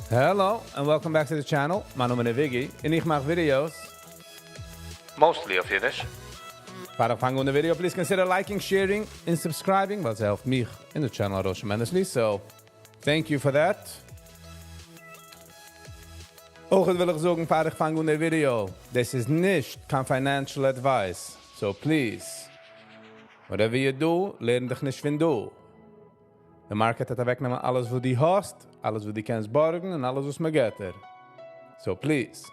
Hello and welcome back to the channel. Mijn naam is Viggy en ik maak video's. Mostly of Yiddish. Para fangen the video, please consider liking, sharing and subscribing. Dat helpt me in the channel tremendously. So, thank you for that. Ook wil ik zeggen, para fangen the video. This is nicht kein financial advice. So please, whatever you do, leer dich nicht von du. De market hat wegnehmen alles, was die hast, alles, was die kannst borgen und alles, was man geht er. So please,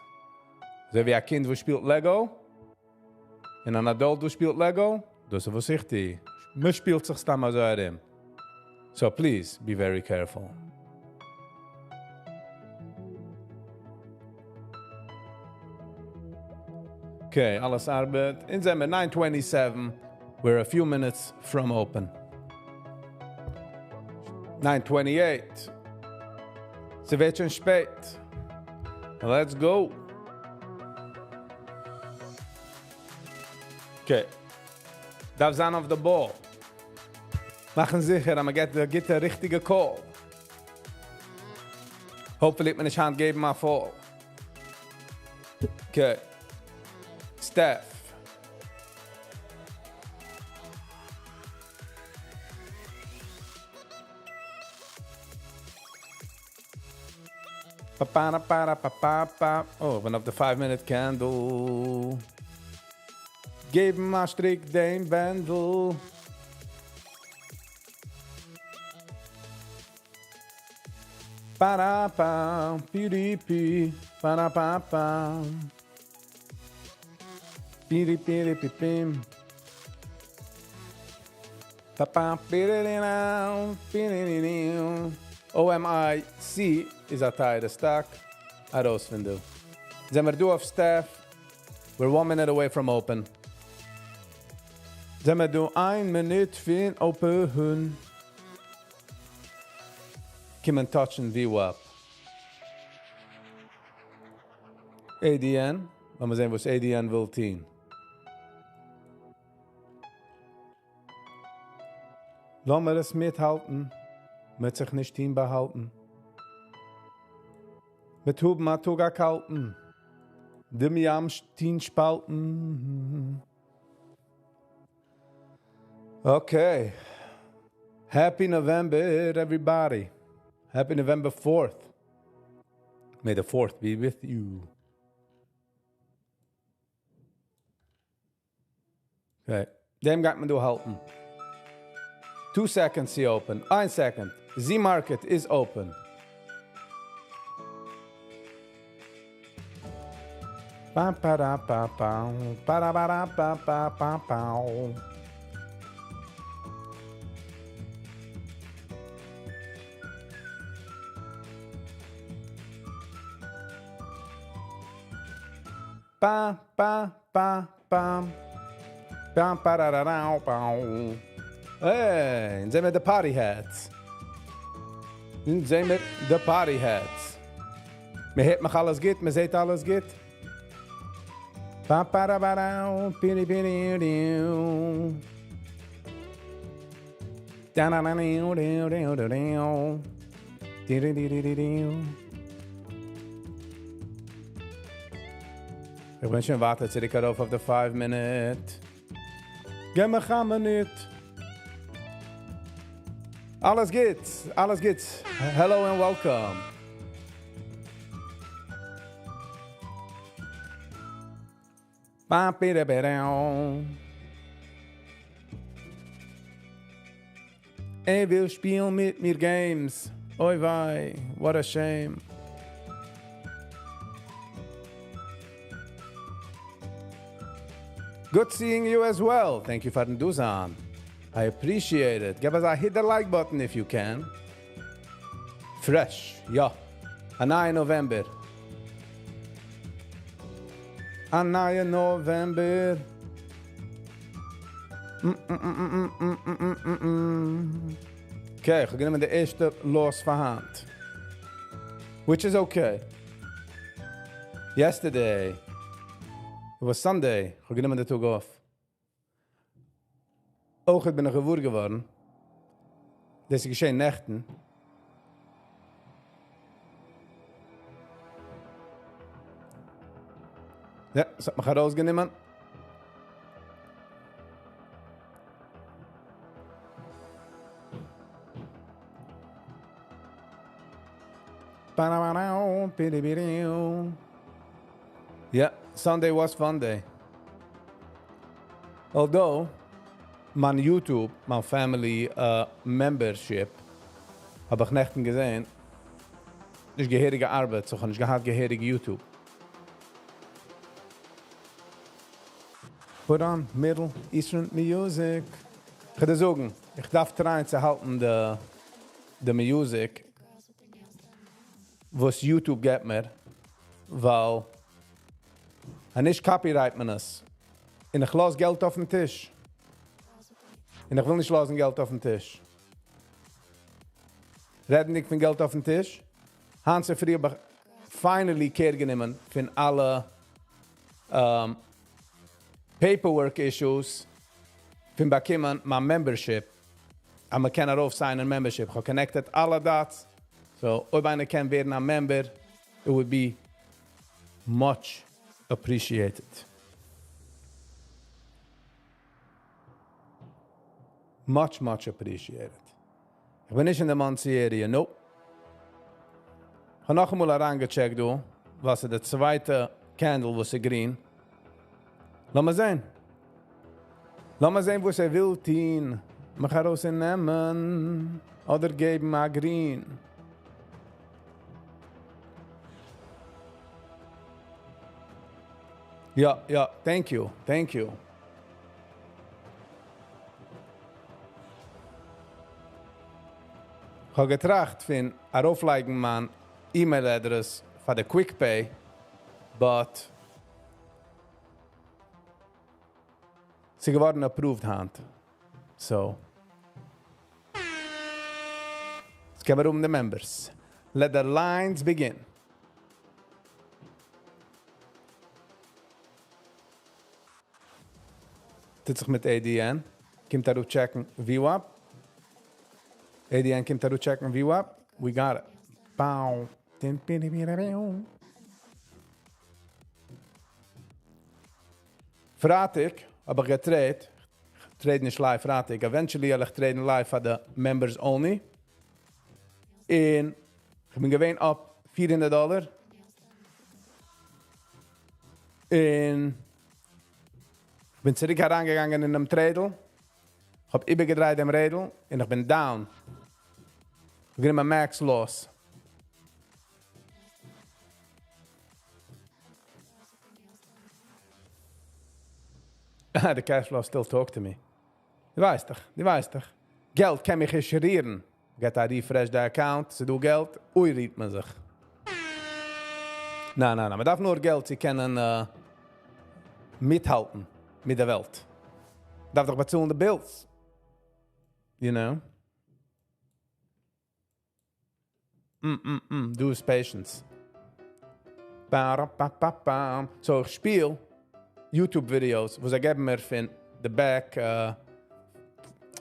so wie ein Kind, das spielt Lego, und ein Adult, das spielt Lego, das ist vorsichtig. Man spielt sich damals so herum. So please, be very careful. Okay, alles arbeit. In Zimmer 9:27, we're a few minutes from open. 9:28. Ze wird schon spät. Let's go. Okay. Darf sein auf der Ball. Machen sicher, dass man get der richtige Call. Hopefully man nicht Hand geben mal voll. Okay. Steph. Oh, one of the 5-minute candle. Gave him a strick den Wendel. Ba-da-ba, piri-pi, ba-da-ba-ba. Piri-piri-pi-pim. Pa-pa-piri-di-now, piri-di-diu. OMIC is a tie the stack. Arosvindu. Zemerdu of staff. We're 1 minute away from open. Zemerdu 1 minute fin open. Kim and touch and VWAP. ADN. Laten we zien wat ADN wil 10. Laten we es mithalten. Mit sich nicht hin behalten. Mit Huben hat Tuga kalten. Dem Jam stehen spalten. Okay. Happy November, everybody. Happy November 4th. May the 4th be with you. Okay. Dem gaat man halten. 2 seconds, see open. 1 second. Z market is open. Ba ba da ba ba ba da ba da ba ba ba ba. Ba ba ba ba. Ba ba da da da ba. Hey, and then the party hats. Und zijn met de party hats. Me het mag alles geht, me zet alles geht. Pa pa da ba da, piri piri diu. Da na na diu diu diu diu diu. Diu diu diu diu. Ik ben schon wachten tot ik erover op de 5 minute. Ga me gaan me niet. Alles geht, alles geht. Hello and welcome. Will spielen mit mir games. Oi wei, what a shame. Good seeing you as well. Thank you for the Duzan. I appreciate it. Give us a hit the like button if you can. Fresh, ja. A 9 November. A 9 November. Okay, ich gehe mit der erste los verhand. Which is okay. Yesterday, it was Sunday, ich gehe mit der Tag off. Auch bin ich gewohnt geworden. Das ist geschehen Nächten. Ja, das hat mich herausgenommen. Yeah, Sunday was fun day. Although, my YouTube, my family membership, habe ich nicht gesehen. Das ist gehörige Arbeit, so kann ich gehabt gehörige YouTube. Put on Middle Eastern Music. Ich würde sagen, ich darf trying zu halten the Music, was YouTube gibt mir, weil nicht copyright man es. Und ich lasse Geld auf den Tisch. Und ich will nicht lassen Geld auf den Tisch. Reden nicht von Geld auf den Tisch. Hans und Frieden finally care genommen von alle paperwork issues von bekommen my membership. I'm a can of sign a membership. I connected alle dots. So, if I can be a member, it would be much appreciated. Much, much appreciated. Ich bin nicht in der Month-Serie, nope. Ich habe noch einmal herangecheckt, was ist der zweite Candle, was ist green. Lass mal sehen. Lass mal sehen, was will tun. Man kann rausnehmen oder geben mal green. Ja, thank you. Ich habe getracht von auflegen mein E-Mail-Adress für die Quick Pay, but sie geworden approved hand. So. Jetzt gehen wir the members. Let the lines begin. Tut sich mit ADN. Kommt da checken VWAP. ADN kommt da checken VWAP. We got it. Bow. Freitag, aber getraind. Ich trade nicht live Freitag. Eventually will ich traden live für the members only. Und ich bin gewähnt ab $400. Und ich bin zurück herangegangen in einem Tradel. Ich habe übergedreht im Rädel und ich bin down. Ich gehe mit Max los. The Cashflow still talk to me. Die weiß doch. Geld kann mich gescherieren. Get I refresh the account, sie do Geld, riet man sich. Na, man darf nur Geld, sie können mithalten mit der Welt. Darf doch bezahlen die Bills. You know? Do is patience. So, ich spiele YouTube-Videos, wo sie geben mir von the back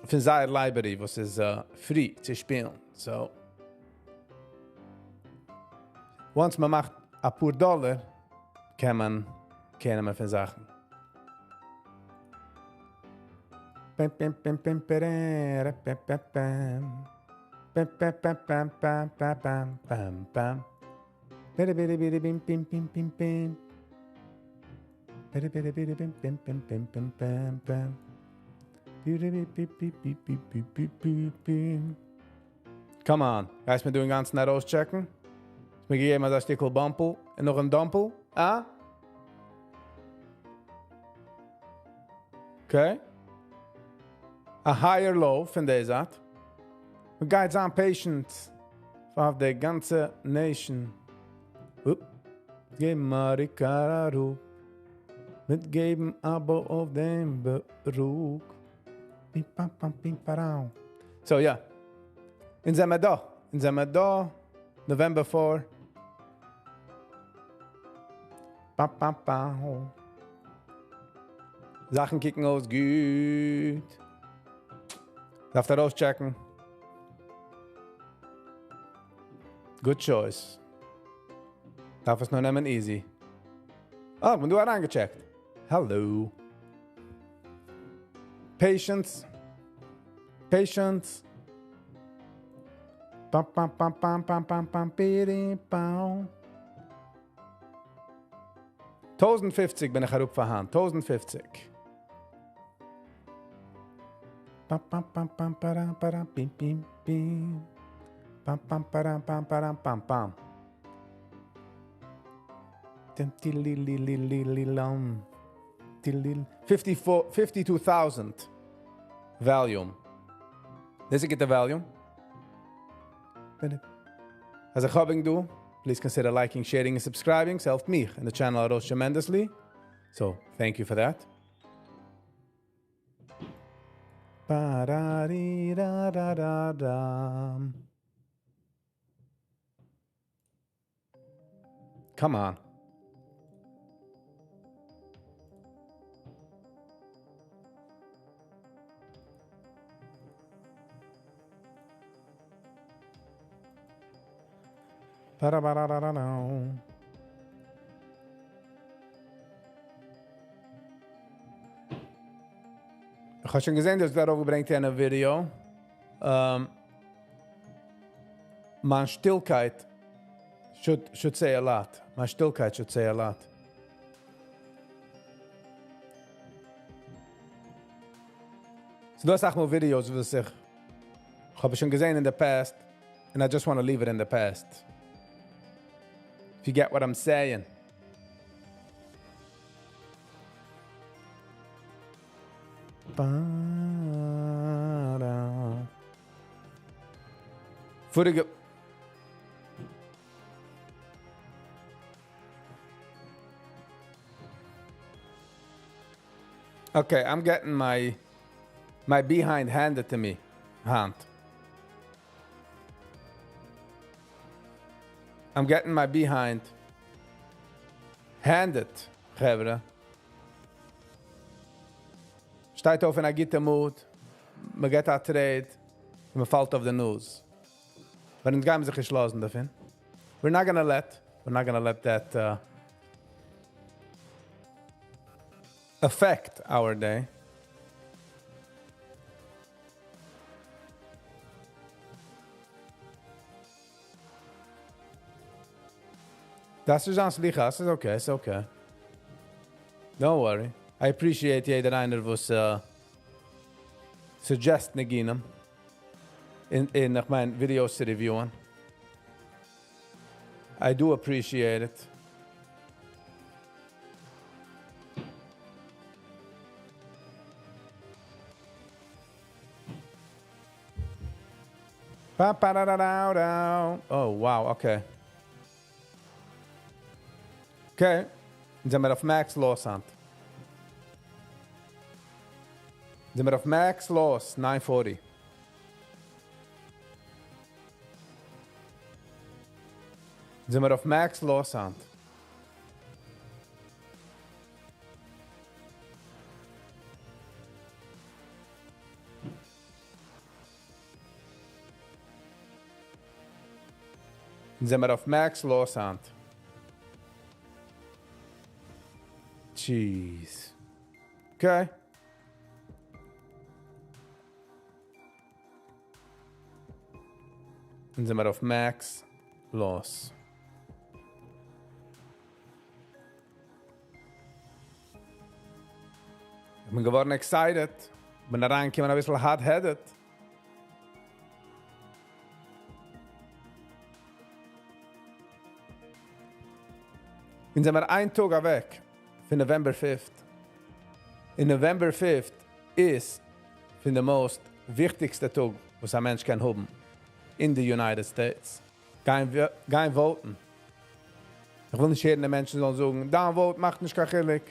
von seiner Library, was ist free zu spielen. So, once man macht ein paar Dollar, kann man von Sachen. Come on. Guys, wir doen ganz nach auschecken. Wir geben mal das Stückel Bumpel und noch ein Dumpel. Ah? Okay. A higher low von dieser Art. Wir guides on patience of the ganze Nation. Geben Marikararu. Mit geben Abo auf dem Beruch. So, yeah. In Zemada, November 4. Sachen kicken aus gut. Darf da auschecken. Good choice. Darf es noch nehmen easy. Oh, wenn du hast angecheckt. Hello. Patience. Patience. Pam pam pam pam pam pam pam pam. 1050 bin ich herupverhand. 1050. Pam pam pam pam pam pam pim pim pim. Pam pam pam pam pam pam pam. 52,000 volume. Does it get the volume? As a hubbing do, please consider liking, sharing, and subscribing. So help me and the channel out tremendously. So thank you for that. Come on. Ich habe schon gesehen, dass darauf bringt in ein Video. Man Stillkeit should say a lot. Man Stillkeit should say a lot. So, du hast auch mal Videos, was ich habe schon gesehen in the past, and I just want to leave it in the past. If you get what I'm saying. Vorige. Okay, I'm getting my behind handed to me. Hand. I'm getting my behind handed, Gevre. Steht auf in a gute mood. Man geht a trade. Man fällt auf the news. But in gehen sich geschlossen davon. We're not gonna let that affect our day. Das ist ans Lichas, it's okay. Don't worry. I appreciate jeder einer, was suggest neginem in nach meinen Videos zu reviewen. I do appreciate it. Oh, wow, okay. Okay, dann sind wir auf Max los, Hand. Sind wir auf Max los, 940. Sind wir auf Max los, Hand. Sind wir auf Max los, Hand. Jeez. Okay. Dann sind wir auf Max los. Ich bin geworden excited. Bin da reingekommen ein bisschen hard-headed. Dann sind wir einen Tag weg. Für November 5th. In November 5th ist für den most wichtigste Tag, was ein Mensch kann haben in den United States. Gehen voten. Ich will nicht jeden Menschen sagen, da vote macht nicht kachelig.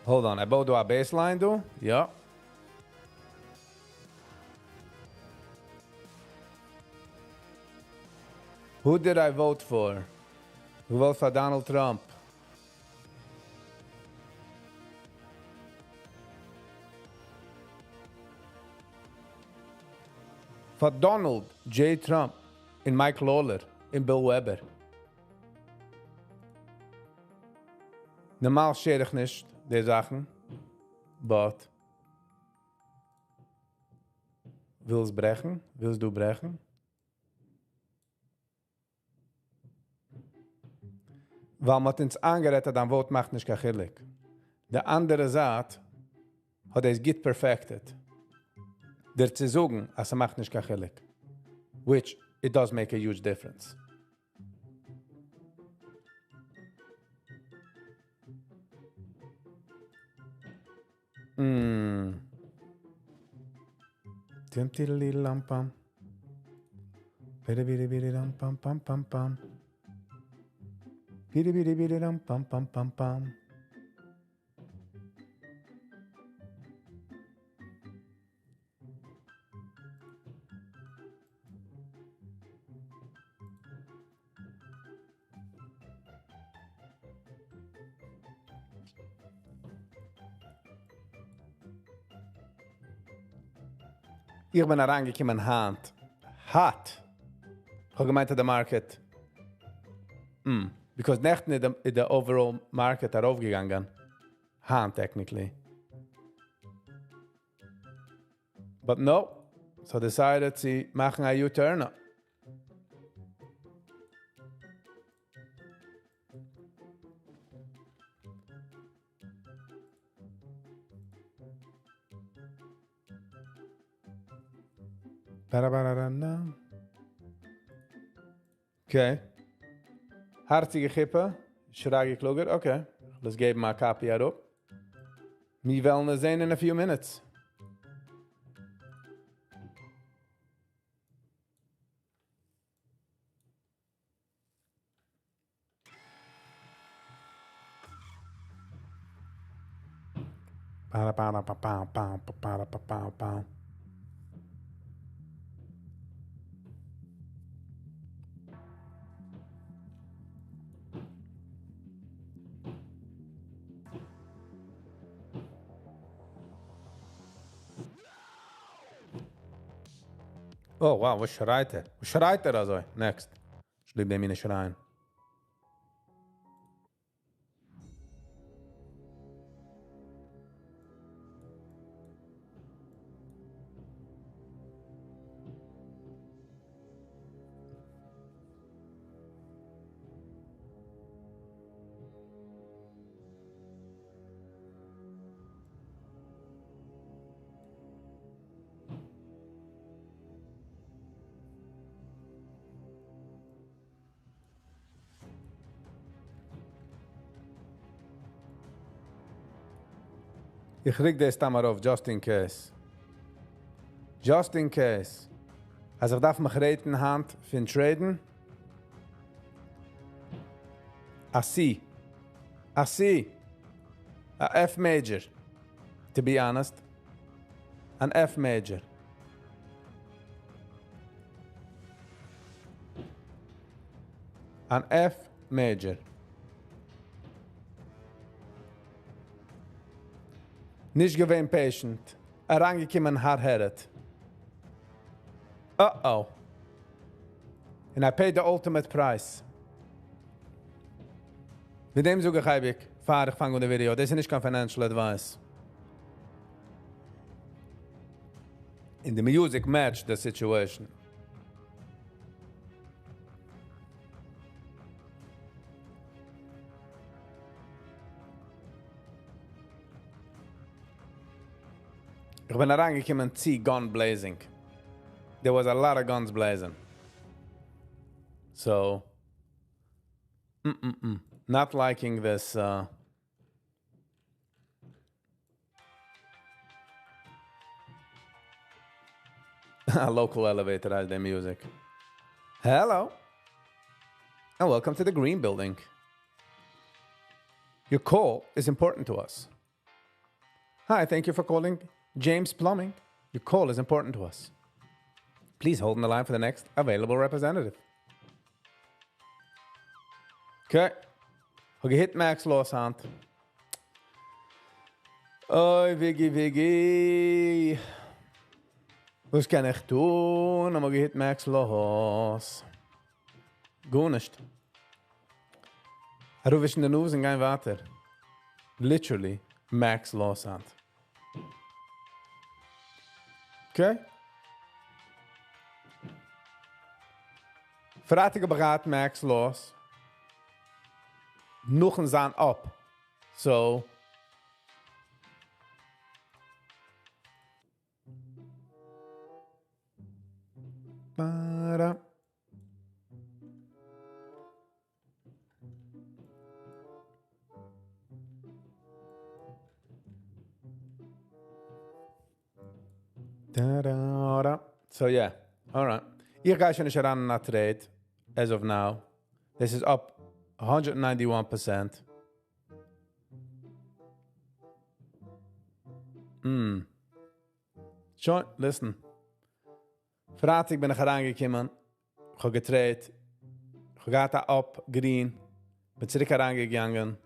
Hold on, I bow do a baseline do? Ja. Who did I vote for? Who voted for Donald Trump? For Donald J. Trump and Mike Lawler and Bill Weber. Normal schädig ich nicht, die Sachen. But. Willst brechen? Willst du brechen? Weil man uns angerettet, dann Wort macht nicht kachillig. Der andere sagt, hat es gut perfected. Der zu sagen, als macht nicht kachillig. Which, it does make a huge difference. Tim tiddly lam pam. Bidi bidi bidi lam pam pam pam pam. Bidi bidi bidi lam pam pam pam pam. Ich bin herangekommen Hand. Hot. Ich habe gemeint, der Market. Because nicht in the overall market darauf gegangen. Hand, technically. But no. So decided, sie machen a U-turn. Okay. Hartige Gippen. Schrage Klugger. Okay. Let's give my copy up. Me wellness in a few minutes. Oh, wow, was schreit er? Was schreit er also? Next. Ich liebe dem in schreien. Ich krieg das da mal auf, just in case. Just in case. Also ich darf mich reden Hand für ein Traden. A C. A C. A F major. To be honest. An F major. An F major. Nicht gewähnt patient. Angekommen hard-headed. Uh-oh. And I paid the ultimate price. Mit dem so gehe ich, fahre ich fange das Video. Das ist nicht kein financial advice. And the music matched the situation. Ich bin herangekommen, see gun blazing. There was a lot of guns blazing. So, not liking this. A local elevator has their music. Hello, and welcome to the Green Building. Your call is important to us. Hi, thank you for calling James Plumbing. Your call is important to us. Please hold on the line for the next available representative. Okay. Heb je hit Max loshand? Oi, Viggy. Was kann ich tun? Aber hit Max los. Gar nicht. Er ruft in den News und kein Water. Literally, Max loshand. Okay? Verratige begaat Max los. Nog een zaan op. So. Para. So yeah, all right. Hier ga je niet aan naar trade, as of now. This is up 191%. Schon, listen. Verraad, ik ben er gekomen. Ik heb getrade. Ik ga daar op, green. Ben terug gegangen.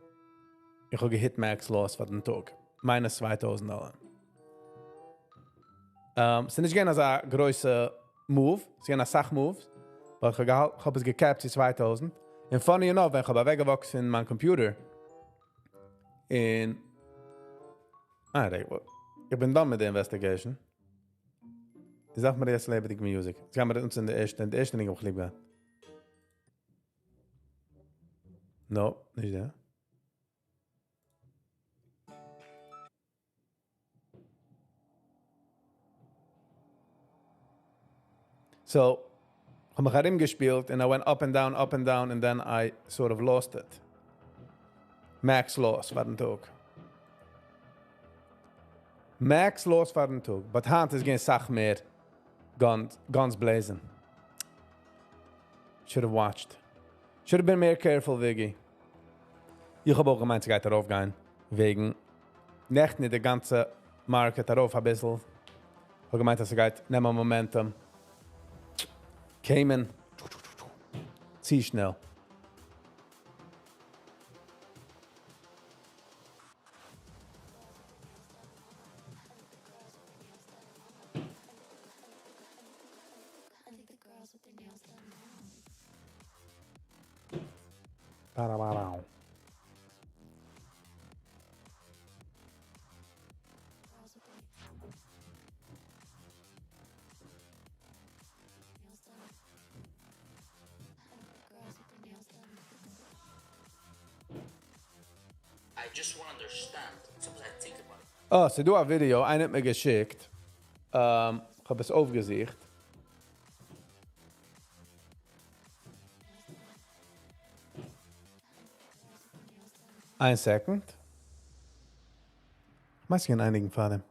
Ik heb gehit max los voor den Tag. Minus $2,000. Es ist nicht gerne ein größer Move, es ist gerne ein Sach-Move, aber ich habe es gecapt zu 2000. Und funny enough, wenn ich aber weggewachsen in meinem Computer, ich bin done mit der Investigation. Ich sag mir jetzt lieber die Musik. Jetzt gehen wir uns in der ersten Ding auch lieber. No, nicht der. So, I habe mich gespielt and I went up and down, and then I sort of lost it. Max loss war den Tag. Max loss war den Tag, but Hand ist keine Sache mehr. Guns blazing. Should have watched. Should have been more careful, Viggy. Ich habe auch gemeint, es geht darauf gehen. Wegen nicht der ganze Market darauf ein bisschen. Ich habe gemeint, es geht nicht mehr Momentum. Cayman. Zieh schnell. Parabarau. I just want to understand. Sometimes I think about it. Oh, ze doen een video. Hij heeft me geschikt. Ik heb het overgezicht. Ein second. Weiß ich in einigen Fällen.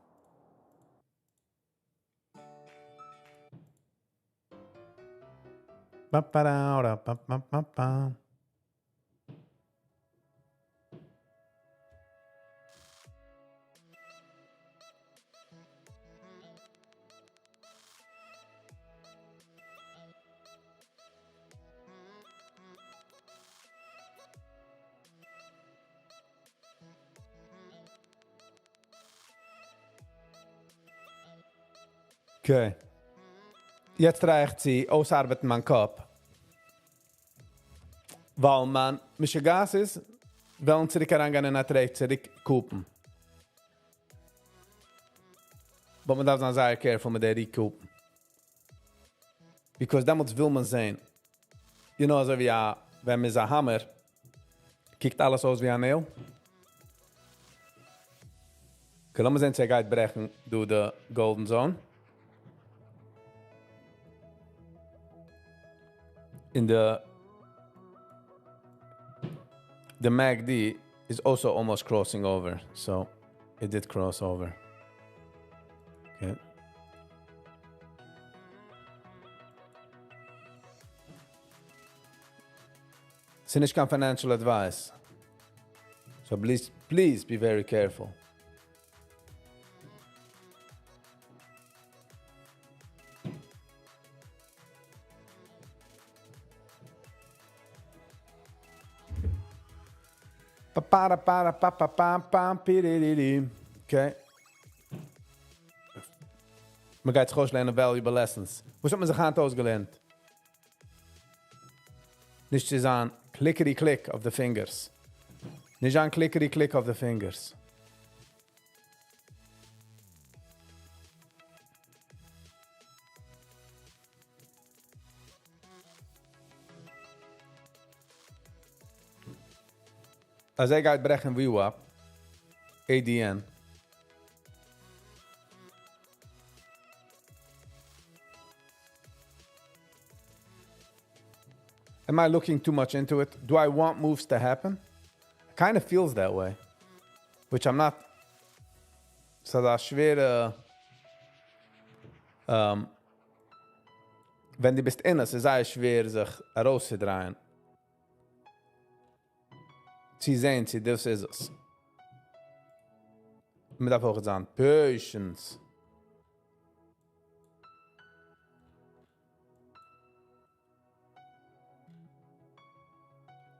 Okay. Jetzt reicht sie ausarbeiten mein Kopf. Weil man mit der Gas ist, wollen sie sich herangehen und nicht zurückkupen. Aber man darf dann sehr careful mit der Rekupen. Because damals will man sehen. You know, so wie wenn man so Hammer, kijkt alles aus wie ein Nail. Okay, lassen wir sehen, sie geht brechen durch die Golden Zone. In the MACD is also almost crossing over, so it did cross over. Okay. It's not financial advice, so please be very careful. Para para pa pa pam pam piriri. Okay. Man geht sich lernen valuable lessons. Was hat man sich hand ausgelernt? Nicht zu sagen, clickety-click of the fingers. Nicht an clickety-click of the fingers. Als ik uitbrechen wie op, ADN. Am I looking too much into it? Do I want moves to happen? It kind of feels that way. Which I'm not. So das schwere. Wenn du bist in es, ist es schwer, sich herauszudrehen. Sie sehen, sie, das ist es. Man darf auch sagen, Patience.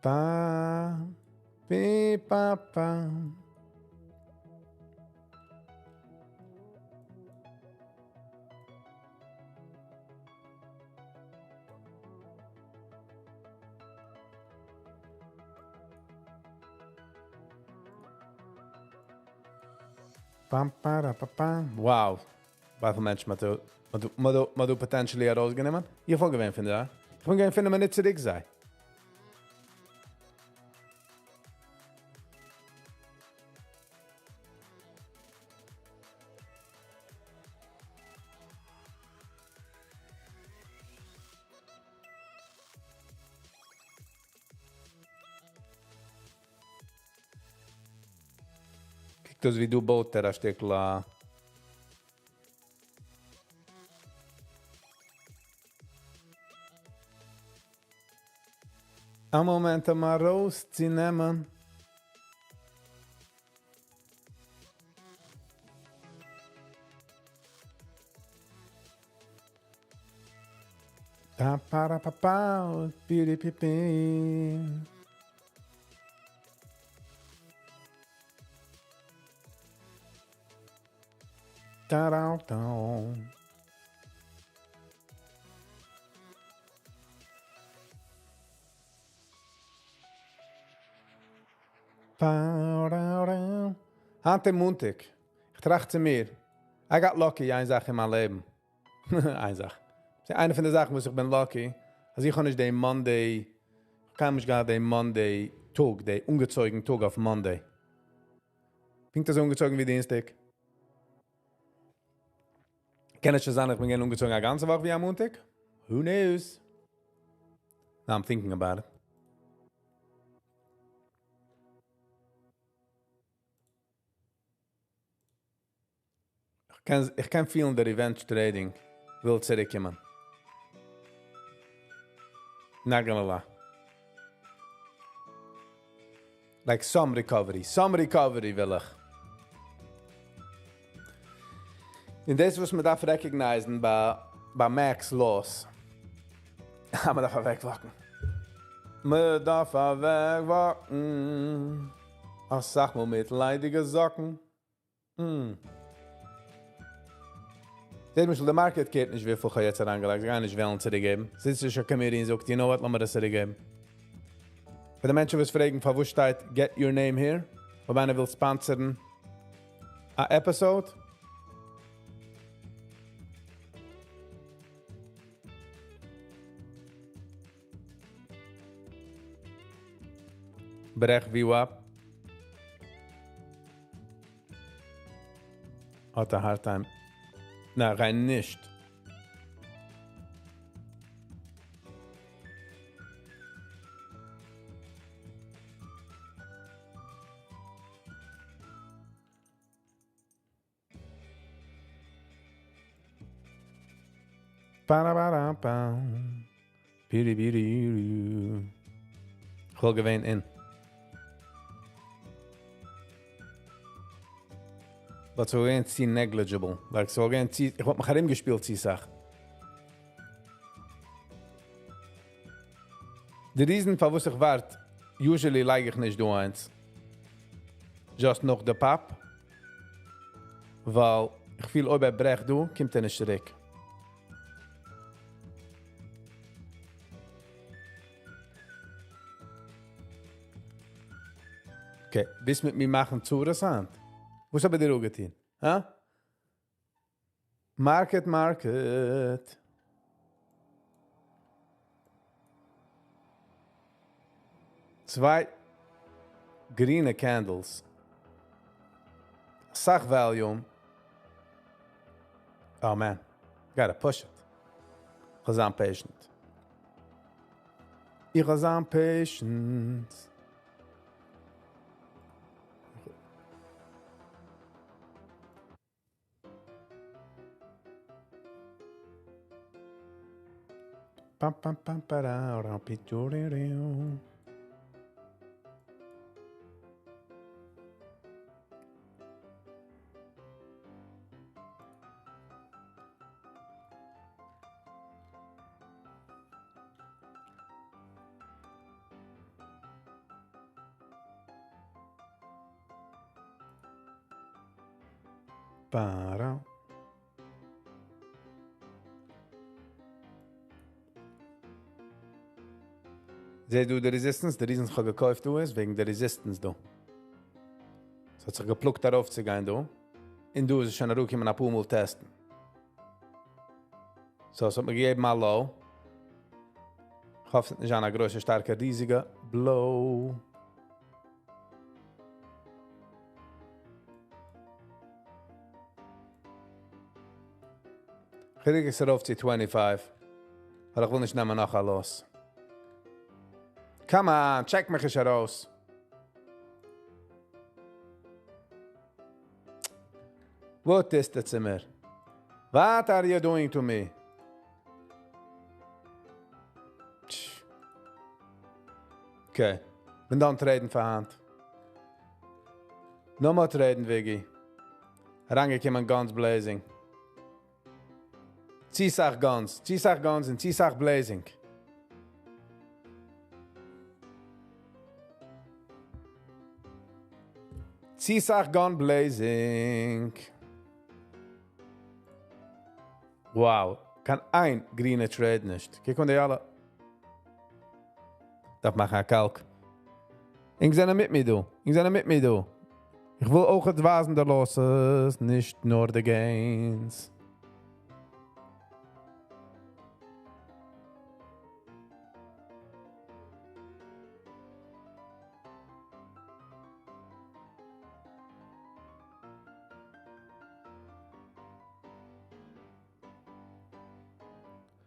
Pa, pi, pa, pa. Pam, para, pa, pam. Wow. Wat voor mensen maar du potentially herausgenommen? Je vond gewin vinden, ja? Ik vond gewin vinden, maar niet zo dik zijn. Dus wie du baut der Stekla. Een moment om maar roos te nemen. Pa para pa pa, piri pipi. Ta-da-da. Pa-da-da. Hante Muntik. Ich trachte mir. I got lucky, eine Sache in meinem Leben. Eine Sache. Eine von den Sachen, was ich bin lucky. Also ich kann nicht den Monday, ich kann mich gar den Monday Tag, den ungezeugen Tag auf Monday. Klingt das ungezeugen wie Dienstag? Kann ich schon sagen, ich bin gerne umgezogen eine ganze Woche wie am Montag? Who knows? Now I'm thinking about it. Ich kann fühlen, der Revenge Trading will zurückkommen. Not gonna lie. Like some recovery will ich. In das, was man darf recognizen bei Max Loss. Man darf wegwacken. Man darf wegwacken. Ach, sag mal mit leidige Socken. Das muss der Market geht nicht, wie viel ich jetzt herangelegt. Ich kann nicht wählen zurückgeben. Sitzt du schon Comedian sagt, you know what, lass mir das zurückgeben. Für die Menschen, die fragen, von wo steht, get your name here. Ob einer will sponsoren a episode. Berech wie wap. Hat a hard time. Na, rein nicht. Ba-da-ba-da-bam. Biri-biri-ru. Ich will gewähnt in. But so again, it's negligible. Like, so again, ich hab mich herim gespielt, sie sagt. Der Riesen, für was ich wart, usually like ich nicht du eins. just noch der Pap. Weil ich fühl, ob brech du, kommt nicht zurück. Okay, bis mit mir machen zu interessant. Was haben die auch getan? Huh? Market. Zwei grüne Candles. Sach volume. Oh man, gotta push it. Ich bin patient. Ich bin patient. Pam pam pam para rapidureo. Para. Seht du die Resistance? Der Riesen, ich habe gekauft, du ist wegen der Resistance, du. Es hat sich gepluckt darauf zu gehen, du. Und du ist schon ein paar Mal testen. So, es hat mir gegeben mal low. Ich hoffe, es ist nicht eine große, starke, riesige Blow. Ich kriege es darauf zu 25. Aber ich will nicht nehmen nachher los. Come on, check mich heraus. What is that, Zimmer? What are you doing to me? Okay, bin dann treten verhand. Nochmal treten, Viggy. Rangekommen ganz blazing. Ziesach guns und Ziesach blazing. Ziesach gun blazing. Wow, kann ein grüne Trade nicht. Kijk die alle. Dat mag een kalk. Ik zijn er met me doen. Ik wil ook het wazen der losses, nicht nur de gains.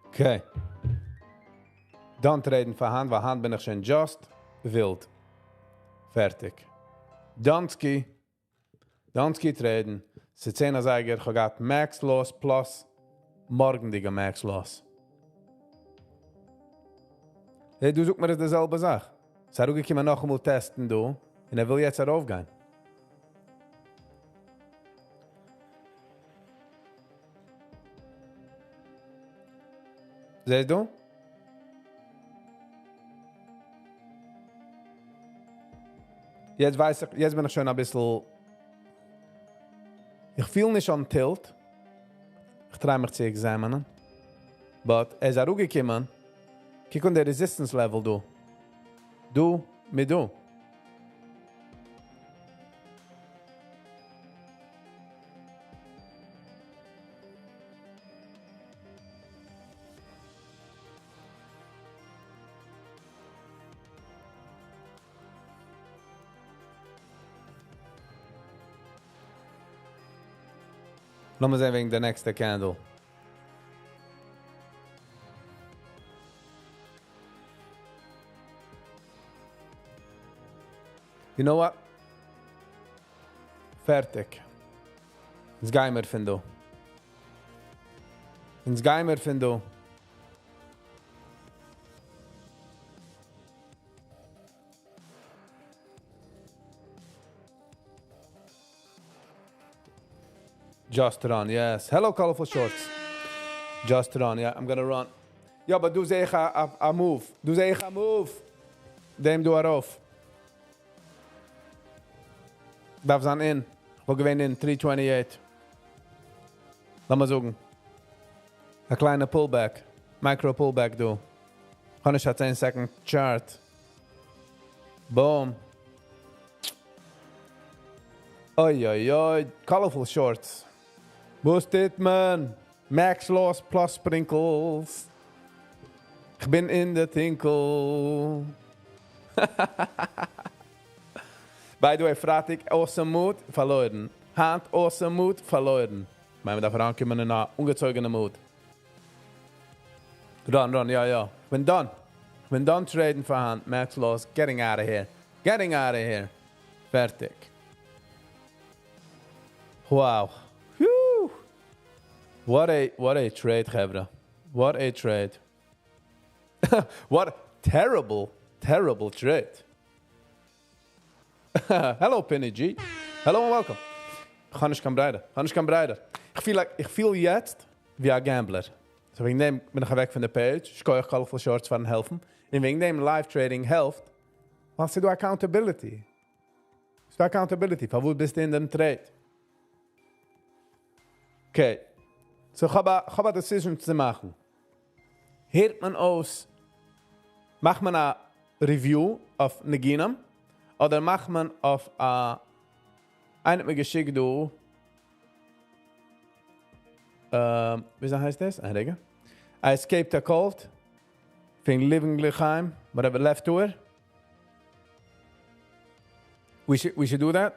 Okay. Dan treden voor hand, want hand ben ik schon just wild. Fertig. Danski treden. Ze zijn als eigen gaat max los plus morgendige max los. Hey, du zoekt maar dezelfde zaak. Zou ik je maar nog eenmaal testen doen en dan wil je het erop gaan. Siehst du? Jetzt bin ich schon ein bisschen... Ich fühle nicht an Tilt. Ich traue mich zu examinen. But es ist auch gekommen, kiek on der Resistance Level du. Du mit du. Lass mal sehen wegen der nächsten Candle. You know what? Fertig. Ins Geimer finden. Just run, yes. Hello, colorful shorts. Just run, yeah, I'm gonna run. Ja, aber du sehe ich a move. Dem du auf. darf sein in. Wo gewinnt in 328. Lass mal sagen. Ein kleiner Pullback. Micro Pullback, du. Kann ich 10 Second Chart. Boom. Oi, oi, oi. Colorful shorts. Wo steht man? Max Loss plus Sprinkles. Ich bin in der Tinkel. By the way, frage ich, awesome Mood, verloren. Hand, awesome Mood, verloren. Ich meine, davon ankommen in einer ungezogenen Mood. Run, ja. Ich bin done trading für Hand. Max Loss, getting out of here. Fertig. Wow. Whew. What a trade, Hebra. What a trade. What a terrible trade. Hello, Penny G. Hello and welcome. Ich kann breiter. Ich fühle jetzt wie ein Gambler. So wegen dem bin ich weg von der Page. Ich kann euch Colorful Shorts von helfen. Und wegen dem Live Trading hilft, was du Accountability. Für wo bist du in dem Trade? Okay. So ich habe eine Decision zu machen. Hört man aus, macht man eine Review auf Neginam oder macht man auf eine mir geschickt, du wie heißt das? I escaped a cult, fing living Lichaim, whatever left to it. We should do that.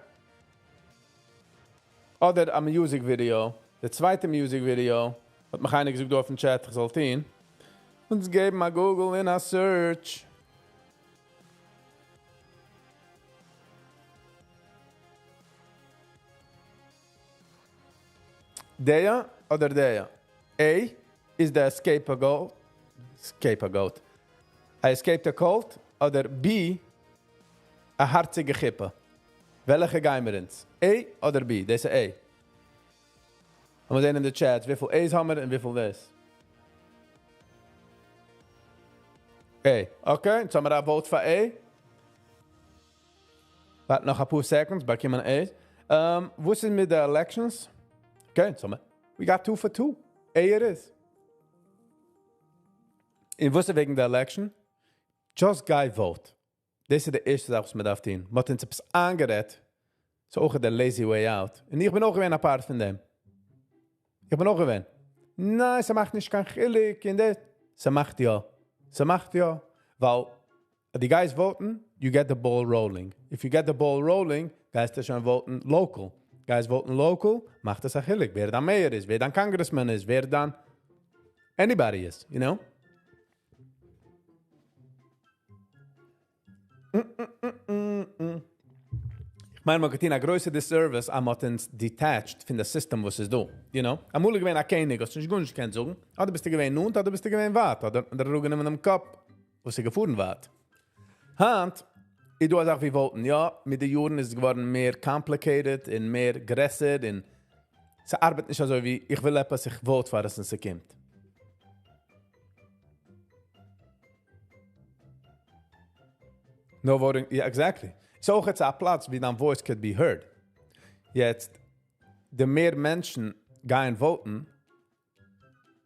Oder a music video. Der zweite Music Video hat mich einer gesucht auf dem Chat, ich sollte ihn. Und es geben mal Google in a Search. Der oder der? A is the scapegoat. I escaped a cult. Oder B, a hartzige Kippe. Welche gehen wir ins? A oder B? Das ist A. Und wir sehen in der Chat, wie viel A's haben wir und wie viel das. A. Okay, jetzt haben wir ein Vote für A. Warte noch ein paar Sekunden, bei kommen A. Wo sind mit den Elections? Okay, jetzt haben wir. We got 2 for 2. A it is. Und wo ist wegen der Election? Just guy vote. Das ist der erste Sache, was man darf tun. Man hat uns etwas angerät, so auch der lazy way out. Und ich bin auch ein Part von dem. Nein, sie macht nicht kein Chilik in das. Sie macht ja. Weil die guys voten, you get the ball rolling. If you get the ball rolling, guys das schon voten local. Guys voten local, macht das ein Chilik. Wer dann Mayor ist, wer dann Congressman ist, wer dann anybody ist, you know? Ich meine, man kann eine größere Disservice, aber man ist detached von dem System, was es do. You know? Amul gewinn a König, was du nicht gut kennst sagen. Oder bist du gewinn nun, oder bist du gewinn wat. Oder rügen in einem Kopf, wo sie gefahren wat. Hand, ich tue auch wie wollten. Ja, mit den Jahren ist es geworden mehr complicated und mehr größer. Und sie arbeitet nicht so wie, ich will etwas, ich wollte, für das es kommt. No voting, yeah, exactly. So jetzt ein Platz, wie dein Voice could be heard. Jetzt, de mehr Menschen gehen voten,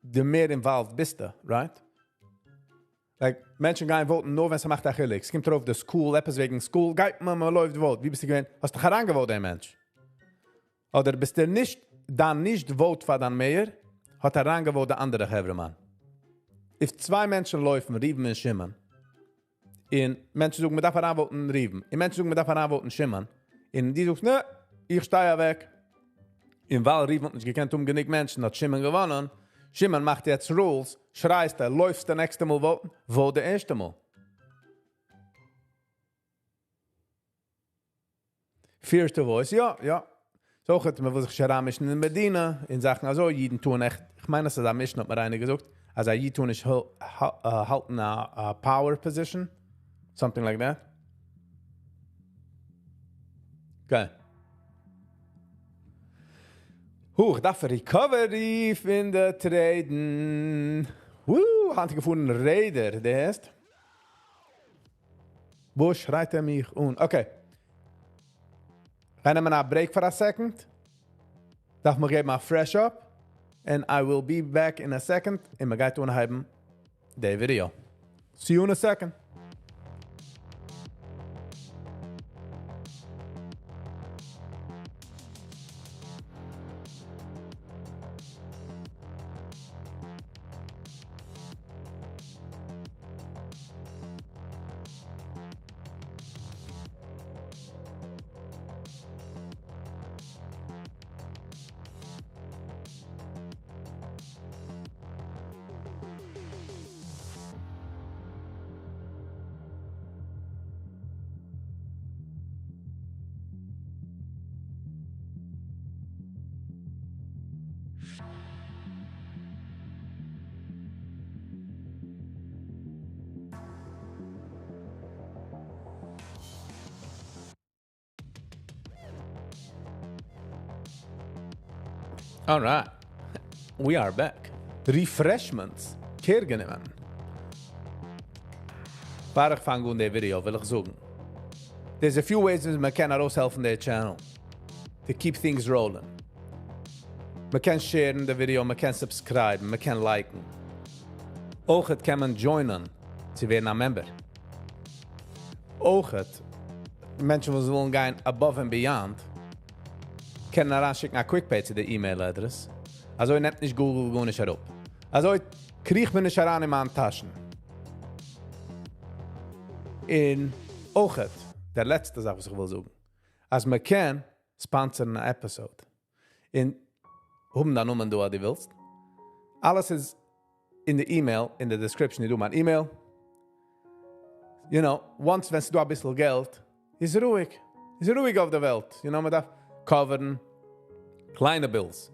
de mehr involved bist du, right? Like, Menschen gehen voten nur, wenn sie macht achillig. Es kommt drauf, der School, etwas wegen School, geht man läuft vote. Wie bist du gewesen? Hast du herangevotet, ein Mensch? Oder bist du nicht, dann nicht vote für den Meier, hat herangevotet der andere Hebremann. If 2 Menschen laufen, Riven und Schimmern, in Menschen sagen, man darf heranvoten Riven, in Menschen sagen, man darf heranvoten Schimmern, in die sagen, ne, ich stehe weg. In Wahl Riven hat nicht gekannt, genug Menschen, hat Schimmern gewonnen. Schimmern macht jetzt Rules, schreist läufst der nächste Mal voten, wo der erste Mal. First voice, ja. So hat man sich Scheramisch in Medina, in Sachen, also jeden tun echt, ich meine, das ist am Mischen, hat man eine gesagt, also jeden tun ist halten a power position, something like that. Okay. Ich darf Recovery finden, traden. Hat gefunden, Raider, der heißt. Wo schreit mich un? Okay. Ga nemen a break for a second. Darf mir geben a fresh up. And I will be back in a second. And we gaan doen hebben the video. See you in a second. All right, we are back. Refreshments, keergenemen. Waar ik van in deze video wil ik zoeken. There's a few ways we can ourselves on their channel to keep things rolling. We can share the video, we can subscribe, we can like. Ook het kan men joinen, ze weer een member. Ook het, mensen die willen gaan above and beyond, können anschicken eine Quickpay zu der E-Mail-Adress. Also ich nehmt nicht Google, go nicht herab. Also ich krieg mir nicht heran in meine Taschen. In Ochet, der letzte Sache, was ich will sagen. Als man kann, sponsern eine Episode. In, hoben da Nummern du, die willst. Alles ist in der E-Mail, in der Description, du mein E-Mail. You know, once, wenn du ein bisschen Geld, ist ruhig. Ist ruhig auf der Welt. You know, man darf coveren kleine Bills.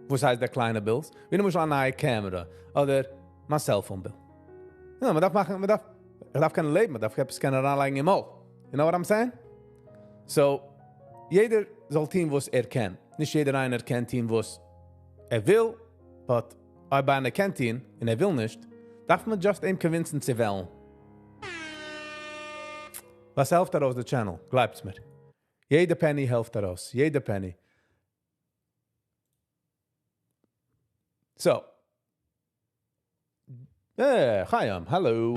Was heißt der kleine Bills? Wie du musst eine neue Kamera oder mein Cellphone-Bill. Ja, man darf kein Leben, man darf keine Anleigen im All. You know what I'm saying? So, jeder soll tun, was kennt. Nicht jeder einer kennt ihn, was will, but ob einer kennt ihn und will nicht, darf man just ihm convincen zu wollen. Was hilft daraus der Channel? Glaubt's mir. Jede Penny hilft daraus. Jede Penny. So. Chaim, hallo.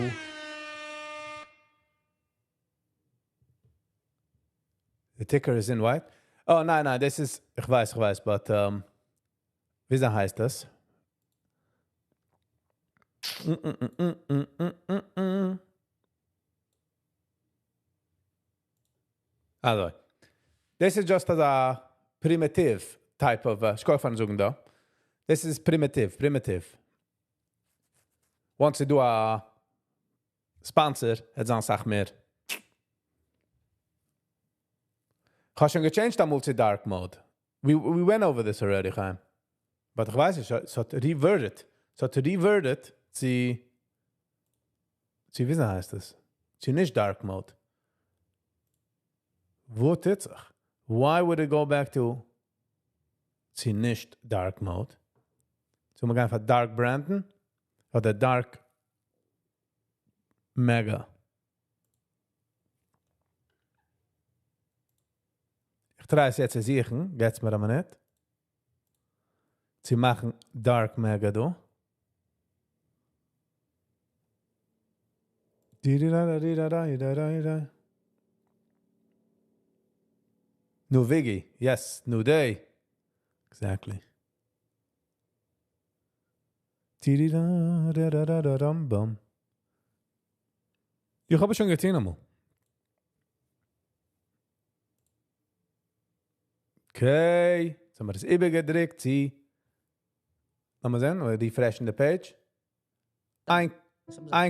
The ticker is in white. Oh, nein, das ist, ich weiß, but, wie heißt das? Also, this is just as a primitive type of, this is primitive. Once you do a sponsor, it's on sag mehr. Ich habe schon gechanged damals to dark mode. We went over this already, Chaim. But ich weiß nicht, es hat reverted. Es hat reverted zu, wie heißt das? Zu nicht dark mode. Wo tut sich? Why would it go back to nicht dark mode? So man kann einfach dark branden oder dark mega. Ich try es jetzt zu sehen, geht's mir aber nicht. Sie machen dark mega do. No Viggy, yes, no day. Exactly. Ich habe schon getan einmal. Okay, jetzt haben wir das übergedrückt. Sie. Lass mal sehen, wir refreshen die Page. Ein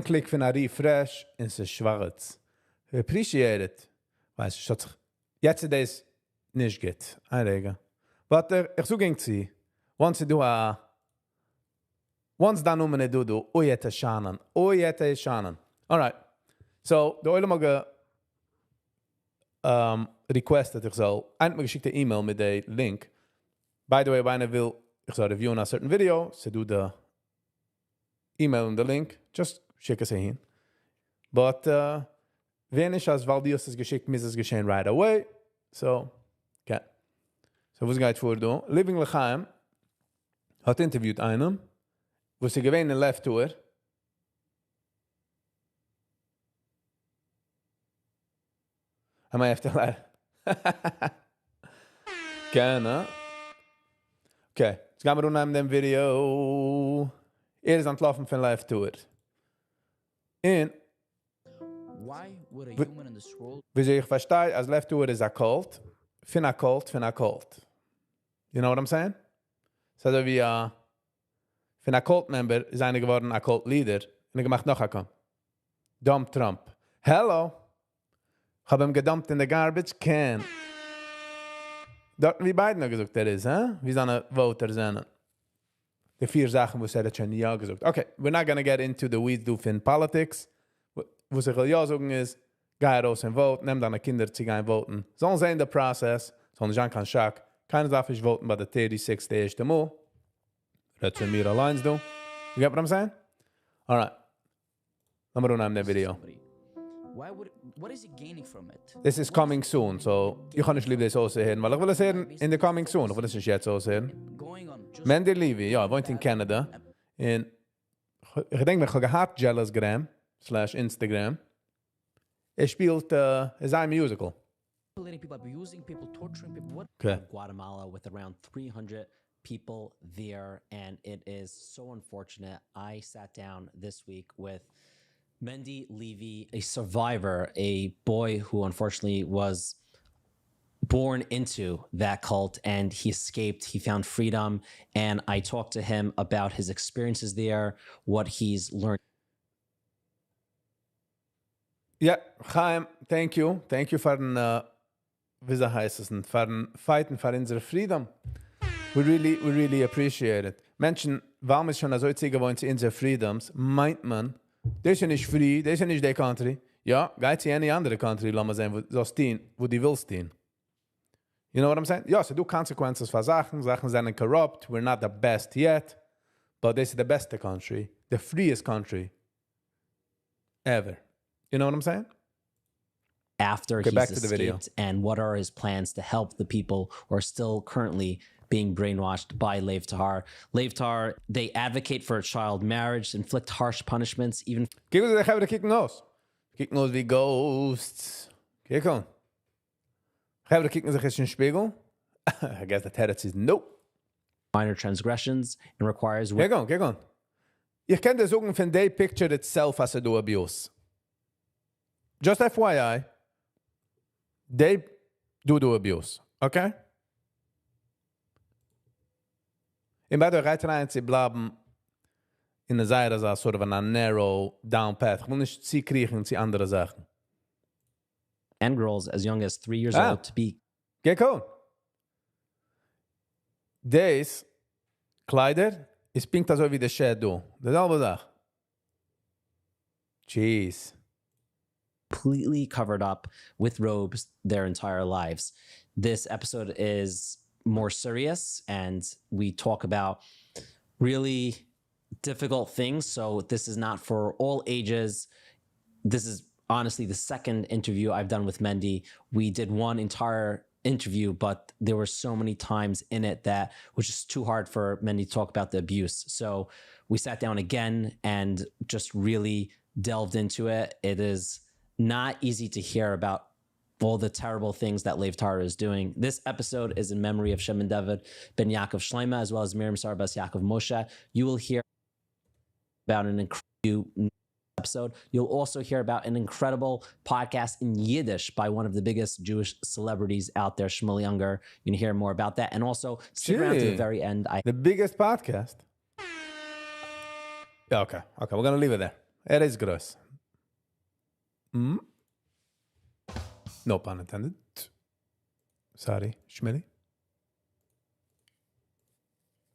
Klick für eine Refresh und es ist schwarz. I appreciate it. Weißt du, jetzt ist das nicht gut. Einregen. Aber ich so ging sie. Once da nummer du, oyete shanan. Alright. So, de oile mag requested ich soll. Eind mir geschickte E-Mail mit der Link. By the way, wenn will, ich soll reviewen a certain video, so do the E-Mail und the link. Just schick es hin. But wenn ich als Valdios es geschickt, muss es geschehen right away. So, So, was geht vor, du? Living L'chaim hat interviewt einen, wo sie gewähnt in Left Tour. I might have to lie. Gerne. Okay, jetzt gehen wir runter dem Video. Ist entlaufen von Left Tour. Und Why would a human in this world wie ich verstehe, als Left Tour ist ein Cult. Fin a Cult. You know what I'm saying? So wie von a Cult-Member ist einer geworden, a Cult-Leader. Und er gemacht noch ein Cult. Dump Trump. Hello. Ich habe ihm gedumpt in the garbage can. Dort wie Biden gesagt, der ist, wie seine Voter sind. Die 4 Sachen, wo er schon ja gesagt. Okay, we're not gonna get into the weeds do in politics. Was ich ja sagen ist, geh raus und vote, nimm deine Kinder zu gehen voten. Sollen sie in der Prozess, sollen sie kein Schock. Keiner darf ich voten bei der 36. der erste Mal. Das sind wir allein do. You get what I'm saying? Alright. Lass mal runter in Video. what is he gaining from it? This is coming soon, so ich kann nicht lieber das aussehen, weil ich will es sehen in the coming soon. Ich will es nicht jetzt aussehen. Going on just Mandy Levy, ja, wohnt in Canada. Und ich denke, ich habe gehabt Jealous-Gram/Instagram. Spielt, ist ein Musical. manipulating people, abusing people, torturing people. What? Okay. Guatemala with around 300 people there, and it is so unfortunate. I sat down this week with Mendy Levy, a survivor, a boy who unfortunately was born into that cult, and he escaped. He found freedom, and I talked to him about his experiences there, what he's learned. Ja, Chaim, thank you. Thank you for den, wie heißt es, für den Fighten für unsere Freedom. We really appreciate it. Menschen, warum ist schon so gewohnt zu unsere Freedoms, meint man, das ist ja nicht free, das ist ja nicht der Country. Ja, geht zu any andere Country, lass mal sehen, wo die willst stehen. You know what I'm saying? Ja, so du Consequences für Sachen sind corrupt, we're not the best yet, but this is the best country, the freest country ever. You know what I'm saying? After Get back he's to the video. escaped, and what are his plans to help the people who are still currently being brainwashed by Lev Tahar. Lev Tahar, they advocate for child marriage, inflict harsh punishments, even Kijk eens, gaan we kijken aus. Kijken aus wie Ghosts. Kijk on. Gaan we kijken zich eens in de spiegel? I guess the head is nope. minor transgressions, and requires Kijk on. Ich kann dir sagen von der picture itself as a do abuse. Just FYI, they do abuse, okay? In bei der Reitereien, sie bleiben in der Seite als sort of a narrow down path. Ich will nicht sie kriechen, sie andere Sachen. and girls as young as 3 years Ah. old to be Kijk on. Deze Kleider is pink als wie de shadow. Dezelfde dag. Jeez. completely covered up with robes their entire lives. This episode is more serious, and we talk about really difficult things. So this is not for all ages. This is honestly the second interview I've done with Mendy. We did one entire interview, but there were so many times in it that was just too hard for Mendy to talk about the abuse. So we sat down again and just really delved into it. It is not easy to hear about all the terrible things that Lev Tahar is doing. This episode is in memory of Shimon David ben Yaakov Shleima, as well as Miriam Sarbas Yaakov Moshe. You will hear about an incredible episode. You'll also hear about an incredible podcast in Yiddish by one of the biggest Jewish celebrities out there, Shmuel Younger. You can hear more about that. And also, stick around to the Gee. very end. The biggest podcast. Yeah, okay, we're gonna leave it there. It is gross. No pun intended. Sorry, Schmilly.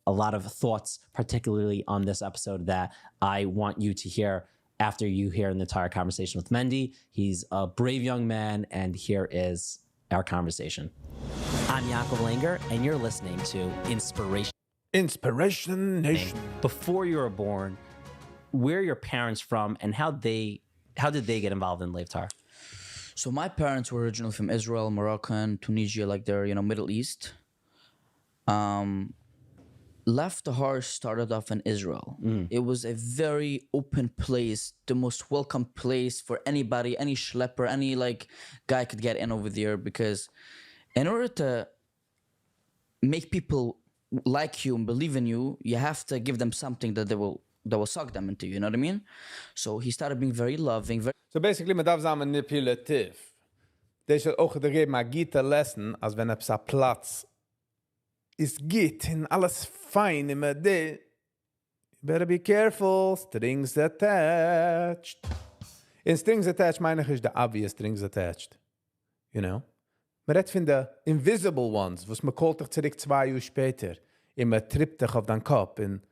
A lot of thoughts, particularly on this episode, that I want you to hear after you hear the entire conversation with Mendy. He's a brave young man, and here is our conversation. I'm Yaakov Langer, and you're listening to Inspiration. Inspiration Nation. Before you were born, where are your parents from, and how did they get involved in Lev Tahar? So my parents were originally from Israel, Moroccan, Tunisia, like they're, Middle East. Left the Horse started off in Israel. It was a very open place, the most welcome place for anybody, any schlepper, any like guy could get in over there, because in order to make people like you and believe in you, you have to give them something that will suck them into you. You know what I mean? So he started being very loving, very So basically, man darf sein manipulativ. Das ist auch der geben eine gute Lesson, als wenn es ein Platz ist geht und alles fein immer de. Better be careful, strings attached. In strings attached meine ich ist the obvious strings attached. You know? Man redt von den invisible ones, was man kalt dich zurück 2 Jahre später. Und man trippt dich auf deinen Kopf. Und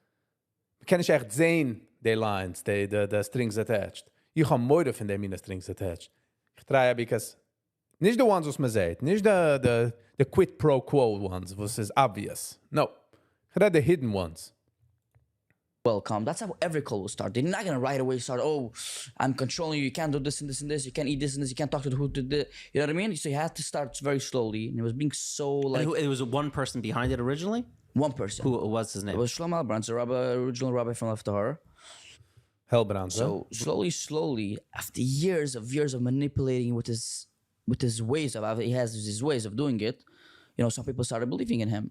man kann nicht echt sehen, die lines, die strings attached. Ich habe Morde von den strings attached. Ich try because nicht the ones, was man sagt. Nicht the quid pro quo ones, was is obvious. No. Ich rede the hidden ones. welcome. That's how every call will start. They're not gonna right away start, oh, I'm controlling you, you can't do this and this and this, you can't eat this and this, you can't talk to who to this. You know what I mean? So you had to start very slowly. And it was being so like And it was one person behind it originally. one person. Who was his It name? was Shlomo Albrans, the original rabbi from Left the Horror. Hellbrand, So slowly, after years of manipulating with his ways of he has his ways of doing it, some people started believing in him.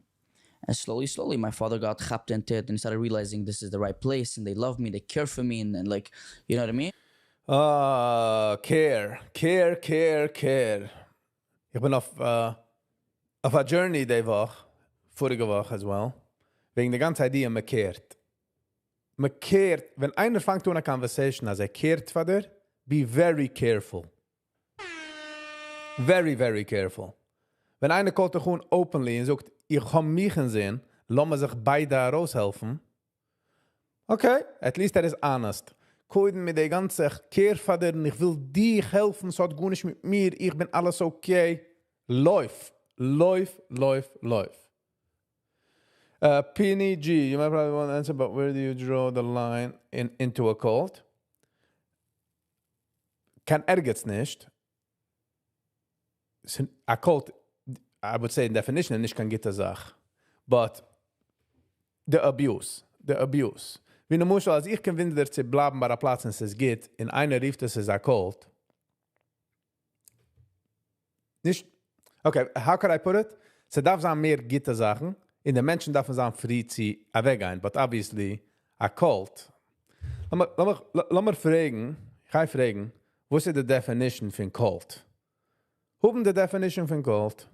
And slowly, my father got chapped into it and started realizing this is the right place and they love me, they care for me, and like, you know what I mean? Care. Ich bin auf a journey die Woche, vorige Woche as well, wegen der ganzen Idee, man kehrt. Man kehrt, wenn einer fängt an eine Conversation, als kehrt von dir, be very careful. Very, very careful. Wenn einer kommt gewoon openly und sagt, ich habe mich gesehen, lass mir sich beide raushelfen. Okay, at least that is honest. Koiden mit der ganze Kehrvader und ich will dir helfen, so hat gut nicht mit mir, ich bin alles okay. Läuft. Penny G, you might probably want to answer, but where do you draw the line into a cult? Kann ergens nicht. A cult, I would say in definition, nicht kein gitte Sache. But the abuse. Wie du musst, als ich kann winder zu bleiben bei der Platz, und es geht, in einer rief, das ist a cult. Nicht, okay, how could I put it? Se darf sein mehr gitte Sachen, in den Menschen darf man sein frei zu weggehen, but obviously, a cult. Lass mir fragen, ich kann fragen, was ist die definition von cult? What's the definition of cult?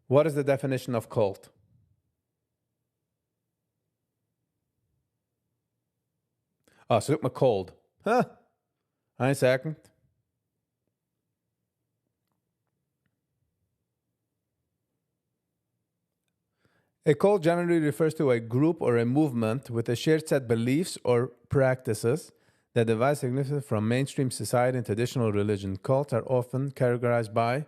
What is the definition of cult? Oh, so look me cold. Huh? 1 second. A cult generally refers to a group or a movement with a shared set of beliefs or practices that divide significance from mainstream society and traditional religion. Cults are often categorized by...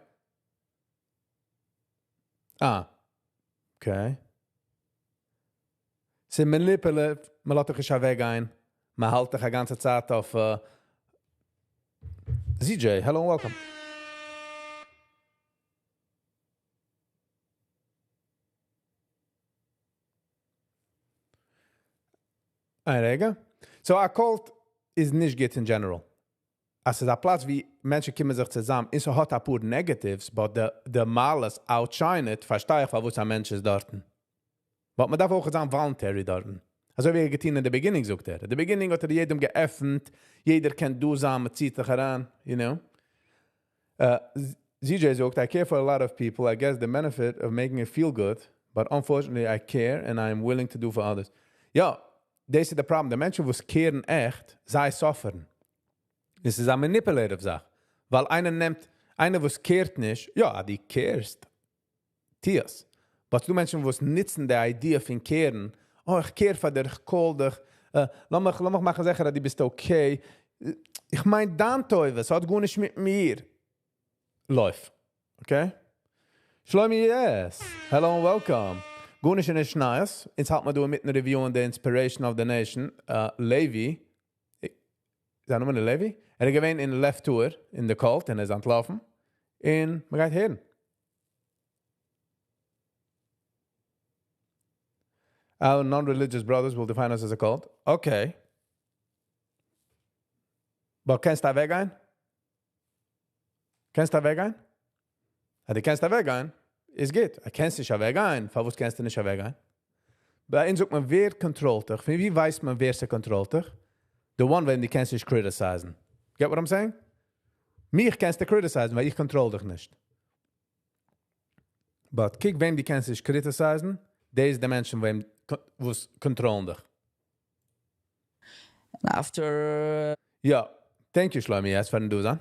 Okay. Sie manipulativ, man lässt dich weggehen, man hält dich die ganze Zeit auf... ZJ, hello and welcome. Rega. So a cult is nicht gut in general. Als es a Platz wie Menschen kommen sich zusammen, ist hat a pur negatives, but the malice outshine it, verstehe ich, was ein Mensch ist dort. But man darf auch sagen, voluntary dort. Also wie er getan in der Beginning sucht er. In der Beginning hat jedem geöffnet, jeder kann du zusammen, zieht sich heran, you know. ZJ sagt, I care for a lot of people. I guess the benefit of making it feel good, but unfortunately I care and I am willing to do for others. Ja, das ist der Problem. Die Menschen, die kehren echt, sei suffern. Das ist eine manipulative Sache. Weil einer, was kehrt nicht, ja, die kehrst. Tiers. Aber du Menschen, die nützen die Idee von kehren, oh, ich kehr von dir, ich call dich, lass mich machen sagen, dass du bist okay. Ich mein, dann Teufel, es hat gut nicht mit mir. Läuft. Okay? Shlomi, yes. Hello and welcome. Gunish and Ishnaas. It's helped me do a mitten review on the inspiration of the nation. Levi. Is that noemen Levi? Er geween in left tour in the cult en is aan het laufen. En we gaan heen. Our non-religious brothers will define us as a cult. Okay. But kennst du da weggehen? Kennst du da weggehen? Du kennst da weggehen? Es geht. Du kennst dich da weggehen. Warum kennst du nicht da weggehen? Bei uns sagt man, wer kontrollt dich? Wie weiß man, wer sie kontrollt dich? The one, wenn die kennst dich criticizen. Get what I'm saying? Mich kennst du criticizen, weil ich kontroll dich nicht. But kick, wem die kennst dich criticizen, der ist der Menschen, wem was kontrollen dich. And after Ja, thank you, Shlomi. Yes, for du dann.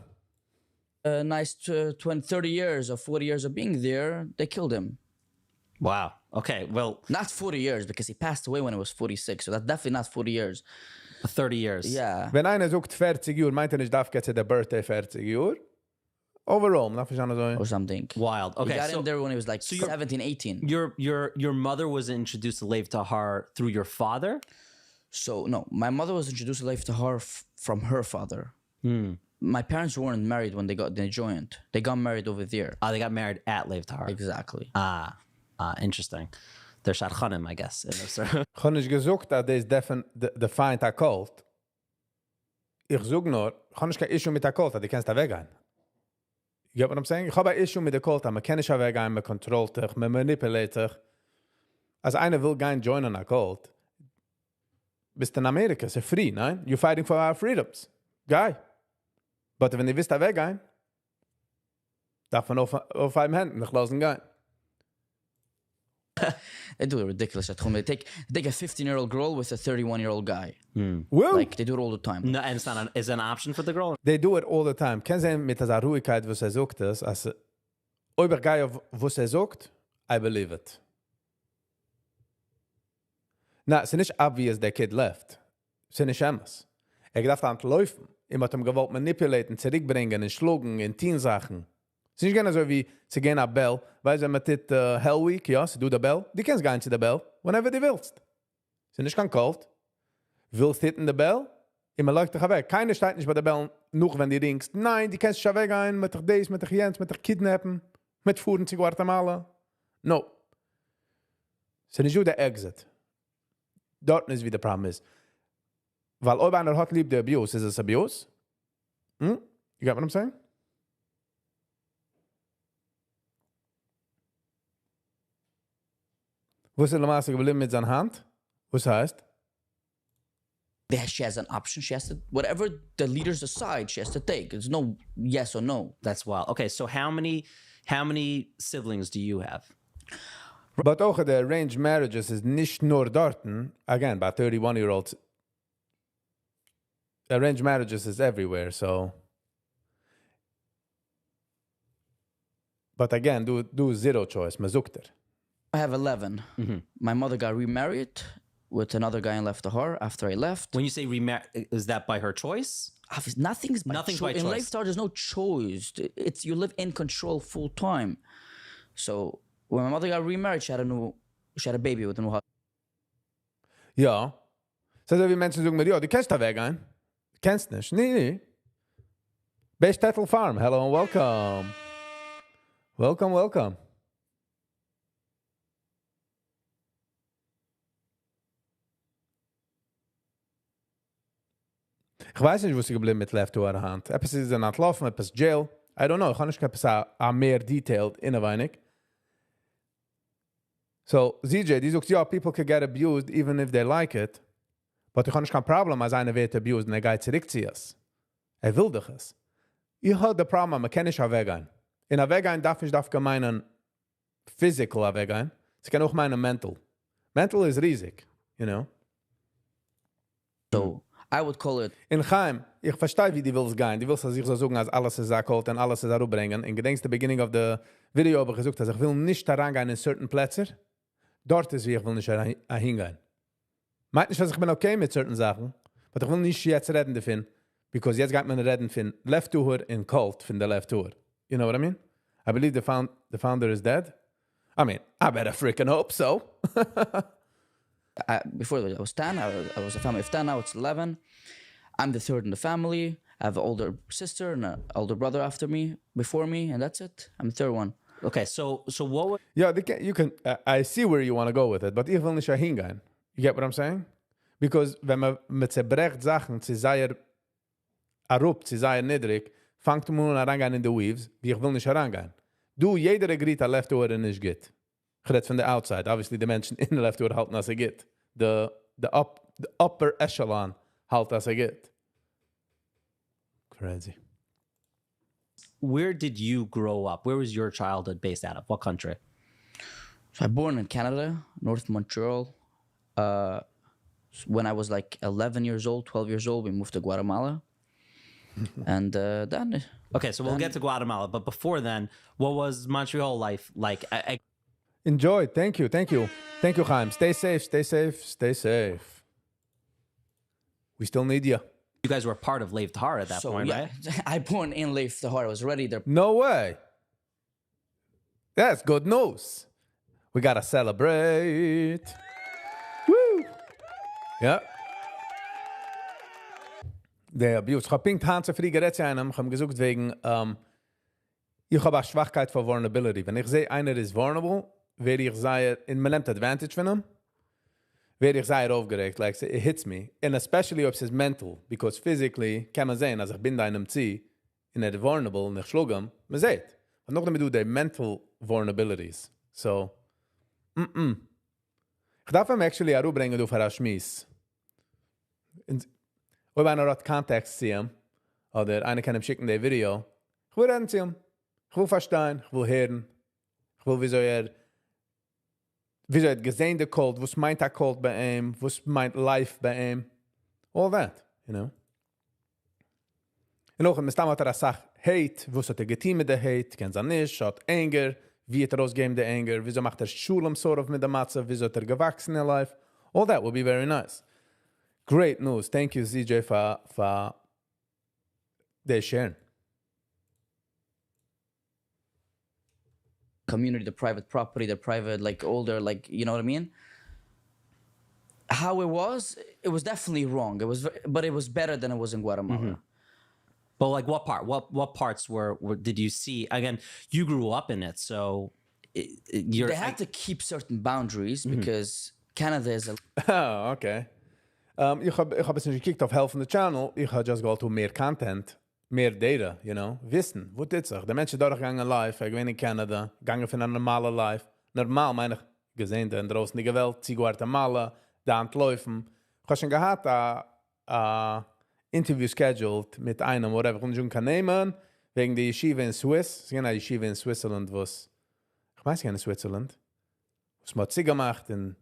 a nice 20, 30 years or 40 years of being there, they killed him. Wow. Okay. Well, Not 40 years, because he passed away when he was 46. So that's definitely not 40 years. 30 years. Yeah. Wenn einer sagt 40 Uhr, meint er nicht, darf jetzt der Birthday 40 Uhr. Overall, darf ich auch so. Or something. Wild. He Okay. got So in there when he was like you're- 17, 18. your mother was introduced to Lev Tahar through your father? So, no, my mother was introduced to Leif Tahar from her father. My parents weren't married when they joined. They got married over there. They got married at Lev Tahar. Exactly. Interesting. They're Shadchanim, I guess. In this. Ich habe nicht gesagt, dass das defined a cult. Ich sage nur, ich habe nicht kein Issue mit der Cult, du kannst da weggehen. You get what I'm saying? Ich habe ein Issue mit der Cult, man kann nicht da weggehen, man kontrolliert dich, man manipuliert dich. Als einer will gehen joinen a Cult, bist in Amerika, ist free, nein? You're fighting for our freedoms. Guy. But wenn du willst da weggehen, darf man auf einem Händen nicht lassen gehen. They do it ridiculous at home. They take a 15-year-old girl with a 31-year-old guy. Well, Like, they do it all the time. No, and it's not is it an option for the girl? they do it all the time. Kennen Sie mit der Ruhigkeit, was sagt das, als ob ich gehe auf was sagt, I believe it. Na, es ist nicht obvious, der Kid left. Es ist nicht anders. Gedacht an laufen. Immer hat ihm gewollt manipulieren, zurückbringen, in schlugen, in Teen-Sachen. Es ist nicht gerne so wie, sie gehen nach Bell, weil sie mit der Hell Week, ja, sie do der Bell, die kannst gehen zu der Bell, whenever du willst. Es ist nicht kein Kalt. Willst du in der Bell? Immer läuft dich weg. Keiner steht nicht bei der Bell, nur wenn die ringst. Nein, die kannst schon weggehen, mit dich dies, mit dich jens, mit dich kidnappen, mit fuhren zu Guatemala. No. Es ist nicht so der Exit. Dort ist wie der Problem ist. Weil ob einer hat lieb der Abuse, ist es Abuse? You get what I'm saying? Wo ist der Maße geblieben mit seiner Hand? Was heißt? She has an option. She has to, whatever the leaders decide, she has to take. There's no yes or no. That's wild. Okay, so how many siblings do you have? But auch the arranged marriages is nicht nur dorten. Again, by 31-year-olds. Arranged marriages is everywhere, so. But again, do zero choice. Man sucht er. I have 11. My mother got remarried with another guy in Leif Tahar after I left. When you say is that by her choice? Nothing's by Nothing's choice. by In choice. Leif Tahar, there's no choice. It's you live in control full time. So when my mother got remarried, she had a baby with a new husband. Ja. So wie Menschen sagen mir, ja, du kennst da weg ein. Du kennst nicht. Nee. Best Tettle Farm. Hello and welcome. Welcome. Ich weiß nicht, wo sie geblieben mit Left to her Hand. Etwas ist in Antlaufen, etwas Jail. I don't know. Ich kann nicht etwas mehr detailed in ein wenig. So, ZJ, die sagt, ja, people can get abused even if they like it. But ich habe nicht kein Problem, als einer wird abused und geht zurückziehen. Will dich es. Ich habe das Problem, man kann nicht weggehen. In der Weggehen darf ich meinen physical weggehen. Ich kann auch meinen mental. Mental ist riesig, you know. So I would call it. In Chaim, ich verstehe, wie die willst gehen. Die willst, dass ich so sagen, als alles ist akkult und alles ist herubringen. In gedenkst, the beginning of the video habe ich gesagt, dass ich will nicht daran gehen in certain Plätze. Dort ist, wie ich will nicht hingehen. Meint nicht, dass ich bin okay mit certain Sachen, aber ich will nicht jetzt reden davon, because jetzt geht man reden von Left Tour in Cult von der Left Tour. You know what I mean? I believe the founder is dead. I mean, I better freaking hope so. Before I was 10, I was a family of 10, now it's 11. I'm the third in the family. I have an older sister and an older brother before me, and that's it. I'm the third one. Okay, so what was Ja, you can. I see where you want to go with it, but ich will nicht hingehen. You get what I'm saying? Because wenn man mit zerbrecht Sachen, sie sei arup, sie sei niedrig, fangt man an herangehen in the weaves, wie ich will nicht herangehen. Du, jeder agreed a left order nicht geht. Ich rede von der outside. Obviously, the Menschen in the left order halten, als geht. The upper echelon halt, als geht. Crazy. where did you grow up? Where was your childhood based out of? What country? So I born in Canada, North Montreal. When I was like 11 years old, 12 years old, we moved to Guatemala. And then... Okay, so we'll get to Guatemala, but before then, what was Montreal life like? Enjoy. Thank you. Thank you, Chaim. Stay safe. Stay safe. Stay safe. We still need you. You guys were part of Lev Tahar at that point, right? I born in Leif Tahar. I was already there. No way. That's good news. We gotta celebrate. Woo! Ja. Der Abuse. Ich hab pinkt Hans für die Geräte einem. Ich hab gesucht wegen, ich hab eine Schwachkeit für Vulnerability. Wenn ich sehe, einer ist vulnerable, werde ich sagen, in man nimmt advantage von ihm, werde ich sagen, aufgeregt, like, it hits me. And especially if it's mental, because physically, kann man sehen, als ich bin da in einem Zieh, in der vulnerable, und ich schlug ihm, man sieht. Und noch damit du die mental vulnerabilities. So, Ich darf ihm actually auch bringen, du für ein Schmiss. Ob einer hat Kontext zu ihm, oder einer kann ihm schicken, das Video. Ich will reden zu ihm. Ich will verstehen, ich will hören. Ich will, wieso er gesehen der Cult, was meint der Cult bei ihm, was meint Life bei ihm. All that, you know. Und auch, im Stamm hat er gesagt, Hate, was hat er getan mit der Hate, kennt er nicht, hat Anger, wie hat er ausgegeben der Anger, wieso macht er Schulem sort of mit der Matze, wieso hat er gewachsen in Life. All that would be very nice. Great news. Thank you, CJ, for the sharing. Community, the private property, the private, like, older, like, you know what I mean? How it was definitely wrong. But it was better than it was in Guatemala. But like, what part? What parts were did you see? Again, you grew up in it, so you're. They had to keep certain boundaries because Canada is a... Oh, okay. Ich hab ein bisschen gekickt auf Help von der Channel. Ich hab just gewollt mehr Content, mehr Data, you know. Wissen, wo dit sich. Die Menschen durchgegangen live, ich bin in Canada, gegangen von einer normalen Life. Normal, meine ich, gesehen, in draußen die Welt, sie Guatemala, da an laufen. Ich hab schon gehabt, Interview scheduled mit einem, whatever, ich schon kann nehmen, wegen der Yeshiva in Swiss. Sie gehen eine Yeshiva in Switzerland, was, ich weiß nicht, in Switzerland, was man hat sie gemacht, und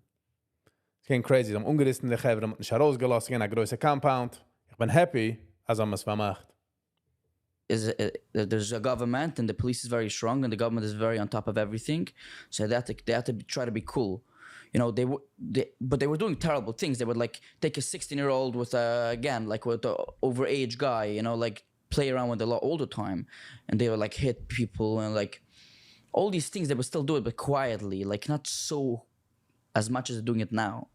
es ging crazy, sie haben ungerissen, die Chevre, haben nicht herausgelassen, sie gehen eine größere Compound. Ich bin happy, als haben es vermacht. There's a government, and the police is very strong, and the government is very on top of everything. So they have to try to be cool. You know, but they were doing terrible things. They would like take a 16-year-old with again, like with an overage guy, you know, like play around with the law all the time, and they would like hit people and like all these things. They would still do it, but quietly, like not so as much as they're doing it now.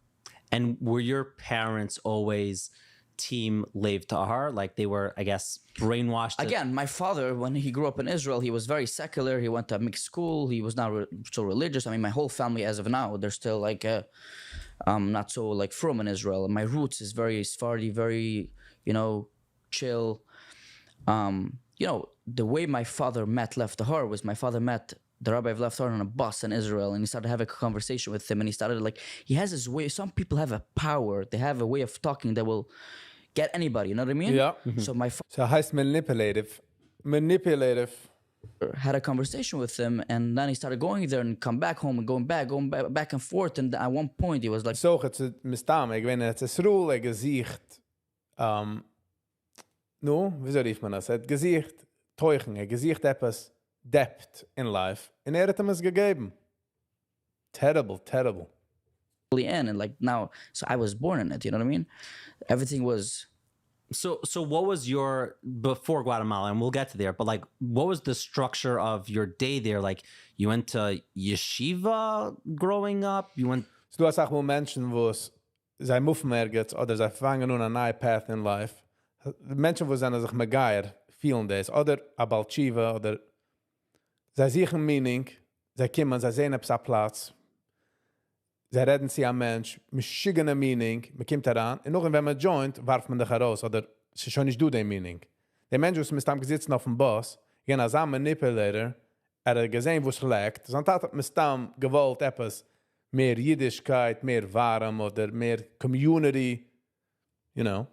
And were your parents always team Lev Tahar? Like they were, I guess, brainwashed? Again, my father, when he grew up in Israel, he was very secular. He went to a mixed school. He was not so religious. I mean, my whole family, as of now, they're still like not so like from in Israel. And my roots is very Sephardi, very, you know, chill. You know, the way my father met Lev Tahar was my father met the rabbi of Lev Tahar on a bus in Israel, and he started having a conversation with him, and he started like, he has this way, some people have a power, they have a way of talking that will get anybody, you know what I mean? Yeah. So my So heißt manipulative. had a conversation with him, and then he started going there and come back home and going back and forth, and at one point he was like, So, het is mistam, ik weet het is roel, gezicht, no, wieso rief man das? Het gezicht, teuchen, gezicht etwas, depth in life, en hat ihm es gegeben. Terrible. in, and like now, so I was born in it, you know what I mean? Everything was... So what was your, before Guatemala, and we'll get to there, but like, what was the structure of your day there? Like, you went to yeshiva growing up? You went... So, du hast auch Menschen, wo es, sie muffen ergens, oder sie fangen nun a neue path in life. Menschen, wo sie sich megaier, vielen das, oder a Balchiva, oder Sie suchen Meaning, sie kommen, sie sehen etwas am Platz, sie reden sie am Mensch, mit schickene Meaning, man kommt heran, und noch wenn man joint, warf man dich heraus, oder es ist schon nicht du den Meaning. Der Mensch, was mit dem gesitzen auf dem Bus, gehen als ein Manipulator, hat gesehen, wo es schlägt, sonst hat man mit gewollt etwas, mehr Jiddischkeit, mehr warm, oder mehr Community, you know.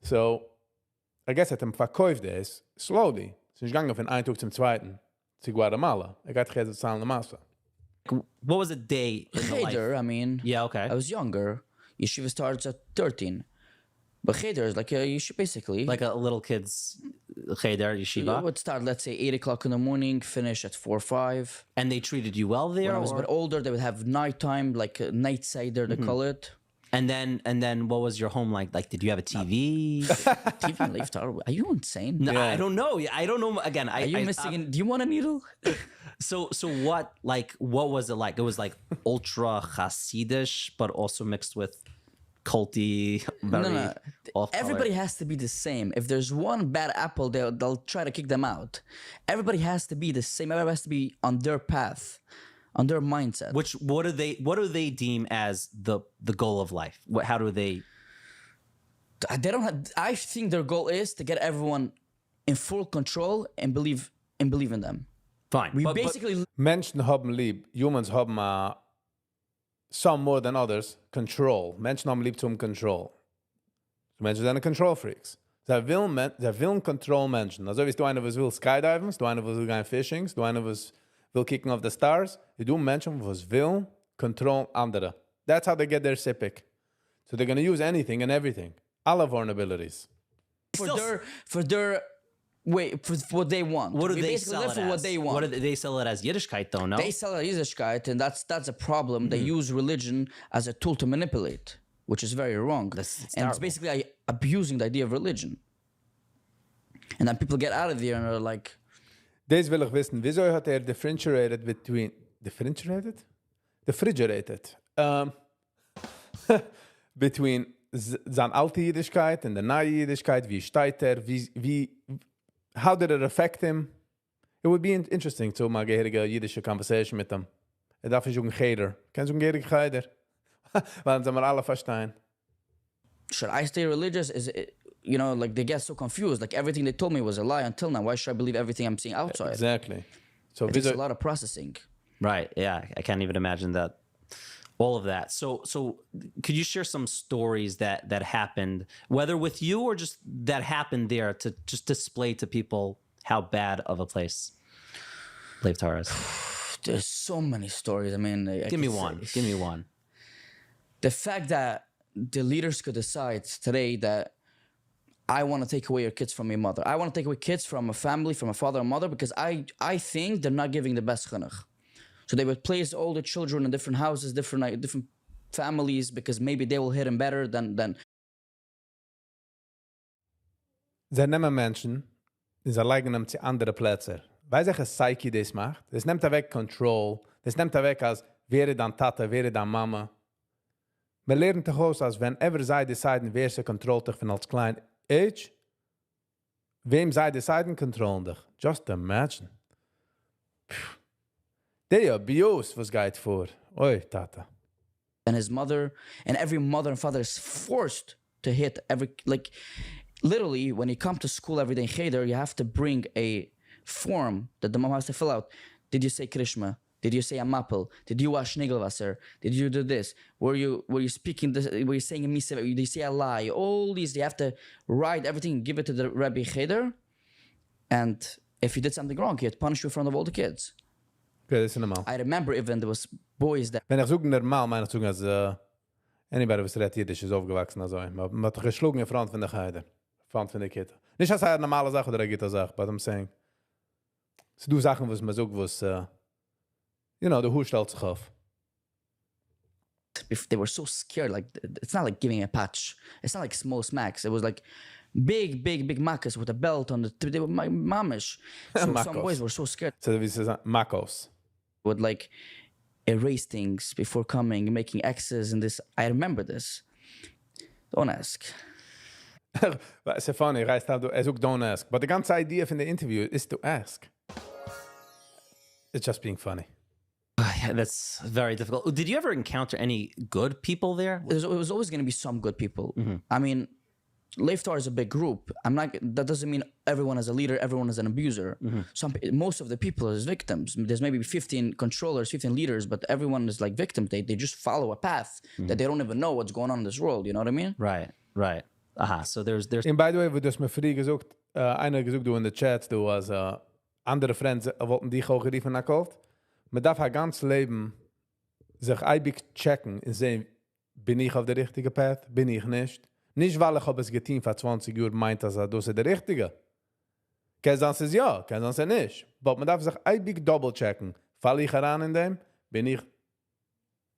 So, I guess hat ihm verkauft das, slowly. Es ist nicht gegangen von einem Tag zum zweiten. To Guatemala. I got to San Lamasa. What was a day in the life? Cheder, I mean. Yeah, okay. I was younger. Yeshiva starts at 13. But Cheder is like a yeshiva, basically. Like a little kid's cheder, You yeshiva. would start, let's say, 8 o'clock in the morning, finish at 4 or 5. And they treated you well there? When I was a or- bit older, they would have nighttime, like a night seder, they call it. And then what was your home like? Like, did you have a TV? TV left. Are you insane? No, Yeah. I don't know. I don't know. Again, Are you missing? Do you want a needle? So what was it like? It was like ultra Hasidish, but also mixed with culty. Very No. off-color. Everybody has to be the same. If there's one bad apple, they'll try to kick them out. Everybody has to be the same. Everybody has to be on their path, on their mindset. What do they deem as the goal of life? How do they? They don't have. I think their goal is to get everyone in full control and believe in them. Fine. We but- basically Menschen haben lieb, humans haben some more than others, control. Menschen haben lieb zum Control. Menschen sind Control Freaks. Sie wollen Control Menschen. Also wie du einer, was will skydiven, du einer, was will gehen fishing, du einer, was will kicken auf the stars, du Menschen, was will control andere. That's how they get their sipic. So they're going to use anything and everything. Alle vulnerabilities. for their way for what they want. What do We they basically sell live it for as? what they want. They sell it as Yiddishkeit though? No. They sell it Yiddishkeit, and that's a problem. They use religion as a tool to manipulate, which is very wrong. It's and it's terrible. basically abusing the idea of religion. And then people get out of there and are like, Deze will ich wissen, wieso hat differentiated between seine alte Jiddischkeit and the neue Jiddischkeit, wie steht how did it affect him? It would be interesting to mal geherige jiddische conversation mit him. Darf ich ein Cheder. Kennst du ein geherige Cheder? Weil sie mal alle verstehen. should I stay religious? Is it, you know, like they get so confused. Like everything they told me was a lie until now. Why should I believe everything I'm seeing outside? Exactly. So It takes wieso... a lot of processing. Right. Yeah. I can't even imagine that. All of that. So could you share some stories that happened, whether with you or just that happened there, to just display to people how bad of a place Lev Tara is? There's so many stories. I mean, Give me one. Give me one. The fact that the leaders could decide today that I want to take away your kids from your mother. I want to take away kids from a family, from a father and mother, because I think they're not giving the best chinuch. So they would place all the children in different houses, different families, because maybe they will hit them better than. Sie nehmen Menschen, sie legen ihm zu anderen Plätzen. Weiß ich, was Psyche das macht? Das nimmt weg Control. Das nimmt weg als, wäre dann Tata, wäre dann Mama. Wir lernen doch aus, als whenever sie deciden, wer sie kontrollt dich von als klein Age, wem sie deciden, kontrollen dich. Just imagine. Der abuse, was geht vor. Oi, Tata. And his mother and every mother and father is forced to hit every, like, literally when you come to school every day in Cheder, you have to bring a form that the mom has to fill out. Did you say Krishma? Did you say Amapel? Did you wash Nigelwasser? Did you do this? Were you speaking this? Were you saying a misa? Did you say a lie? All these, you have to write everything, give it to the Rabbi Cheder, and if you did something wrong, he'd punish you in front of all the kids. Okay, das ist normal. I remember even there was boys that Wenn ich suche normal, meine ich suche als anybody, was redet Jiddisch, ist aufgewachsen also. Man hat geschlagen in Front von der Heide. Front von der Kitte. Nicht als eine normale Sache oder eine gute Sache, but I'm saying. Sie do Sachen, was man sucht, was, you know, der Hut stellt sich auf. if they were so scared, like it's not like giving a patch. It's not like small smacks. It was like big makas with a belt on the. They were mamish. So some Makos. boys were so scared. So wie sie sagen, Makos. Would like erase things before coming, making X's and this. I remember this. Don't ask. It's funny, reist du, sucht don't ask. But the ganze Idee von der Interview is to ask. just being funny. Yeah, that's very difficult. Did you ever encounter any good people there? It was always going to be some good people. I mean, Leiftar is a big group. That doesn't mean everyone is a leader, everyone is an abuser. Most of the people is victims. There's maybe 15 controllers, 15 leaders, but everyone is like victims. They just follow a path that they don't even know what's going on in this world. You know what I mean? Right. Aha. So there's. And by the way, we dus me free gezocht, einer gezocht du in the chat, du was andere friends wollten dich auch geriefen nach Kalt. Man darf haar ganz Leben sich eibig checken und sehen, bin ich auf der richtige Path, bin ich nicht. Nicht, weil ich habe es getan vor 20 Uhr meint, dass das ist der Richtige. Kein sonst ist ja, kein sonst ist nicht. Aber man darf sich eibig double checken. Falle ich heran in dem, bin ich,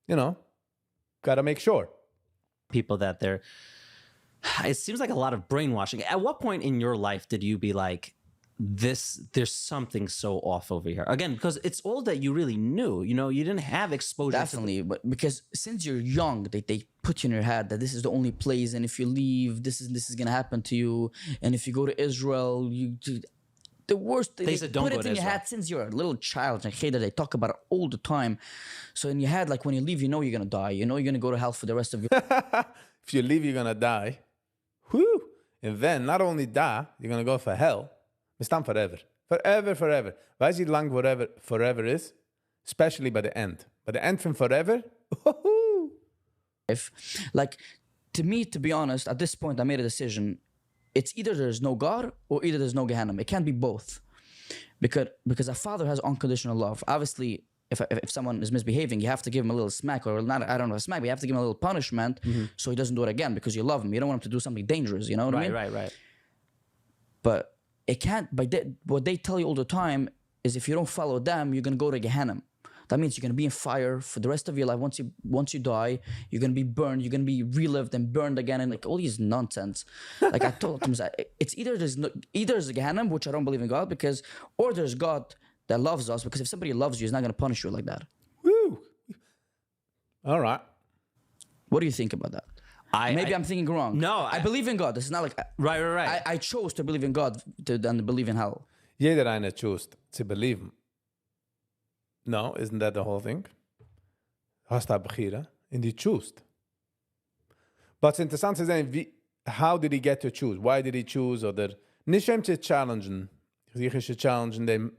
gotta make sure. People that they're. It seems like a lot of brainwashing. At what point in your life did you be like, there's something so off over here? Again, because it's all that you really knew. You didn't have exposure. Definitely, but because since you're young, they put you in your head that this is the only place, and if you leave, this is gonna happen to you, and if you go to Israel, the worst. They said don't put go it to in your Israel. head since you're a little child. And they talk about it all the time. So in your head, like when you leave, you know you're gonna die. You know you're gonna go to hell for the rest of your. If you leave, you're gonna die. Whew. And then, not only die, you're gonna go for hell. We stand forever. Forever. Weißt du, wie lang forever is? Especially by the end. By the end from forever, Like, to me, to be honest, at this point, I made a decision. It's either there's no God or either there's no Gehenna. It can't be both. Because a father has unconditional love. Obviously, if someone is misbehaving, you have to give him a little smack, or not, I don't know, a smack, but you have to give him a little punishment so he doesn't do it again because you love him. You don't want him to do something dangerous, you know what I mean? Right. But it can't, what they tell you all the time is if you don't follow them, you're going to go to Gehenna. That means you're going to be in fire for the rest of your life. Once you die, you're going to be burned. You're going to be relived and burned again, and like all these nonsense. Like I told them, it's either there's Gehenna, which I don't believe in God, or there's God that loves us, because if somebody loves you, he's not going to punish you like that. Woo! All right. What do you think about that? Maybe I'm thinking wrong. No, I believe in God. This is not like Right. I chose to believe in God than to believe in hell. Jeder eine chose to believe. No, isn't that the whole thing? Hast du begieren and you chose. But it's interessant to say, how did he get to choose? Why did he choose? Oder nicht zu challengen. Ich challengen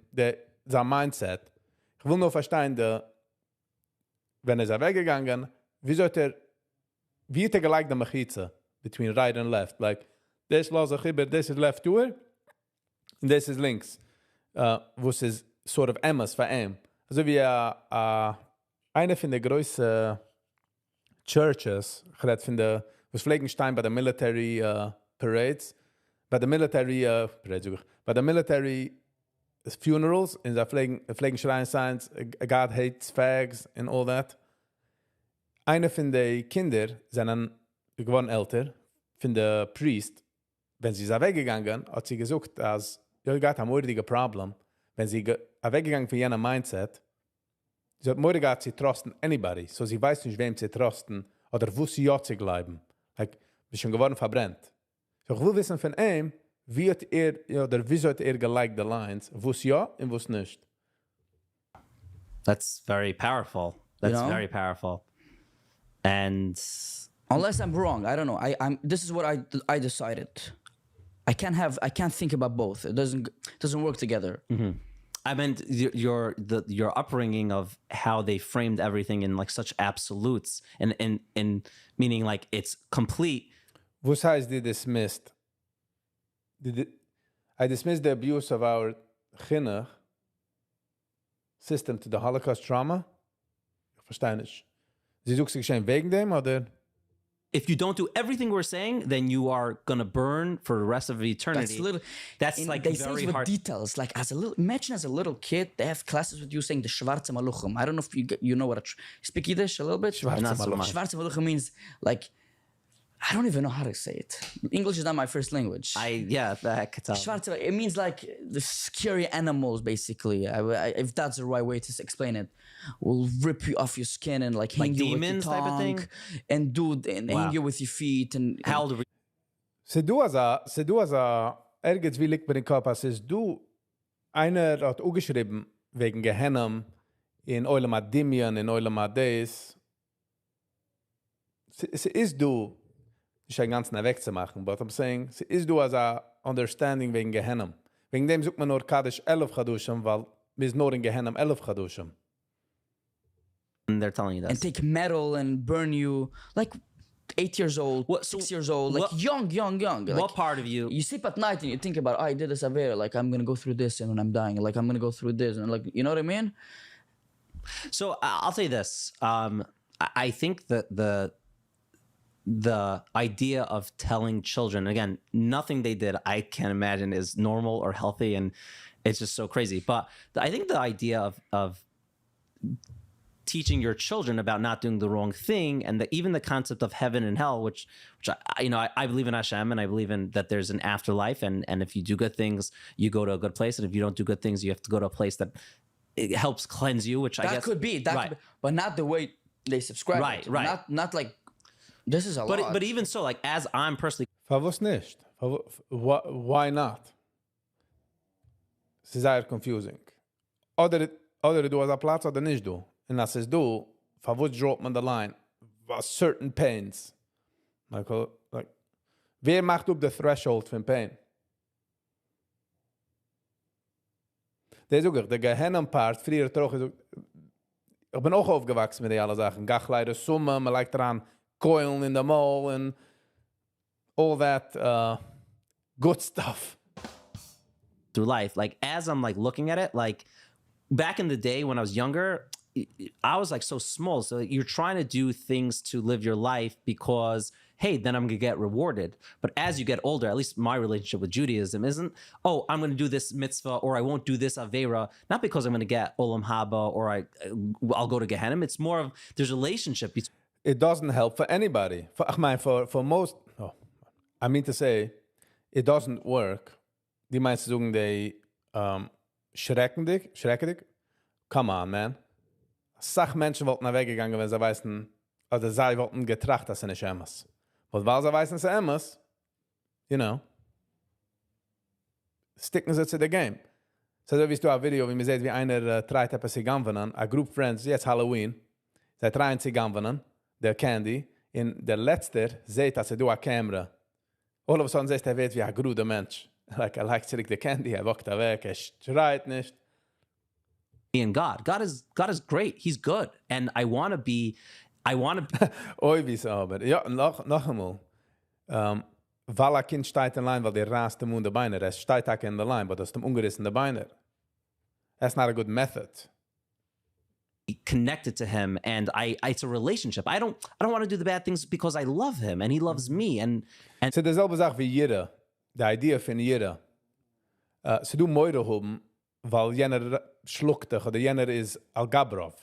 sein Mindset. Ich will nur verstehen, wenn ist weggegangen, wie hat gleich der Mechize between right and left? Like, this los a chibber, this is left door, and this is links. Was is sort of Emmas für ihm. Also wie eine von der größten Churches, gerade von der, was Pflegenstein bei der Military Parades, bei der Military Funerals, in der Pflegenschrein signs, God hates fags and all that. Eine von den Kinder sind geworden älter, von der Priest, wenn sie ist weggegangen, hat sie gesagt, als ihr hat ein mordiges Problem, wenn sie weggegangen von jener Mindset, sie hat mordig sie trosten anybody, so sie weiß nicht, wem sie trosten, oder wo sie ja zu bleiben. Like, wir schon geworden verbrennt. So ich will wissen von ihm, wie hat wieso hat geliked the lines, wo sie ja und wo es nicht. That's very powerful. That's very powerful. And unless I'm wrong, I don't know. This is what I decided. I can't think about both. It doesn't work together. Mm-hmm. I meant your upbringing of how they framed everything in like such absolutes and meaning like it's complete. Was heißt die dismissed? I dismissed the abuse of our chinuch system to the Holocaust trauma. Ich verstehe nicht. Sie sucht sich geschehen wegen dem, oder? If you don't do everything we're saying, then you are gonna burn for the rest of eternity. That's like they very say with hard. details. Like imagine as a little kid, they have classes with you saying the Schwarze Maluchim. I don't know if you know what speak Yiddish a little bit. Not so much. Schwarze Maluchim means like, I don't even know how to say it. English is not my first language. Schwarze, it means like the scary animals, basically. If that's the right way to explain it, will rip you off your skin and like hang you with your tongue, type of thing? and hang you with your feet and How old are we? Se du ergens wie liegt bei den Kopf, als ist du, einer hat auch geschrieben, wegen Gehennem, in Oilem Adimian, in Oilem Ades. Sie ist du, ich ein ganzen wegzumachen, but I'm saying, sie ist du als a understanding wegen Gehennem. Wegen dem sucht man nur Kaddish 11 Chadushim, weil wir nur in Gehennem 11 Chadushim. And they're telling you this. And take metal and burn you like 8 years old, What- 6 years old, like what- young. Like, What part of you? you sleep at night and you think about, I did this Avera, like I'm gonna go through this and when I'm dying, like I'm gonna go through this and like, you know what I mean? So I'll say this. I think that the idea of telling children, again, nothing they did I can imagine is normal or healthy, and it's just so crazy. But I think the idea of teaching your children about not doing the wrong thing, and even the concept of heaven and hell, which I believe in Hashem, and I believe in that there's an afterlife, and if you do good things, you go to a good place, and if you don't do good things, you have to go to a place that it helps cleanse you, which I guess Could be, could be, but not the way they subscribe. Right, to. right. Not like this is a lot. but even so, like as I'm personally Favos nicht. Why not? Es ist sehr confusing. Oder du hast a Platz oder nicht du. Und als es du, favos droppt man the line. Certain pains. Like, wer macht up the threshold von pain? Der sogar, der Gehennem-Part, früher troch, ich bin auch aufgewachsen mit den alle Sachen. Gachleide Summe, man legt daran Keulen in the mall and all that good stuff. through life, like as I'm like looking at it, like back in the day when I was younger, I was like so small. So you're trying to do things to live your life because, hey, then I'm gonna get rewarded. But as you get older, at least my relationship with Judaism isn't, oh, I'm gonna do this mitzvah or I won't do this avera, not because I'm gonna get olam haba or I'll go to Gehenna. It's more of there's a relationship between. It doesn't help for anybody. For most, I mean to say, it doesn't work. Die meisten sagen, die schrecken dich. Come on, man. Sach Menschen wollten da weggegangen, wenn sie weißen, oder sie wollten getracht, dass sie nicht emmes. Und weil sie weißen, sie emmes, you know, sticken sie zu der Game. So wie du ein Video, wie man sieht, wie einer treibt etwas zu gamvenen, a group friends, jetzt Halloween, sie treien zu gamvenen, der Candy, in der Letzter seht, dass du a Kamera. All of a sudden, er wird wie ein gruder Mensch. Like, like zurück der Candy, walkt weg, schreit nicht. And God is great. He's good. And I want to be. Oi, wie so, aber ja, noch einmal. Weil ein Kind steht in Line, weil der rast dem der Beine, es steht auch in der Line, aber das ist dem ungerissene Beine. That's not a good method. Connected to him, and it's a relationship. I don't want to do the bad things because I love him and he loves me. And so derselbe Sache wie jeder. Die Idee von jeder. So du Meure haben, weil jener schluckt dich, oder jener ist Al-Gabov.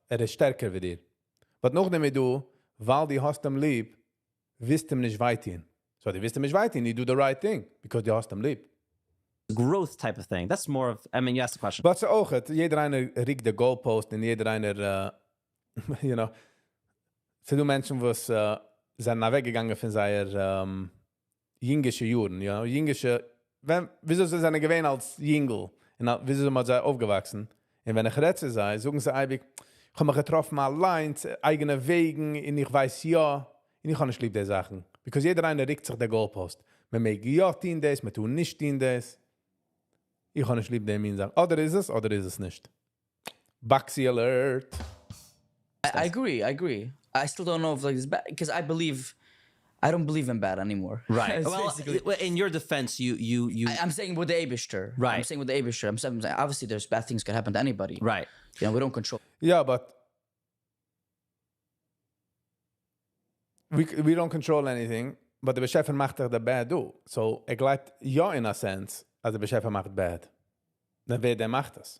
Ist stärker wie dir. Aber nachdem du, weil die hast ihm lieb, wirst ihm nicht weiterhin. So, die wirst ihm nicht weiterhin, you do the right thing, because die hast ihm lieb. growth type of thing. That's more of, I mean, you asked the question. But so auch, jeder einer riegt der Goalpost, und jeder einer, you know, so du Menschen, was sind weggegangen von seiner jüngischen Juren, you know, jüngische, wieso sind sie gewähnt als Jüngel? Und wieso sind sie aufgewachsen? Und wenn ich rätsel sei, sagen sie eigentlich, ich habe mich getroffen allein, eigene Wegen, und ich weiß ja, und ich kann nicht lieb die Sachen. Because jeder einer regt sich der Goalpost. Man mag ja tun das, man tun nicht tun das. Ich kann nicht lieb die Sachen. Oder ist es nicht. Baxi alert. I agree. I still don't know if like it's bad because I don't believe in bad anymore. Right. It's Well, basically- in your defense, you I'm saying with the Abishter. Right. I'm saying with the Abishter. I'm saying obviously there's bad things can happen to anybody. right. You know, we don't control. Yeah, but we don't control anything, but the Beschäfer macht the bad do. So, glaubt ja in a sense, als der Beschäfer macht bad. Dann wer der macht das?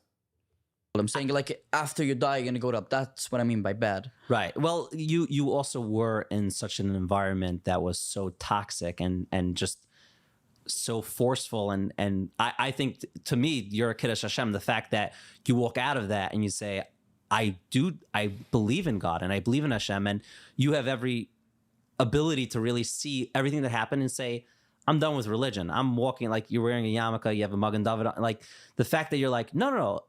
I'm saying like after you die, you're gonna go up. That's what I mean by bad. Right. Well, you also were in such an environment that was so toxic and just so forceful, and I think to me, you're a Kiddush Hashem. The fact that you walk out of that and you say, I believe in God and I believe in Hashem, and you have every ability to really see everything that happened and say, I'm done with religion. I'm walking like you're wearing a yarmulke, you have a Magen David on. Like the fact that you're like, no,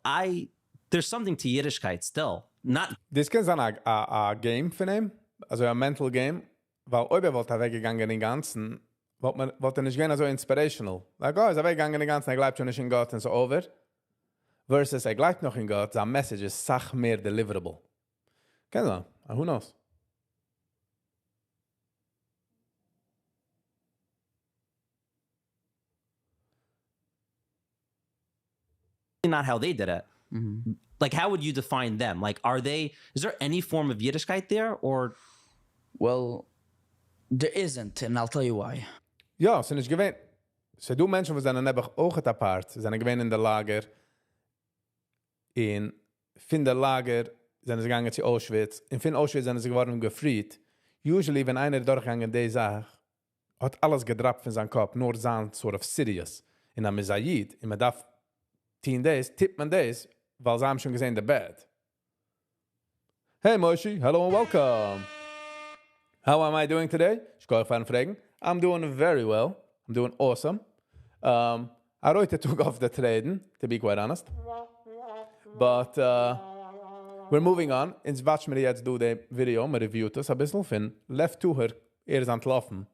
there's something to Yiddishkeit still. Not Das kann sein a Game von ihm, also ein Mental Game, weil ob wollte weggegangen den ganzen, wollte nicht gehen so inspirational. Like, ist weggegangen den ganzen, glaubt schon nicht in Gott und so over. Versus glaubt noch in Gott, sein Message ist sach mehr deliverable. Kann sein, who knows? not how they did it. Like, how would you define them? Like, is there any form of Yiddishkeit there, or? Well, there isn't, and I'll tell you why. Ja, sind nicht gewähnt. Se du Menschen, die sind einfach auch apart, sind gewähnt in der Lager, in der Lager sind sie gegangen zu Auschwitz, in Auschwitz sind sie geworden gefried. Usually, wenn einer durchgegangen die Sache, hat alles gedrappt von seinem Kopf, nur sein sort of serious. In einem Zayid, in man darf 10 days, tippt man das, weil sie haben schon gesehen, der Bed. Hey Moshe, hello and welcome. How am I doing today? Ich kann euch fragen. I'm doing very well. I'm doing awesome. I wrote took off the trade, to be quite honest. But we're moving on. Ins watch mir jetzt do the video, mir reviewt das ein bisschen von left to her, ist antlaufen.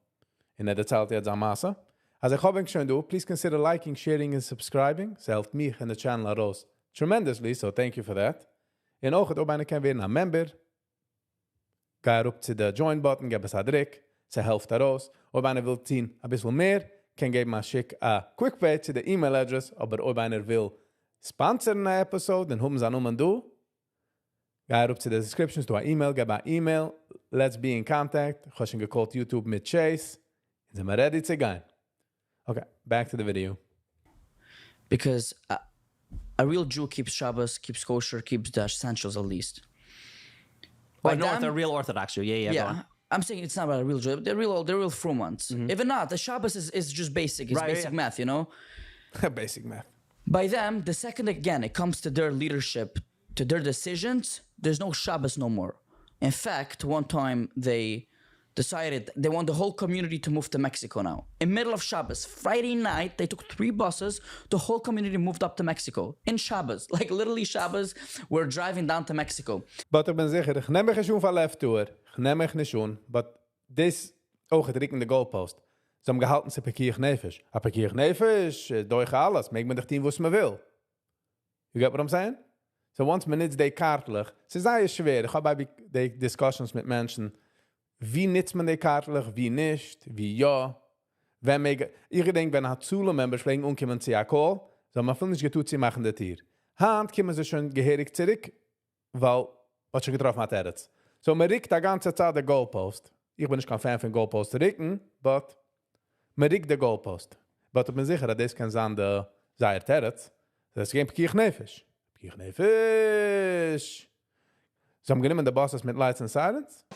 In der Zeit jetzt am Masse. As ich habe schon do, please consider liking, sharing and subscribing. Es helpt mich and the channel heraus tremendously, so thank you for that. En ook het op een kan weer een member. Ga erop zu de join button, geef es een druk. Ze helpt heraus. Ob einer will zien een bisschen meer, kan geven maar schick a quick page to the email address. Aber ob einer will sponsoren een episode, dan hebben ze aan om doen. Ga erop zu de descriptions, doe een email, geef een email. Let's be in contact. Ik heb schon gecallt YouTube met Chase. En zijn we ready to go. Okay, back to the video. Because a real Jew keeps Shabbos, keeps kosher, keeps the essentials at least. By the real Orthodox Jew, yeah. Go on. I'm saying it's not about a real Jew. They're real frum ones. Even not, the Shabbos is just basic. It's basic math, you know? Basic math. By them, the second again it comes to their leadership, to their decisions, there's no Shabbos no more. In fact, one time they decided they want the whole community to move to Mexico now. In middle of Shabbos, Friday night, they took 3 buses. The whole community moved up to Mexico. In Shabbos, like literally Shabbos, we're driving down to Mexico. But ik ben zeker, ik neem me schon van left tour. Ik neem me niet schon. But this ook het rieken de goalpost. Ze hebben gehalten ze Pekir Nefisch. A Pekir Nefisch, doe ik alles. Meek me de 10 wat ze me wil. You get what I'm saying? So once me niet de kaartelig. Ze zijn schwer. Ik ga bij de discussions met mensen. Wie nutzt man die kartelig, wie nicht, wie ja. Wenn ich denke, wenn hat Zule Members pflegen umkommen zu Jakol, so man will nicht getut, sie machen das hier. Hand kommen sie schon geherig zurück, weil was schon getroffen hat er jetzt. So man riecht die ganze Zeit der Goalpost. Ich bin nicht kein Fan von Goalpost richten, but man riecht der Goalpost. But ich bin sicher, dass das kann sein, der sei er terret. Das ist kein Pekir Nefisch. Pekir Nefisch. So haben genommen die Bosses mit Lights and Silence.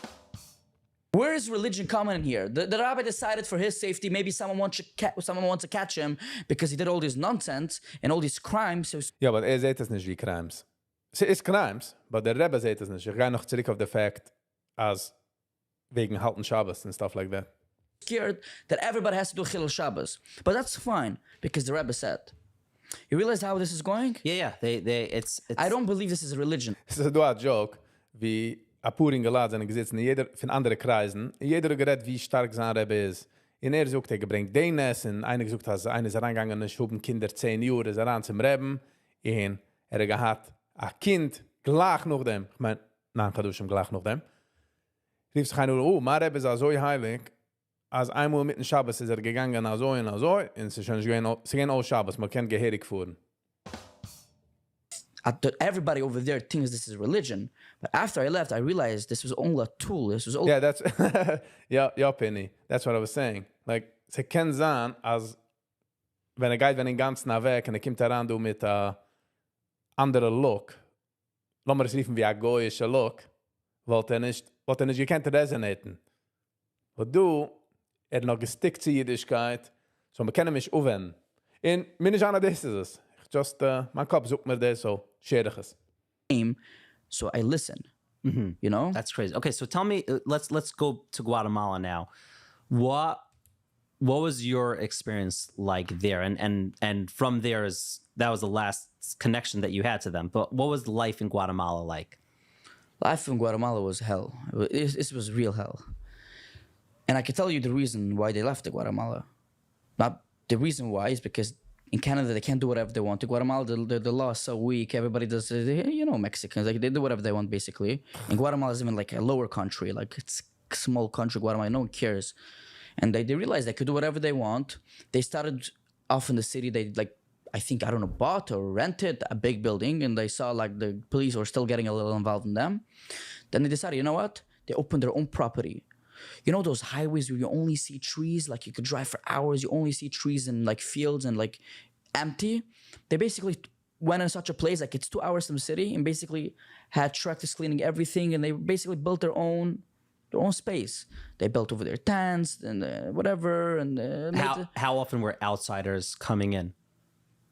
Where is religion coming in here? The rabbi decided for his safety, maybe someone wants to catch him because he did all this nonsense and all these crimes. Ja, aber sieht es nicht wie Crimes. Es ist Crimes, aber der Rebbe sieht es nicht. Ich gehe noch zurück auf den Fakt, als wegen halten Shabbos and stuff like that. Scared that everybody has to do Chilul Shabbos. But that's fine, because the Rebbe said. You realize how this is going? Yeah. It's I don't believe this is a religion. Es ist ein Joke, wie a Puring gelad sind gesetzen, jeder von anderen Kreisen, jeder gerät, wie stark sein Rebbe ist. Und sucht, bringt den Essen, einer sucht, dass einer ist reingegangen, ich habe Kinder 10 Jahre, ist ran zum Rebben, und gehat a Kind, gleich noch dem, ich meine, nein, Kadushim, gleich noch dem, rief sich einer, mein Rebbe ist so heilig, als einmal mit dem Schabbos ist gegangen, so, und sie gehen auch Schabbos, man kann geherig fuhren. Everybody over there thinks this is religion. But after I left, I realized this was only a tool. This was only... Yeah, that's... yeah, Penny. That's what I was saying. Like, sie können sein, als wenn geht, wenn ganz nach weg, und kommt heran, du mit anderen Look, lass mal es riefen wie ein goyischer Look, wollte nicht, you can't resonaten. Aber du, noch gestickt zu Jiddischkeit, so man kann mich aufwenden. Und mir nicht an, das ist es. Just, mein Kopf sucht mir das so, schädiges. So I listen, you know? That's crazy. Okay, so tell me, let's go to Guatemala now. What what was your experience like there? And from there that was the last connection that you had to them. But what was life in Guatemala like? Life in Guatemala was hell. It was real hell. And I can tell you the reason why they left Guatemala. Not the reason why is because in Canada they can't do whatever they want. In Guatemala the law is so weak. Everybody does, Mexicans, like they do whatever they want basically. And Guatemala is even like a lower country, like it's a small country. Guatemala, no one cares. And they realized they could do whatever they want. They started off in the city. They bought or rented a big building, and they saw like the police were still getting a little involved in them. Then they decided, you know what? They opened their own property. You know those highways where you only see trees, like you could drive for hours, you only see trees and like fields and like empty? They basically went in such a place, like it's 2 hours from the city, and basically had tractors cleaning everything, and they basically built their own space. They built over their tents and whatever. And how often were outsiders coming in?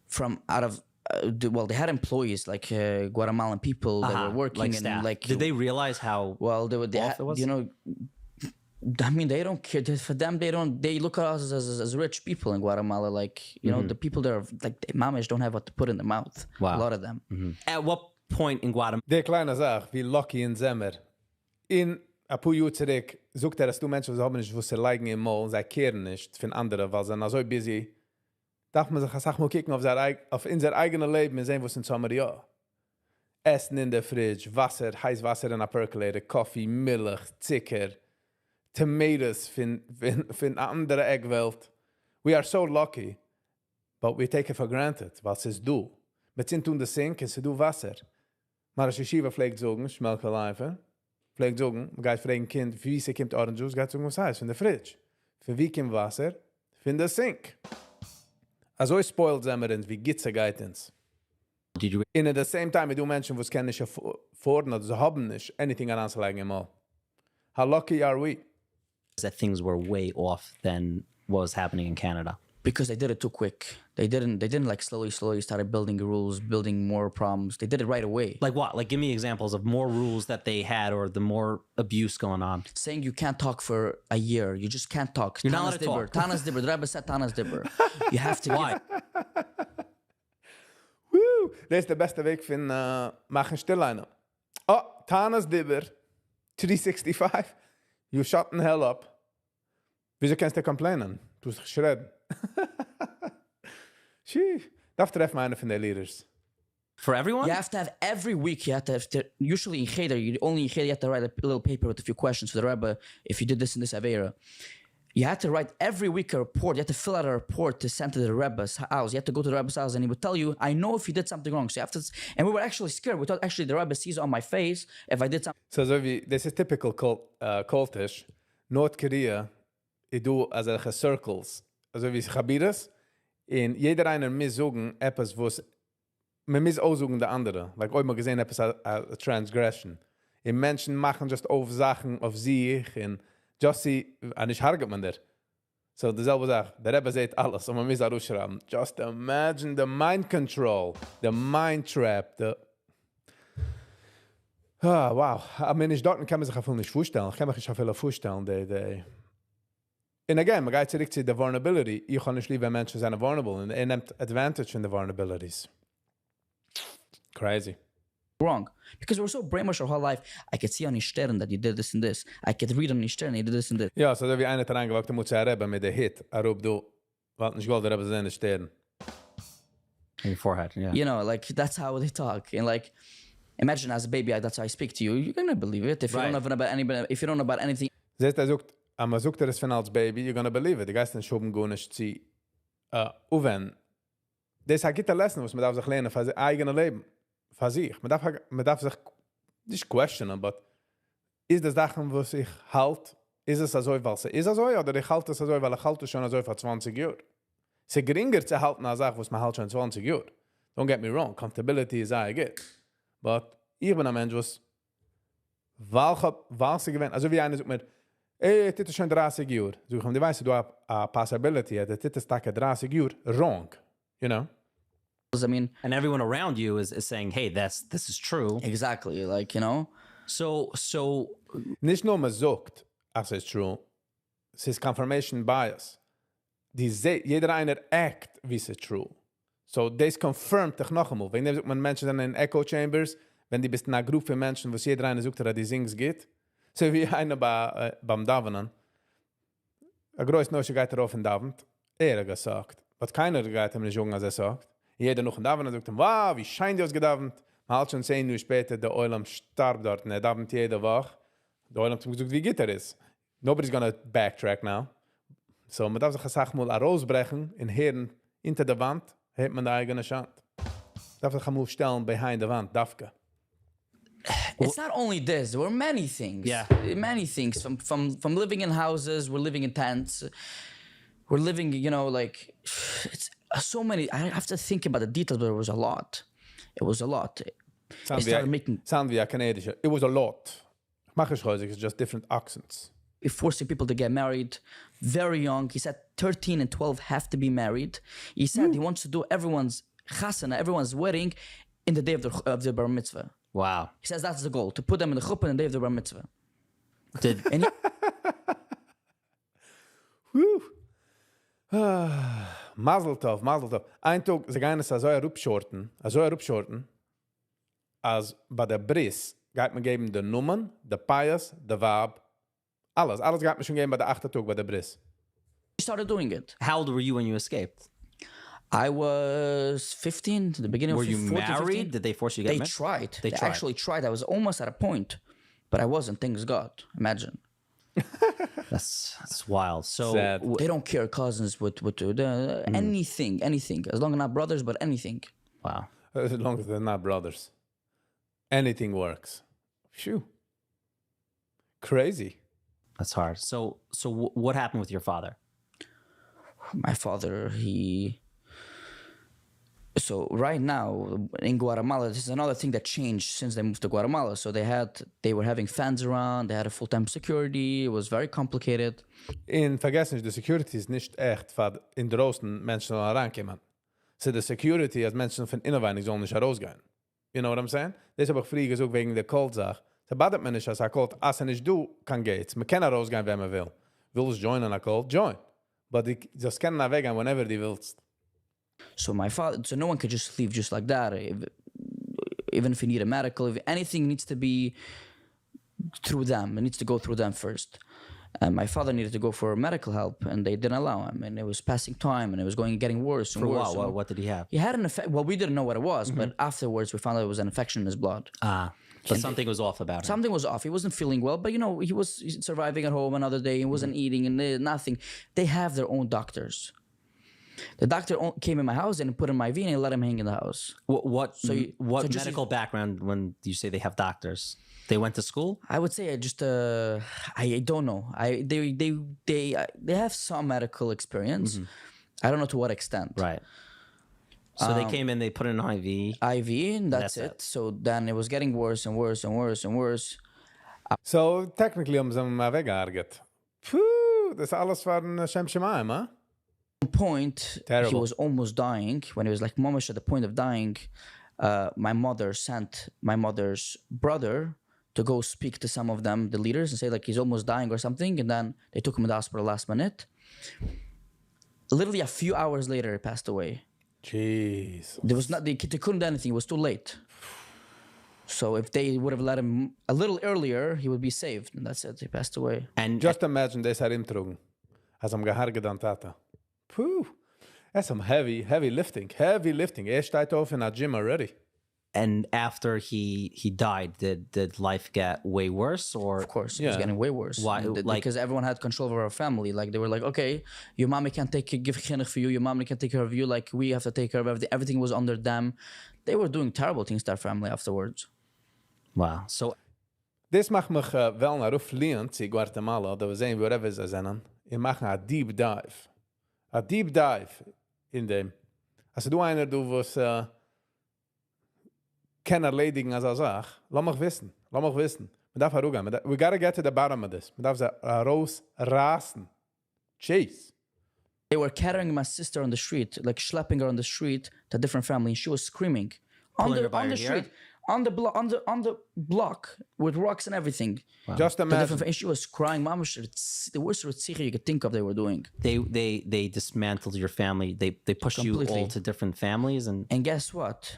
From out of they had employees like Guatemalan people that were working, like and staff. like Did they realize how well they off it was? I mean, they don't care. For them, they look at us as rich people in Guatemala. Like, the people there are like, the mamish don't have what to put in their mouth. Wow. A lot of them. At what point in Guatemala? Die kleine Sache, wie Lucky in Zemmer. In a paar Jahre zurück sucht dass du Menschen, die haben nicht, wo sie liegen im Mall, sie kehren nicht von anderen, weil sie so busy. Darf man sich mal kicken auf unser eigenes Leben und sehen, was in Sommer ja. Essen in der Fridge, Wasser, heiß Wasser in der Percolator, Kaffee, Milch, Zucker, tomatoes von andere Eggwelt. We are so lucky, but we take it for granted, was es du. Mit sind tun das Sink, es du Wasser. Maar als je Shiva pflegt zogen, schmelke leifen, pflegt zogen, gaat fragen kind, wie sie kommt Orange Juice, gaat zogen was heißt, von der Fridge. Für wie kommt Wasser? Von der Sink. Also spoiled Zemmerins, wie gitze geitens. Did you In at the same time, du Menschen, was kennen nicht fordern, oder sie haben nicht anything anzulegen im All. How lucky are we? that things were way off than what was happening in Canada? Because they did it too quick. They didn't like slowly started building rules, building more problems. They did it right away. Like what? Like give me examples of more rules that they had or the more abuse going on. Saying you can't talk for a year. You just can't talk. You're not allowed to talk. Tanas Dibber. The Rebbe said Tanas Dibber. You have to Why? Woo! Das ist der beste Weg von machen Stilleine. Oh, Tanas Dibber, 365. You shut the hell up. Wieso kannst du complainen? Du hast geschreden. Darf treffen einer von den Leaders. For everyone? You have to have every week. You have to usually in Cheder, you have to write a little paper with a few questions for the Rebbe if you did this in this Avera. You had to write every week a report. You had to fill out a report to send to the Rebbe's house. You had to go to the Rebbe's house and he would tell you, I know if you did something wrong. So you have to, and we were actually scared. We thought actually the Rebbe sees on my face if I did something. So wie, this is typical cultish. North Korea, I do as a circles. Also wie Chabiras. In jeder einer missogen etwas, was man missogen der andere. Like oi mal gesehen etwas a transgression. In Menschen machen just auf Sachen auf sich und just see, und ich harget man der. So dieselbe Sache, der Rebbe sagt alles, und man muss auch schreiben. Just imagine the mind control, the mind trap, wow. I mean, dort kann man sich einfach nicht vorstellen. Ich kann mich nicht viel vorstellen, And again, man geht zurück zu der Vulnerability. Ich kann nicht lieben, wenn Menschen sind vulnerable. Und nimmt advantage von den Vulnerabilities. Crazy. Wrong. Because we're so brainwashed our whole life. I could see on his Stern that you did this and this. I could read on his Stern, you did this and this. Ja, so wie einer daran gewagt, muss er Rebbe mit der Hit. Rob du, weil nicht gold, der Rebbe sein Stern. In your forehead, yeah. You know, like, that's how they talk. And like, imagine as a baby, that's how I speak to you. You're gonna believe it. If you don't know about anybody, if you don't know about anything. Selbst sucht, aber sucht das von als Baby, you're gonna believe it. Die Geist nicht schoben gar nicht zu, uwen. Das ist eine Lesson, was man darf sich lernen für sein eigenes Leben. Für sich. Man darf sich nicht questionen, but ist das Sachen, was ich halt, ist es so, weil es ist so, oder ich halte es so, weil ich halte schon so für 20 Jahre. Es ist geringer zu halten eine Sache, was man halt schon 20 Jahre. Don't get me wrong, comfortability is I get. But ich bin ein Mensch, was weil sie gewinnt. Also wie einer sagt mir, das ist schon 30 Jahre. So ich meine, die weißt du, a possibility, das ist 30 Jahre wrong, you know? I mean, and everyone around you is saying, hey, this is true. Exactly, like, you know? So Nicht nur man sagt, es ist true, es ist confirmation bias. jeder einer act wie es true. So, das confirmed dich noch einmal. Wenn man Menschen dann in Echo Chambers, wenn die bist in einer Gruppe von Menschen, wo jeder einer sucht, dass die Sings geht, so wie einer beim Davenen, ein größer Neusche geht darauf in Davent, hat gesagt. Was keiner geht ihm nicht jung, als sagt. Jeder noch in Davent sagt ihm, wow, wie scheint das gedavent. Man halt schon 10 Uhr später, der Eulam starb dort, und davent jede Woche. Der Eulam hat gesagt, wie geht ist. Nobody's gonna backtrack now. So, man darf sich eine Sache mal rausbrechen, in Herren, hinter der Wand, hat man die eigene Chance. Darf sich mal stellen, behind der Wand, Dafke. It's not only this. There were many things. Yeah. Many things. From living in houses, we're living in tents. We're living, like it's so many. I have to think about the details, but it was a lot. It was a lot. I started making. Sound wie a Canadian. It was a lot. Mach ich häusig, it's just different accents. Forcing people to get married very young. He said 13 and 12 have to be married. He said he wants to do everyone's chasana, everyone's wedding, in the day of the bar mitzvah. Wow. He says that's the goal, to put them in the chuppah in the day of the bar mitzvah. And Mazel tov, Mazel tov. Ein Tag, sie gehen es so herupschorten, als bei der Bris geht man geben die Nummern, die Pious, die Wab, alles geht man schon geben bei der 8. Tag bei der Bris. we started doing it. How old were you when you escaped? I was 15, the beginning Were of you 14, married? 15. Did they force you to get They married? tried. They tried. Actually tried. I was almost at a point, but I wasn't. Thanks God. Imagine. That's wild. So Sad. They don't care cousins with anything. As long as not brothers, but anything. wow. As long as they're not brothers. Anything works. Phew. Crazy. That's hard. So what happened with your father? My father, so right now in Guatemala, this is another thing that changed since they moved to Guatemala. So they were having fans around, they had a full-time security, it was very complicated. In vergessen nicht, die Security ist nicht echt, weil in draußen Menschen sollen herankommen. So the security, als Menschen von innenweinig sollen nicht herausgehen. You know what I'm saying? Das habe ich früher gesagt wegen der Cult-Sache. So badet man nicht, als ein Cult, als er nicht du, kann geht's. Man kann herausgehen, wenn man will. Willst joinen a Cult? Join. But die just können weggehen, whenever die willst. So so no one could just leave just like that. Even if you need a medical, if anything needs to be through them, it needs to go through them first. And my father needed to go for medical help, and they didn't allow him. And it was passing time, and it was getting worse and For worse. what? What did he have? He had an effect. Well, we didn't know what it was, but afterwards we found out it was an infection in his blood. But something was off about him. Something was off. He wasn't feeling well, but he was surviving at home another day. He wasn't eating and nothing. They have their own doctors. The doctor came in my house and put in my IV and let him hang in the house. What so just medical background when you say they have doctors? They went to school? I would say I don't know. They have some medical experience. I don't know to what extent. Right. So they came in, they put in an IV. IV, and that's it. So then it was getting worse and worse and worse and worse. So technically haben sie mal weggehargert. Puh, das alles war ein Shem Shemaim, huh? At one point, Terrible. he was almost dying. When he was like almost at the point of dying, my mother sent my mother's brother to go speak to some of them, the leaders, and say like he's almost dying or something. And then they took him to the hospital last minute. Literally a few hours later, he passed away. Jeez. There was not they couldn't do anything. It was too late. So if they would have let him a little earlier, he would be saved. And that's it. He passed away. And Just imagine das herimtrugen. Als am gehargert an Tata. Puh. That's some heavy lifting. Heavy lifting. Steht auf in a gym already. and after he died, did life get way worse? Or Of course, it was getting way worse. Why? Like, because everyone had control over our family. Like they were like, okay, your mommy can't give chinuch for you. Your mommy can't take care of you. Like we have to take care of everything. Everything was under them. They were doing terrible things to our family afterwards. wow. So Dit macht mich wel naar Rufliant, in Guatemala, dat we zijn wherever ze zijn. Je macht een deep dive. A deep dive in dem. Als du einer du was kann erledigen als sag, lass mich wissen. Man darf herugen. We gotta get to the bottom of this. Man darf ze rausrasen. Jeez. They were carrying my sister on the street, like schlepping her on the street to a different family, and she was screaming Pulling her by on her the hair? street, on the block with rocks and everything. Just imagine. And she was crying. Mama, the worst you could think of they were doing. They dismantled your family. They pushed Completely. you all to different families and guess what?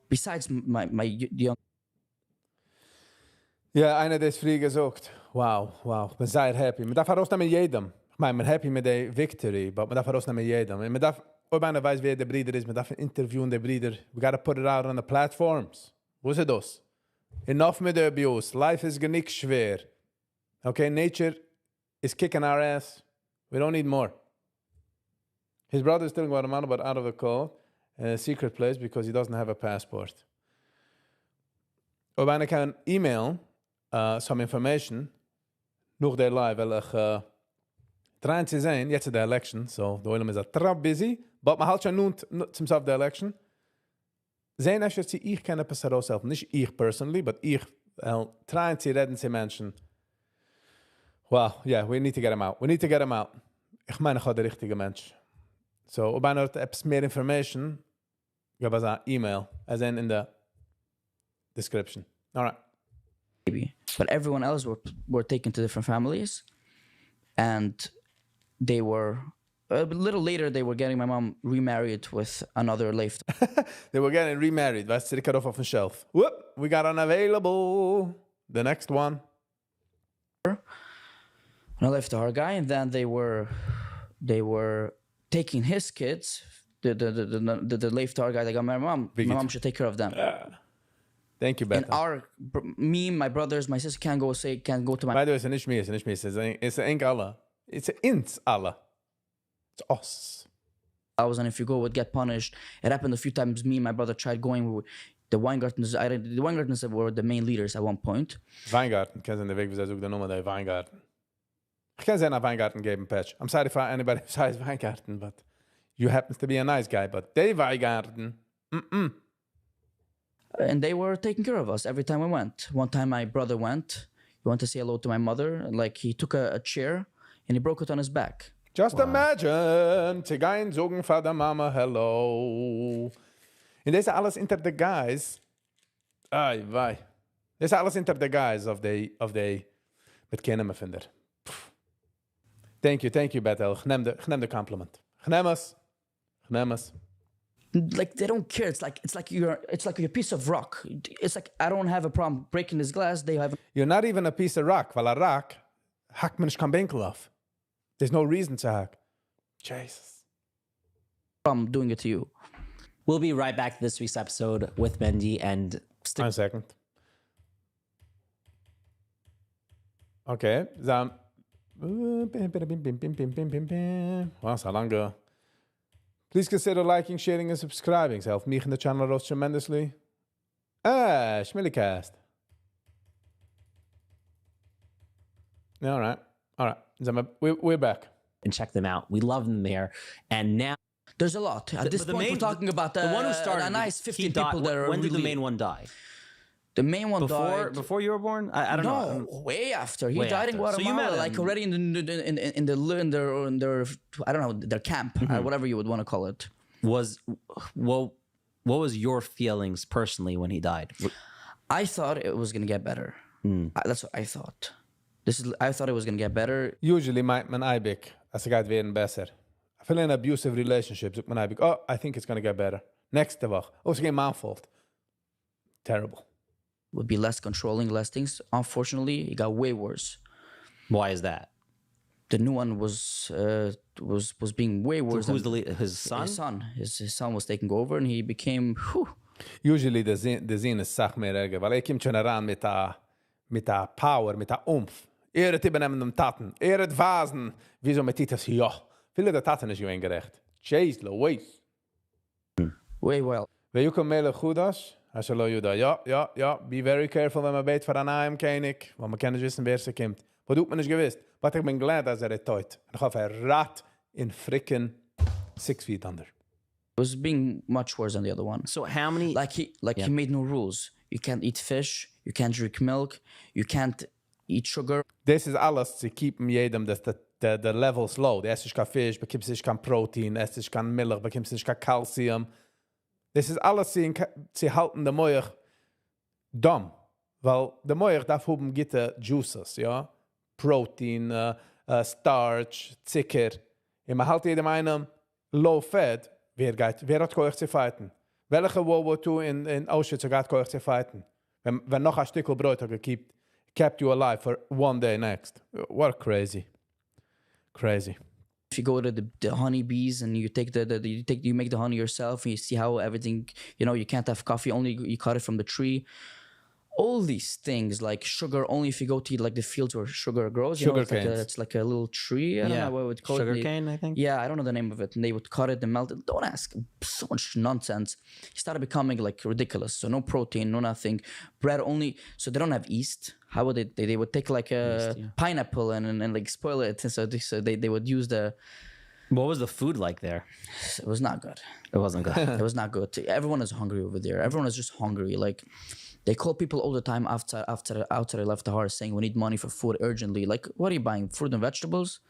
Besides my young. Ja, einer des früher gesagt, wow, ich bin sehr happy. Man darf herausnehmen jedem. Ich meine, man happy mit der Victory, aber man darf herausnehmen jedem. Und man darf, ob einer weiß, wer der Bruder ist, man darf interviewen der Bruder. We gotta put it out on the platforms. Wo ist das? Enough mit der Abuse. Life is nicht schwer. Okay, nature is kicking our ass. We don't need more. His brother is still in Guatemala, but out of the call. A secret place because he doesn't have a passport. Ob einer kann email some information nog der live, weil ich dran zu sein, jetzt der election, so the oilem is a trap busy, but man halt schon nun zum Sauf der election. Zijn als je ich kenne etwas heraushelfen, nicht ich personally, but ich trying zu reden zu Menschen. Well, yeah, we need to get him out. Ich meine, ich habe der richtige Mensch. So, ob einer hat etwas mehr information, gib uns ein email, as in the description. All right. Maybe. But everyone else were taken to different families, and they were a little later. They were getting my mom remarried with another leif. They were getting remarried. Weißt du, die cut off the shelf. Whoop, we got unavailable. The next one. Another leif guy, and then they were taking his kids. The leif guy that got my mom. Viggy. My mom should take care of them. Thank you, Beth. And my brothers, my sister can't go to my. By the way, it's nicht mir. It's ink Allah. It's ins Allah. It's us. And if you go, would get punished. It happened a few times. Me and my brother tried going. The Weingartens. The Weingartens were the main leaders at one point. Weingarten. Kennst du den Weg, wie sie sucht der Nummer der Weingarten? Ich kann sie nach Weingarten geben, Patch. I'm sorry for anybody who says Weingarten, but you happen to be a nice guy. But they Weingarten. And they were taking care of us every time we went. One time my brother went. He went to say hello to my mother. And like he took a chair and he broke it on his back. Just imagine. To gehen zogen for the mama hello. And this alles inter the guys. Ay, vay. This alles inter the guys of the met kennen me vinder. Thank you, Bethel. Ich neem de compliment. Genem us. Like they don't care. It's like you're a piece of rock. It's like I don't have a problem breaking this glass. They have. You're not even a piece of rock. Weil a rock hackt man nicht kein Benkel auf. There's no reason to hack. Jesus. Problem doing it to you. we'll be right back to this week's episode with Mendy and One second. Okay. Wow, so long ago. Please consider liking, sharing, and subscribing. It helps me and the channel out tremendously. Schmillicast. All right. We're back. and check them out. We love them there. And now There's a lot. At this point, we're talking about the one who started. a nice 15 he died. people that are When did the really- main one die? The main one died Before you were born? I don't know. No, way after. He Way died in after. So you Guatemala, met like him. already in their I don't know, their camp, whatever you would want to call it. What was your feelings personally when he died? I thought it was gonna get better. That's what I thought. I thought it was gonna get better. Usually, meint man Eibig, als het gaat werden besser. I feel in abusive relationships, zoekt man Eibig, I think it's going to get better. Next Woche, it's geen mijn fault. Terrible. Would be less controlling, less things. Unfortunately, it got way worse. Why is that? The new one was being way worse. Who's than his son? His son. His son was taking over, and he became. Usually, de zin is sag meer erger, weil komt schon heran mit der Power, mit der Umf. Het übernehmen dem Taten. Het wasen. Wieso mit Titus? Ja. Viele der Taten ist ju gerecht. Jeez, Louise. Way well. Wil je komen mailen goed als? Als je lo juda. Ja. Be very careful, wenn man beet voor een AM kenig. Want man kennt wissen, wer ze komt. Wat doet man niet gewusst? Maar ik ben glad dat het toit. En ik gaf een rat in frikken 6 feet under. It was being much worse than the other one. So how many? He made no rules. You can't eat fish. You can't drink milk. You can't eat sugar. This is alles zu keepen jedem the levels low. Du esst kein Fisch, bekommst nicht kein Protein, esst kein Milch, bekommst nicht kein Calcium. Das ist alles zu halten der Meuch Dumm. Weil der Moich darf haben gitte Juices, ja? Protein, Starch, Zucker. Und man halt jedem einen low fat, wer hat koich zu fighten? Welche World War II in Auschwitz hat koich zu fighten? Wenn noch ein Stückel Brot hat kept you alive for one day next. What crazy. Crazy. If you go to the honeybees and you take you make the honey yourself and you see how everything, you can't have coffee, only you cut it from the tree. All these things like sugar, only if you go to like the fields where sugar grows. Sugar it's like a little tree. I don't know what would call sugar it. cane, I think. Yeah, I don't know the name of it. And they would cut it and melt it. Don't ask. So much nonsense. It started becoming like ridiculous. So no protein, no nothing. Bread only. So they don't have yeast. How would they would take like a pineapple and like spoil it. So they would use the. What was the food like there? It was not good. It wasn't good. It was not good. Everyone is hungry over there. Everyone is just hungry. Like they call people all the time after I left the heart saying we need money for food urgently. Like what are you buying? Fruit and vegetables?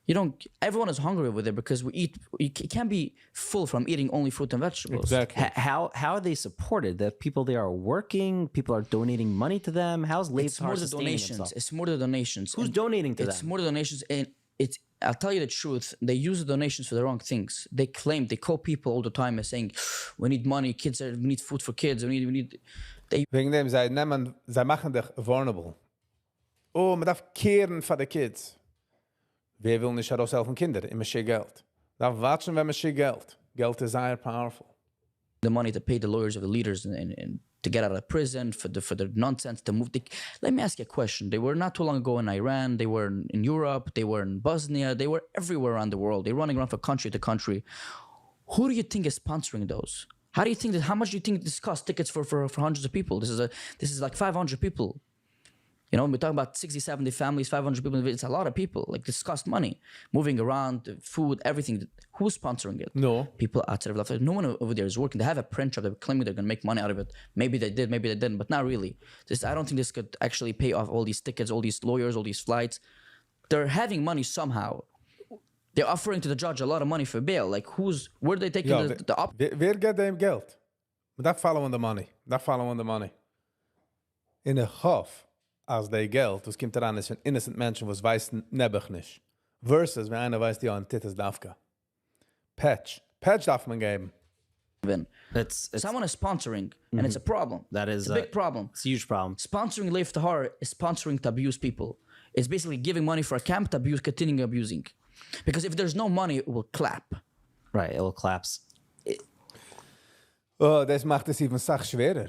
You don't. Everyone is hungry over there because we eat. You can't be full from eating only fruit and vegetables. Exactly. How are they supported? The people there are working. People are donating money to them. How's Leif It's more Tahar the sustaining donations. himself? It's more the donations. Who's And donating to It's them? more the donations, and it's. I'll tell you the truth. They use the donations for the wrong things. They call people all the time as saying, "We need money. We need food for kids. We need." Wegen dem, sie machen dich vulnerable. Oh, man darf kehren für die Kids. Wer will nicht heraushelfen Kinder? Immer schön Geld. Darf watschen, wenn man schön Geld. Geld ist sehr powerful. The money to pay the lawyers of the leaders and to get out of prison for the nonsense to move. Let me ask you a question. They were not too long ago in Iran. They were in Europe. They were in Bosnia. They were everywhere around the world. They're running around from country to country. Who do you think is sponsoring those? How much do you think this costs tickets for hundreds of people? This is like 500 people. We're talking about 60, 70 families, 500 people. It's a lot of people. Like this costs money. Moving around, food, everything. Who's sponsoring it? No. People outside of Lafayette. No one over there is working. They have a print shop. They're claiming they're going to make money out of it. Maybe they did, maybe they didn't, but not really. I don't think this could actually pay off all these tickets, all these lawyers, all these flights. They're having money somehow. They're offering to the judge a lot of money for bail. Like where are they taking the op? Wer geht dem Geld? Man darf follow the money. In a Hof, als der Geld, was kommt daran, ist ein innocent Menschen, was weiß nebach nicht. Versus, wenn einer weiß, ja, ein Titus Dafka. Patch darf man geben. Someone is sponsoring, and it's a problem. That is a big problem. It's a huge problem. Sponsoring Leif Tahar is sponsoring to abuse people. It's basically giving money for a camp to continue abusing. Because if there's no money, it will clap. Right, it will collapse. Oh, das macht es even sach schwerer.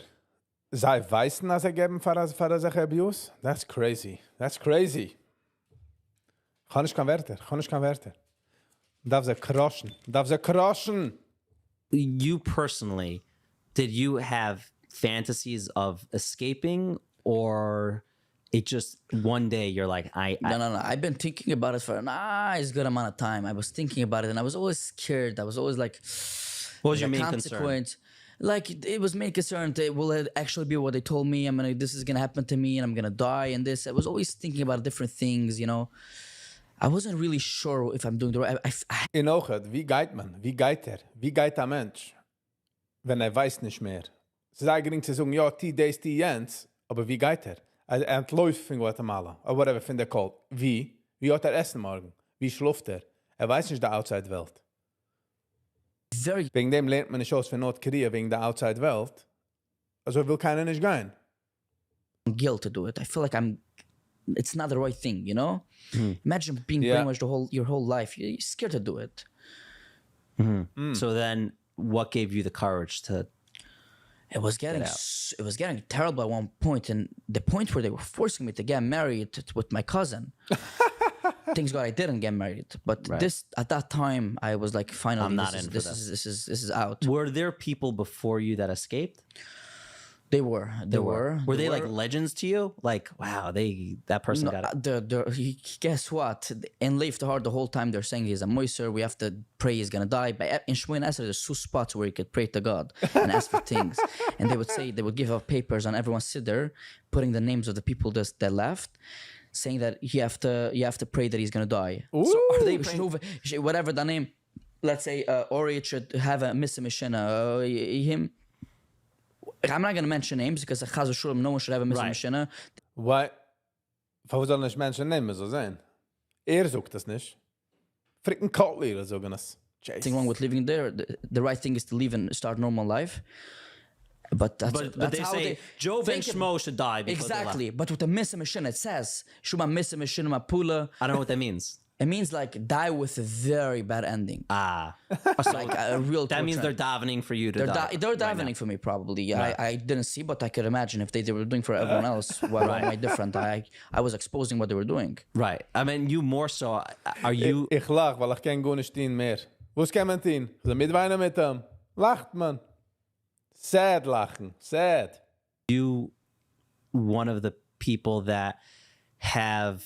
Sei weißen, als geben für solche Abuse? That's crazy. Kann ich kein Wörter. Darf sie crushen. You personally, did you have fantasies of escaping, or it just one day you're like, No. I've been thinking about it for a nice good amount of time. I was thinking about it and I was always scared. I was always like, what was your main concern? Like it was main concern. Will it actually be what they told me? This is gonna happen to me and I'm gonna die and this. I was always thinking about different things, I wasn't really sure if I'm doing the right. In Ochet, wie geht man? Wie geht Wie geht ein Mensch, wenn weiß nicht mehr? Es ist eigentlich zu sagen, ja, die Jens, aber wie geht Er entläuft in Guatemala, or whatever, finde er called. Wie hat essen morgen? Wie schläft Er weiß nicht der Outside-Welt. Wegen dem lernt man nicht aus für Nordkorea, wegen der Outside-Welt. Also will keiner nicht gehen. Guilt to do it. I feel like it's not the right thing, Imagine being brainwashed your whole life. You're scared to do it. So then what gave you the courage to It was getting terrible at one point, and the point where they were forcing me to get married with my cousin. Thanks God I didn't get married, but at that time I was like, finally, this is out. Were there people before you that escaped? They were. Were they like legends to you? Like, wow, that person got it. Guess what? In Leif Tahar, the whole time they're saying he's a moiser. We have to pray he's gonna die. But in Shmuel Esser, there's two spots where you could pray to God and ask for things. And they would give out papers on everyone's siddur, putting the names of the people that left, saying that you have to pray that he's gonna die. Ooh, so they whatever the name, let's say Ori should have a mission, him. I'm not going to mention names because no one should have a missing Right. Machine. Why? Warum sollen nicht Menschen nehmen, so sein? Sagt das nicht. Freaking Cutler sagen das. Nothing wrong with living there. The right thing is to leave and start normal life. But that's, But that's they how say Joe and think Schmo should die because they left. exactly. But with the missing Machine, it says Shuma missing Machine Pula. I don't know what that means. It means like die with a very bad ending. It's like a real. That means torture. they're davening for you to die. They're davening for me probably. Yeah, I didn't see, but I could imagine if they were doing for everyone else. Why am I different? I was exposing what they were doing. Right. I mean, you more so. Are you? Ich lach, weil ich kann gar nicht stehen mehr. Was kann man tun? So mitweinen mit ihm. Lacht man. Sad lachen. Sad. You one of the people that have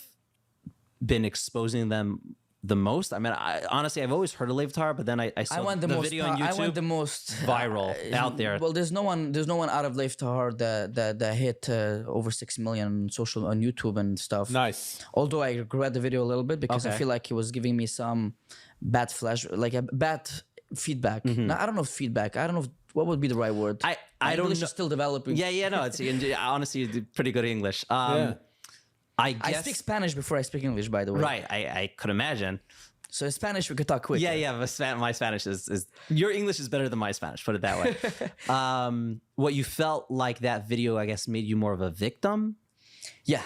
been exposing them the most? I mean, honestly, I've always heard of Lev Tahor, but then I saw the video on YouTube. I went the most viral out there. Well, there's no one out of Lev Tahor that hit over 6 million on YouTube and stuff. Nice. Although I regret the video a little bit because I Okay. feel like he was giving me some bad like a bad feedback. Now, I don't know feedback. I don't know what would be the right word. I My don't English know. is still developing. Yeah, no. It's honestly, you did pretty good English. Yeah. I guess. I speak Spanish before I speak English, by the way. Right. I could imagine. So in Spanish we could talk quick. Yeah. But my Spanish is your English is better than my Spanish. Put it that way. What you felt like that video, I guess, made you more of a victim. Yeah,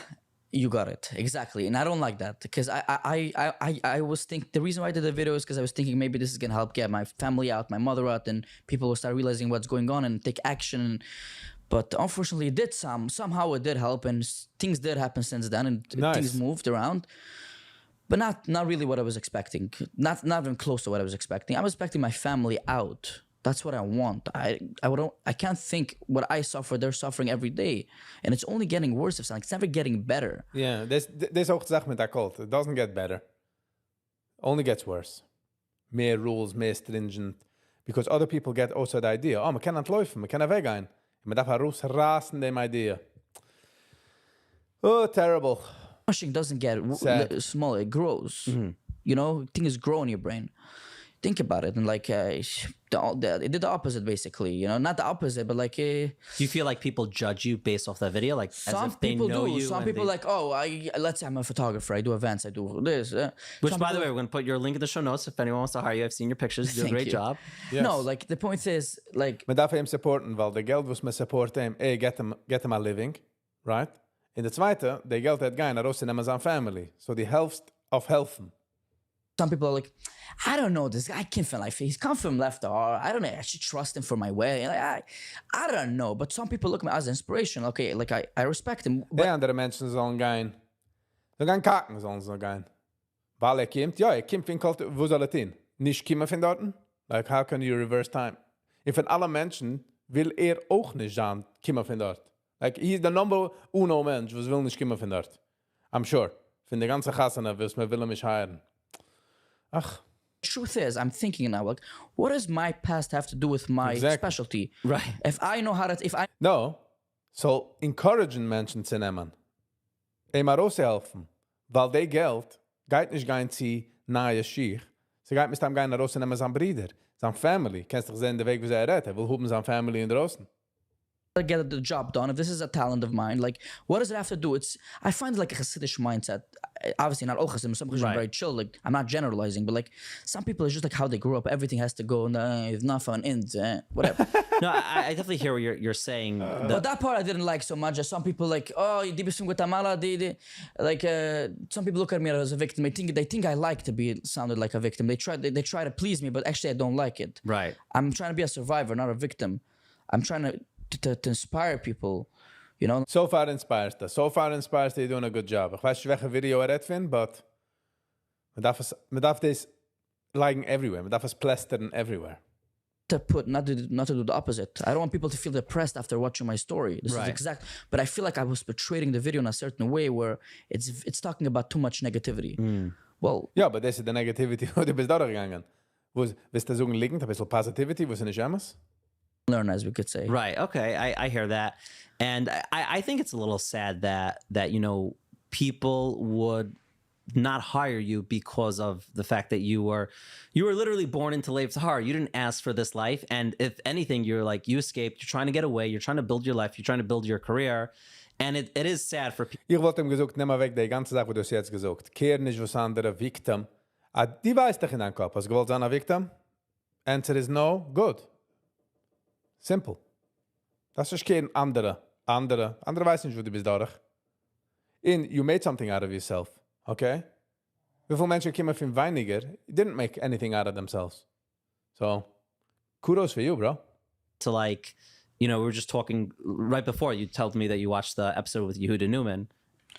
you got it exactly, and I don't like that because I was thinking the reason why I did the video is because I was thinking maybe this is gonna help get my family out, my mother out, and people will start realizing what's going on and take action. But unfortunately, it did somehow it did help, and things did happen since then, and Nice. things moved around. But not really what I was expecting. Not even close to what I was expecting. I was expecting my family out. That's what I want. I can't think what I suffer. They're suffering every day, and it's only getting worse. It's never getting better. Yeah, this auch die Sache mit der Cult. It doesn't get better. Only gets worse. Mehr rules, mehr stringent. Because other people get also the idea, man kann nicht laufen, man kann nicht weggehen. Man darf rausrasen dem Idee. Oh, terrible. Machine doesn't get Sad. smaller; it grows. You know, things grow in your brain. Think about it, and like it did the opposite, basically. You know, not the opposite, but like Do you feel like people judge you based off that video, like as some if they people know do. you? Some and people they- like, oh, let's say I'm a photographer. I do events. I do this. Which, Some by the people- way, we're gonna put your link in the show notes if anyone wants to hire you. I've seen your pictures. You do a Thank great you. job. Yes. No, like the point is, like Man darf ihm supporten, weil der Geld, was man supporten, get him a living, right? In der zweite, der Geld hat gehen raus in Amazon Family. So die Hälfte auf helfen. some people are like, I don't know, this guy came from like he's come from left or I don't know, I should trust him for my way. Like, I don't know, but some people look at me as inspiration. Okay, like I respect him, but Die andere Menschen sollen gehen. So gehen kacken sollen sie gehen. Weil kommt, ja, kommt von Kult, wo soll hin? Nicht kommen von dort? Like, how can you reverse time? Und von allen Menschen will auch nicht sein, kommen von dort. Like, he's the number uno Mensch, was will nicht kommen von dort. I'm sure. Von der ganzen Chassene, was man will mich heiren. Ach, truth is, I'm thinking now, like, what does my past have to do with my Exactly. specialty? Right. If I know how to, if I no. So, encouragen Menschen zu nehmen. Ihm raushelfen. Weil der Geld geht nicht gehen zu nahe Schiech. Sie geht mit dem gehen raus und nehmen seine Brüder, seine Family. Kannst du sehen, der Weg, wie sie redet. Will haben seine Family in draußen. get the job done, if this is a talent of mine, like, what does it have to do? I find it like a Hasidic mindset. Obviously, not all Hasidim. Some Hasidim are Right. very chill. Like, I'm not generalizing, but like, some people, it's just like how they grew up. Everything has to go, it's not fun, whatever. No, I definitely hear what you're saying. But that part I didn't like so much. Some people like, oh, you did from Guatemala. Like, some people look at me as a victim. They think I like to be sounded like a victim. They try to please me, but actually I don't like it. Right. I'm trying to be a survivor, not a victim. I'm trying to inspire people, you know. So far inspires das. So far inspires they doing a good job. Ich weiß nicht, welche Video finde, but man darf das liken everywhere. Man darf es plastern everywhere. To put not to do the opposite. I don't want people to feel depressed after watching my story. This is Right. exact. But I feel like I was portraying the video in a certain way where it's talking about too much negativity. Well, Ja, aber das ist die Negativity, wo du bist da gegangen. Willst du sagen, liegend, ein bisschen Positivity, wo sie nicht immer? learn, as we could say. Right. Okay. I hear that. And I think it's a little sad that, you know, people would not hire you because of the fact that you were literally born into Lev Tahar. You didn't ask for this life, and if anything, you're like, you escaped. You're trying to get away. You're trying to build your life. You're trying to build your career, and it is sad for people. Ich wollte ihm gesagt, nimm mal weg die ganze Sache, wo du es jetzt gesagt. Kehr nicht was andere, Victim. Die weiß doch in deinem Kopf. Hast du gewollt sein ein Victim? Answer is no. Good. Simple. Das ist kein andere. Andere weiß nicht, wo du bist dadurch. And you made something out of yourself. Okay? Wie viele Menschen kommen von weniger, didn't make anything out of themselves. So, kudos for you, bro. To like, we were just talking right before. You told me that you watched the episode with Yehuda Newman.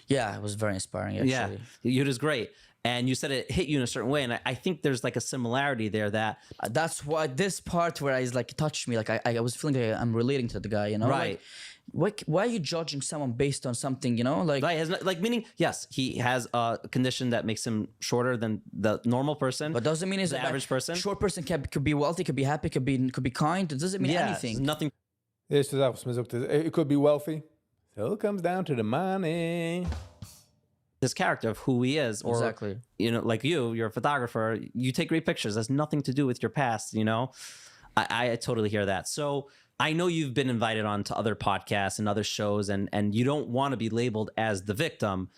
Yeah, it was very inspiring, actually. Yeah, Yehuda's great. And you said it hit you in a certain way. And I think there's like a similarity there that... That's why this part where he's like, touched me, like I was feeling like I'm relating to the guy, you know? Right. Like, why are you judging someone based on something, you know? Like, right, meaning, yes, he has a condition that makes him shorter than the normal person. But doesn't mean he's the average person. Short person could be wealthy, could be happy, could be kind. It doesn't mean anything. Nothing. It could be wealthy. So it comes down to the money. This character of who he is, or exactly. Like you're a photographer. You take great pictures. That's nothing to do with your past. I totally hear that. So I know you've been invited on to other podcasts and other shows, and you don't want to be labeled as the victim.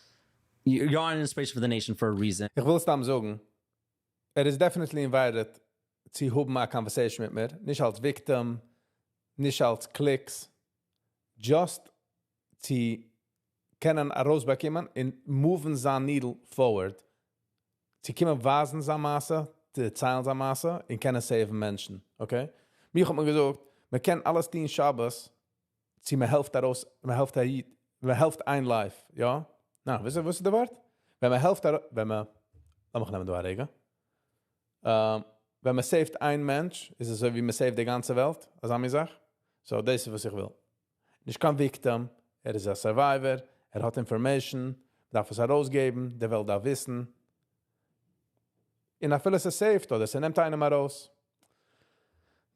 You're on Inspiration for the Nation for a reason. Ich will es dann sagen. Is definitely invited to have a conversation mit mir. Nicht als victim, nicht als clicks. Just to kennen a rausbekommen and moving the needle forward. Sie kommen wasen sa Masse, die Zeilen sa Masse, und können save Menschen. Okay? Mir hat man gesagt, man kann alles 10 Shabbos, sie mir helft daraus, man helft ein Life, ja? Na, wisst ihr der Wort? Wenn man helft daraus, wenn man da regen. Wenn man saved ein Mensch, ist es so wie man saved die ganze Welt, als Ami sagt. So, das ist was ich will. Ich kann Victim, ist ein Survivor, hat Information, darf es herausgeben, der will da wissen. Und vieles ist saved, oder sie nimmt einen mal raus.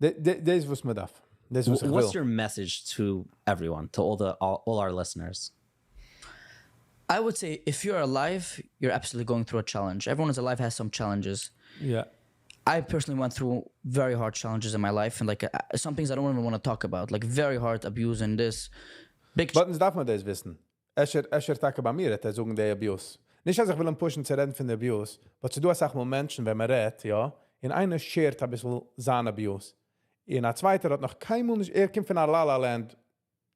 Das ist, was man darf. Das ist, was ich will. What's your message to everyone, to all our listeners? I would say if you're alive, you're absolutely going through a challenge. Everyone who's alive has some challenges. Yeah. I personally went through very hard challenges in my life, and like some things I don't even want to talk about, like very hard abuse and this. Buttons darf man das wissen. Escher Tage bei mir, hat sagen, der Abuse. Nicht, dass ich will pushen zu reden von der Abuse, aber zu du sag mal Menschen, wenn man redet, ja, in einer shared ein bisschen sein Abuse. In einer zweiten hat noch kein Mensch, kommt von einer La-La-Land,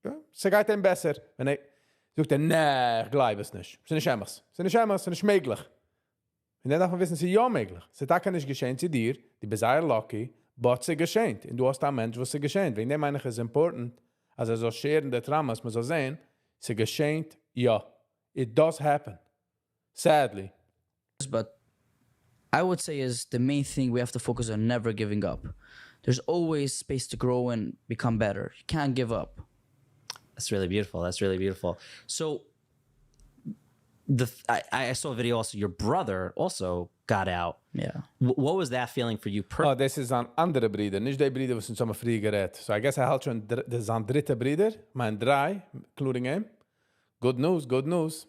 ja, sie geht ihm besser. Wenn sagt nee, ich glaube es nicht. Es ist nicht möglich. Und dann darf man wissen, es ist ja möglich. Es ist auch nicht geschehen zu dir, die bist sehr lucky, aber es ist geschehen. Und du hast einen Mensch, was ist geschehen. Wegen dem meine ich, es ist important, also so scherende Traumas, man soll sehen, es ist geschehen, ja. It does happen. Sadly. But I would say is the main thing we have to focus on never giving up. There's always space to grow and become better. You can't give up. That's really beautiful. That's really beautiful. So I saw a video also, your brother also got out. Yeah. What was that feeling for you personally? Oh, das ist ein anderer Bruder, nicht der Bruder, was uns immer früher gerät. So I guess halt schon, das ist ein dritter Bruder, mein 3, including him. Good news, good news.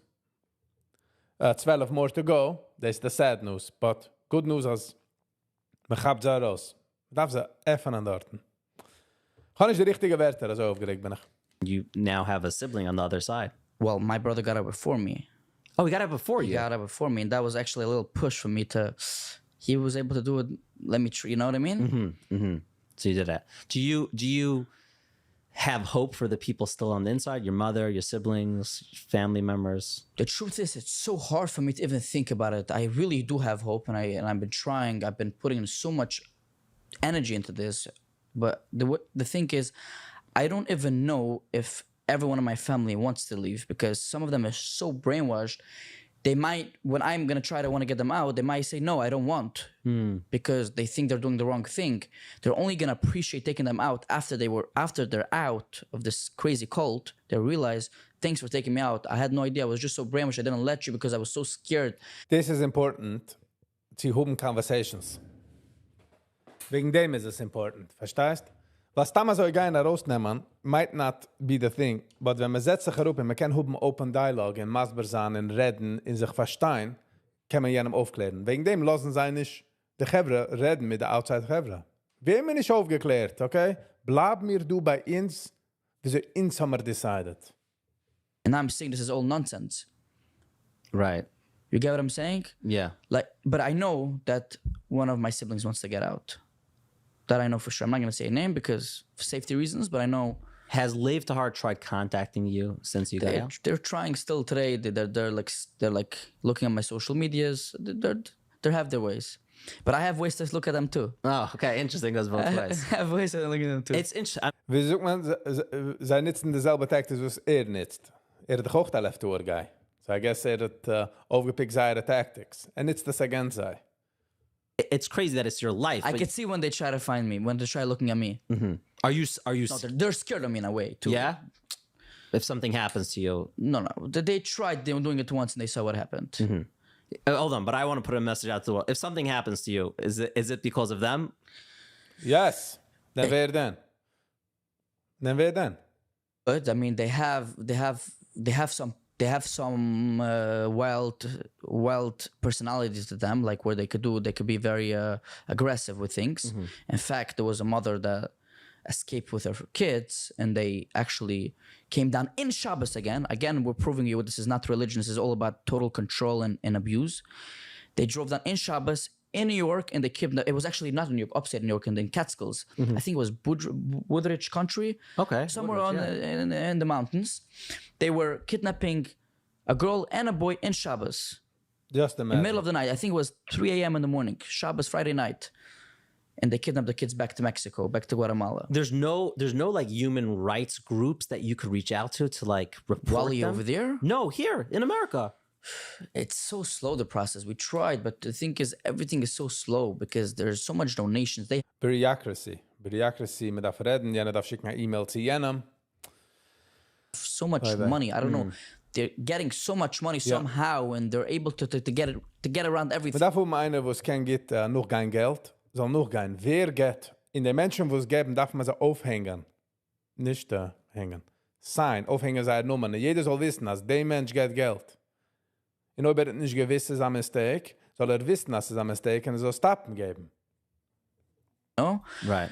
12 more to go. That's the sad news. But good news is, man gaat ze raus. Darf ze even an dorten. Kann ich die richtige Werte, also aufgeregt bin ich. You now have a sibling on the other side. Well, my brother got out before me. Oh, he got out before you? He got out before me, and that was actually a little push for me to... He was able to do it, you know what I mean? Mm-hmm, mm-hmm. So you did that. Do you have hope for the people still on the inside? Your mother, your siblings, family members? The truth is, it's so hard for me to even think about it. I really do have hope, and I've been trying. I've been putting in so much energy into this. But the thing is, I don't even know if everyone in my family wants to leave, because some of them are so brainwashed. They might, when I'm going to want to get them out, they might say, no, I don't want, because they think they're doing the wrong thing. They're only going to appreciate taking them out after they're out of this crazy cult. They realize, thanks for taking me out. I had no idea. I was just so brainwashed. I didn't let you because I was so scared. This is important to have conversations. Wegen dem ist es important. Verstehst? Was damals soll gehen rausnehmen, might not be the thing, but wenn man setzt sich herup und man kann haben open dialogue in Masber sein, in reden, in sich verstehen, kann man jenem aufklären. Wegen dem lassen sie nicht die Chevre reden mit der Outside Chevre. Wir haben nicht aufgeklärt, okay? Bleib mir du bei uns, wie sie uns haben wir decided. And I'm saying this is all nonsense. Right. You get what I'm saying? Yeah. Like, but I know that one of my siblings wants to get out. That I know for sure. I'm not going to say a name because for safety reasons, but I know Has Lev Tahar tried contacting you since you got out? they're trying still today. They're like looking at my social medias. They have their ways, but I have ways to look at them too. Oh, okay. Interesting. Goes both ways. I have ways to look at them too. It's interesting. Wie sucht man, sie nutzen dieselbe Tactics, was nutzt. Hat doch auch der Left-Tour guy. So I guess hat aufgepickt seine Tactics. And it's das against sei. It's crazy that it's your life. I but- can see when they try to find me, when they try looking at me. Are you? No, they're scared of me in a way too. Yeah. If something happens to you, No. They tried. They were doing it once and they saw what happened. hold on. But I want to put a message out to the world. If something happens to you, is it because of them? Yes. Then wer denn? But I mean, they have some wild personalities to them, like where they could be very aggressive with things. In fact, there was a mother that escaped with her kids, and they actually came down in Shabbos again. Again, we're proving you this is not religion. This is all about total control and abuse. They drove down in Shabbos in New York, and they kidnapped. It was actually not in New York, upstate New York, in the Catskills. I think it was Woodridge Country. Okay, somewhere Woodridge, in the mountains. They were kidnapping a girl and a boy in Shabbos. Just In the middle of the night. I think it was 3 a.m. in the morning. Shabbos, Friday night. And they kidnapped the kids back to Mexico, back to Guatemala. There's no like human rights groups that you could reach out to like report Wally them? over there? No, here in America. It's so slow, the process. We tried, but the thing is, everything is so slow because there's so much donations. They Bureaucracy, man darf reden, jener darf schicken eine E-Mail zu jenem. have so much money. I don't know. They're getting so much money somehow, and they're able to get around everything. Maar daarvoor einer, wo es kein gibt, noch kein Geld, soll noch kein. Wer geht? In den Menschen, wo es geben, darf man sie aufhängen. Nicht hängen. Sein, aufhängen seine Nummern. Jeder soll wissen, dass der Mensch geht Geld. Und ob nicht gewiss ist, ein Mistake, soll wissen, dass es ein Mistake und er soll Stoppen geben. No? Right.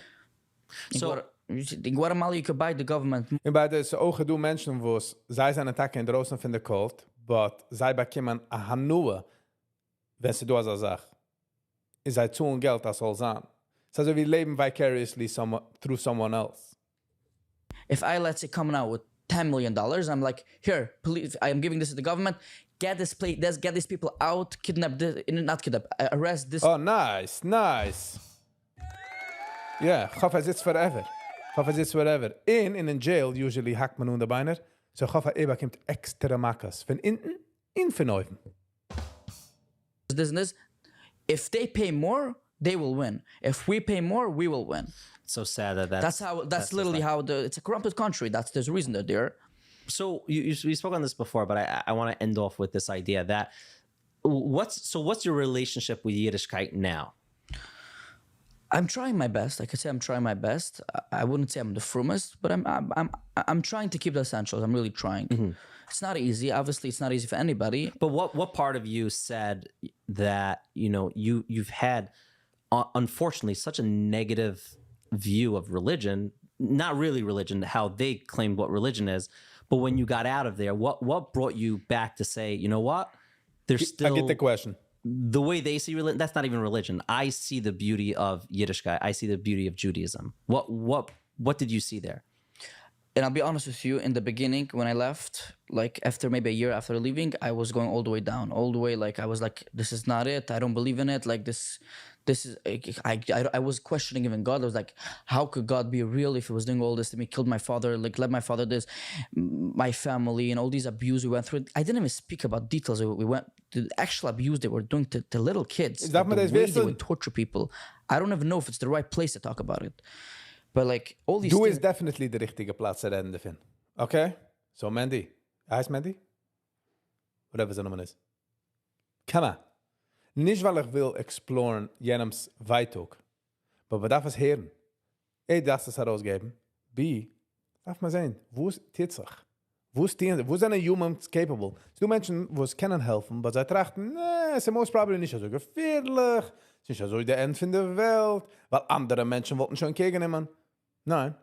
So In Guatemala, you could buy the government. Und bei den Augen du Menschen, wo es sei seine Attacke in draußen von der Kult, but sei bekommen a Hanua, wenn sie du als Sache. Ist sei zu und Geld, das soll sein. Es ist also, wir leben vicariously through someone else. If I, let's say, come out with $10 million, I'm like, here, please, I am giving this to the government. Get this place, get these people out, arrest this. Oh, nice. Yeah, ich hoffe, er sitzt forever. In den jail, usually hackt man unter Beiner. So ich hoffe, er bekommt extra Makas. Von hinten, von oben. This and this. If they pay more, they will win. If we pay more, we will win. it's so sad that That's literally how it's a corrupted country. There's a reason they're there. So you spoke on this before, but I want to end off with this idea that what's your relationship with Yiddishkeit now? I'm trying my best. I could say I'm trying my best. I wouldn't say I'm the firmest, but I'm trying to keep the essentials. I'm really trying. It's not easy. Obviously, it's not easy for anybody. But what part of you said that you've had unfortunately such a negative view of religion, not really religion, how they claimed what religion is, but when you got out of there, what brought you back to say, you know what? There's still I get the question. The way they see religion, that's not even religion. I see the beauty of Yiddishkeit. I see the beauty of Judaism. What did you see there? And I'll be honest with you, in the beginning, when I left, like after maybe a year after leaving, I was going all the way down, all the way. Like I was like, this is not it. I don't believe in it. Like this is, I was questioning even God. I was like, how could God be real if he was doing all this to me, killed my father, like let my father this, my family, and all these abuse we went through. I didn't even speak about details. We went to the actual abuse they were doing to little kids. that like, what the way they they would torture people. I don't even know if it's the right place to talk about it. But like all these Du things, is definitely de richtige Platz zu reden davon. Okay? So Mandy. Heißt Mandy? Whatever seine Nummer ist. Come on. Nicht, weil ich will exploren jenems Weitog. Aber man darf es hören. A, darf es herausgeben. B, darf man sehen, wo es Titzach. Wo sind humans capable? Du Menschen, wo es können helfen, aber sie trachten, nee, es ist most probably nicht so gefährlich, es ist nicht so der End von der Welt, weil andere Menschen wollten schon entgegennehmen. Nein,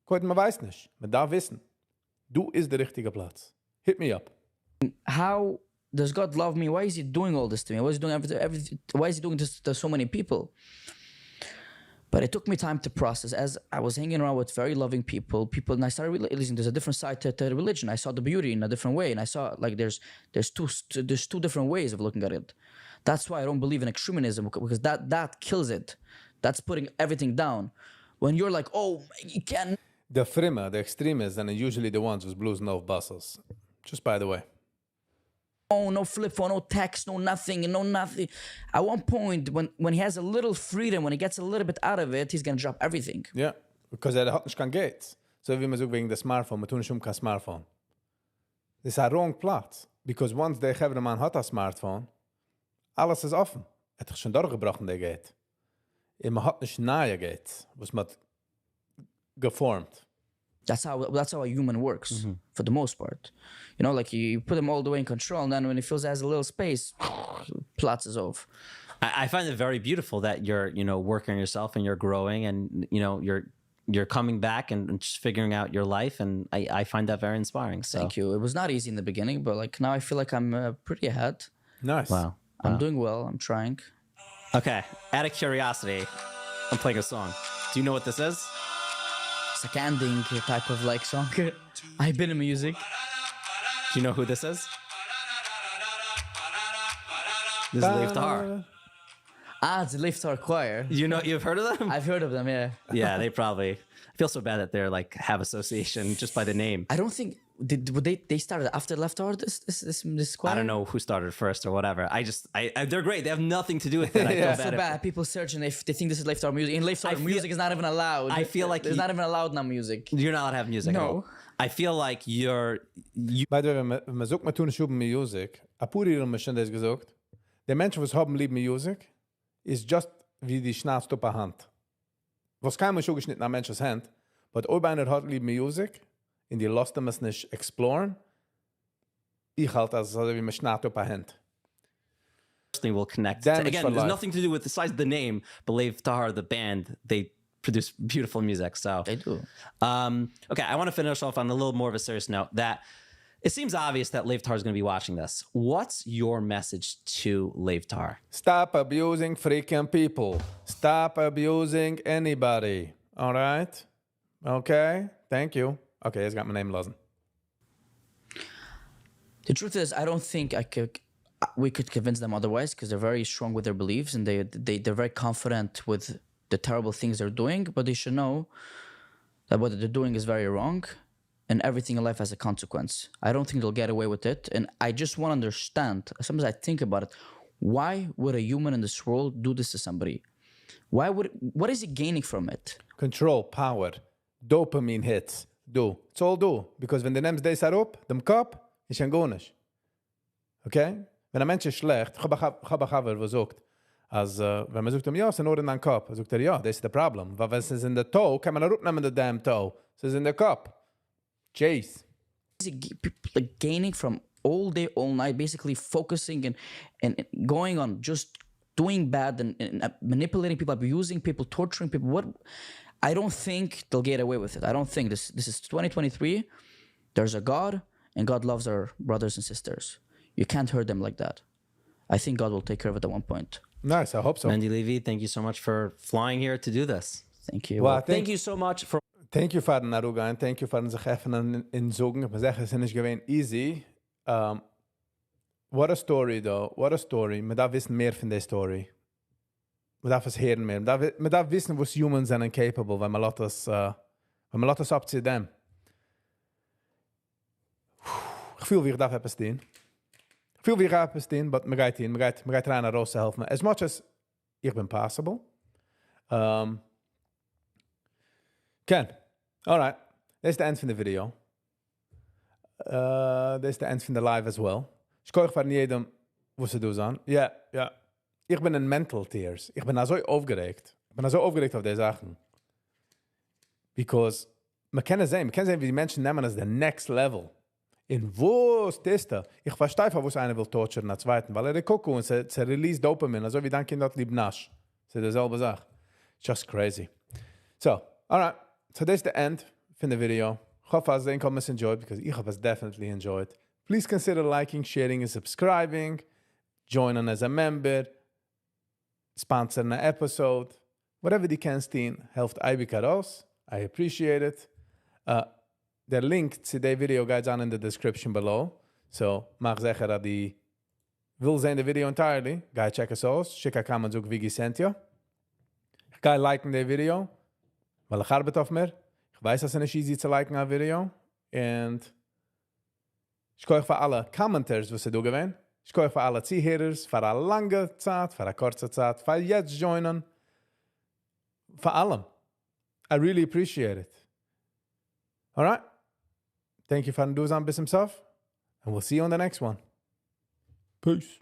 gut, man weiß nicht. Man darf wissen, du ist der richtige Platz. Hit me up. How does God love me? Why is he doing all this to me? Why is he doing everything? Why is he doing this to so many people? But it took me time to process as I was hanging around with very loving people, and I started realizing there's a different side to religion. I saw the beauty in a different way, and I saw like there's two different ways of looking at it. That's why I don't believe in extremism, because that kills it. That's putting everything down. When you're like, oh, you can't. The Frimme, the extremists, and usually the ones who's blues no buses. Just by the way. No flip phone, no text, no nothing. At one point, when he has a little freedom, when he gets a little bit out of it, he's gonna drop everything. Ja, because hat nicht kein Geld. So wie man sagt wegen der Smartphone, man tun nicht kein Smartphone. Das ist ein wrong Platz. Because once der Gebermann hat ein Smartphone, alles ist offen. Hat schon durchgebrochen, der Geld. Und man hat nicht nahe Geld, was man geformt. That's how a human works for the most part. You know, like you put him all the way in control, and then when he feels he has a little space, plots is off. I find it very beautiful that you're, working on yourself and you're growing and, you're coming back and just figuring out your life. And I find that very inspiring. So Thank you. It was not easy in the beginning, but like now I feel like I'm pretty ahead. Nice. Wow. I'm doing well. I'm trying. Okay. Out of curiosity, I'm playing a song. Do you know what this is? It's like ending type of like song. I've been in music. Do you know who this is? This is Leif Tahar. It's the Liftar Choir. You've heard of them? I've heard of them, yeah. Yeah, they probably. I feel so bad that they're like have association just by the name. I don't think they started after Liftar this choir. I don't know who started first or whatever. They're great. They have nothing to do with it. I feel So bad. People search and they think this is Liftar music. In Liftar music is not even allowed. I feel like it's not even allowed now music. You're not allowed to have music. No. At all. I feel like you. By the way, man sucht man tun schon Music. Apuri haben schon das gesagt. Der Menschen, was haben lieb Music, ist just wie die Schnauze auf der Hand. Was kein Mensch geschnitten an Menschens Hand, but ob einer hat lieb Music, in die Lust es nicht exploren, ich halt als wie man Schnauze auf der Hand. Thing will connect. Damage Again, for there's life. nothing to do with the size of the name, but Leif Tahar, the band, they produce beautiful music. So They do. okay, I want to finish off on a little more of a serious note. That it seems obvious that Leif Tahar is going to be watching this. What's your message to Leif Tahar? Stop abusing freaking people. Stop abusing anybody. All right? Okay? Thank you. Okay, jetzt got my name lassen. The truth is, I don't think we could convince them otherwise, because they're very strong with their beliefs and they're very confident with the terrible things they're doing. But they should know that what they're doing is very wrong, and everything in life has a consequence. I don't think they'll get away with it, and I just want to understand. Sometimes I think about it. Why would a human in this world do this to somebody? What is he gaining from it? Control, power, dopamine hits. Du. It's all du. Because wenn du nimmst das herab, dem Kopf, ist ein gar nicht. Okay? Wenn ein Mensch ist schlecht, ich habe ein Haver, der sagt, als, wenn man sagt ihm, ja, es ist nur in deinem Kopf, sagt ja, das ist das Problem. Weil wenn es ist in der Toe, kann man rupnehmen den damn Toe. Es ist in der Kopf. Chase. Is he like gaining from all day, all night, basically focusing and going on just doing bad and manipulating people, abusing people, torturing people? What? I don't think they'll get away with it. I don't think this is 2023. There's a God, and God loves our brothers and sisters. You can't hurt them like that. I think God will take care of it at one point. Nice, I hope so. Mendy Levy, thank you so much for flying here to do this. Thank you. Well, Thank you so much for. Thank you for den Aruga and thank you for sich öffnen in Sogen. Ich muss sagen, es ist nicht gewesen easy. What a story, though. What a story. Man darf wissen mehr von der Story. Man darf es hören mehr. Man darf wissen, was Humans sind incapable, wenn man lässt das ab zu dem. Ich fühle, wie ich darf etwas tun. Ich fühle, wie ich etwas tun, aber man geht hin. Man geht rein raus zu helfen. As much as ich bin possible. Ken. Alright. Das ist der Ende von der Video. Das ist der Ende von der Live as well. Ich kann euch von jedem, was sie sagen. Ja. Ich bin in Mental Tears. Ich bin so aufgeregt. Ich bin so aufgeregt auf die Sachen. Because man kann sehen, wie die Menschen nehmen das the next level. In wo ist das? Ich verstehe, wo es einer will torturen nach zweiten, weil er guckt und sie release Dopamin, also wie dein Kind hat lieb nasch. Das ist dieselbe Sache. Just crazy. So, alright. So this is the end from the video. Ich hoffe, dass ihr es enjoyed, because ich habe es definitely enjoyed. Please consider liking, sharing, and subscribing. Join as a member. Sponsor an episode. Whatever die kannst tun, helft Eibika raus. I appreciate it. Der Link zu dem Video geht an in the description below. So, mach sicher, dass die will sehen the video entirely. Geh check es aus. Schick a comment auch Viggy sent you. Ich gehe liken das Video, weil ich arbeite auf mir. Ich weiß, dass es nicht easy zu liken ein Video. Und ich gehe für alle Commenters, was sie do gewähnt. Ich gehe für alle Zuhörers, für eine lange Zeit, für eine kurze Zeit, für jetzt joinen. Für allem. I really appreciate it. Alright? Thank you for doing this himself. And we'll see you on the next one. Peace.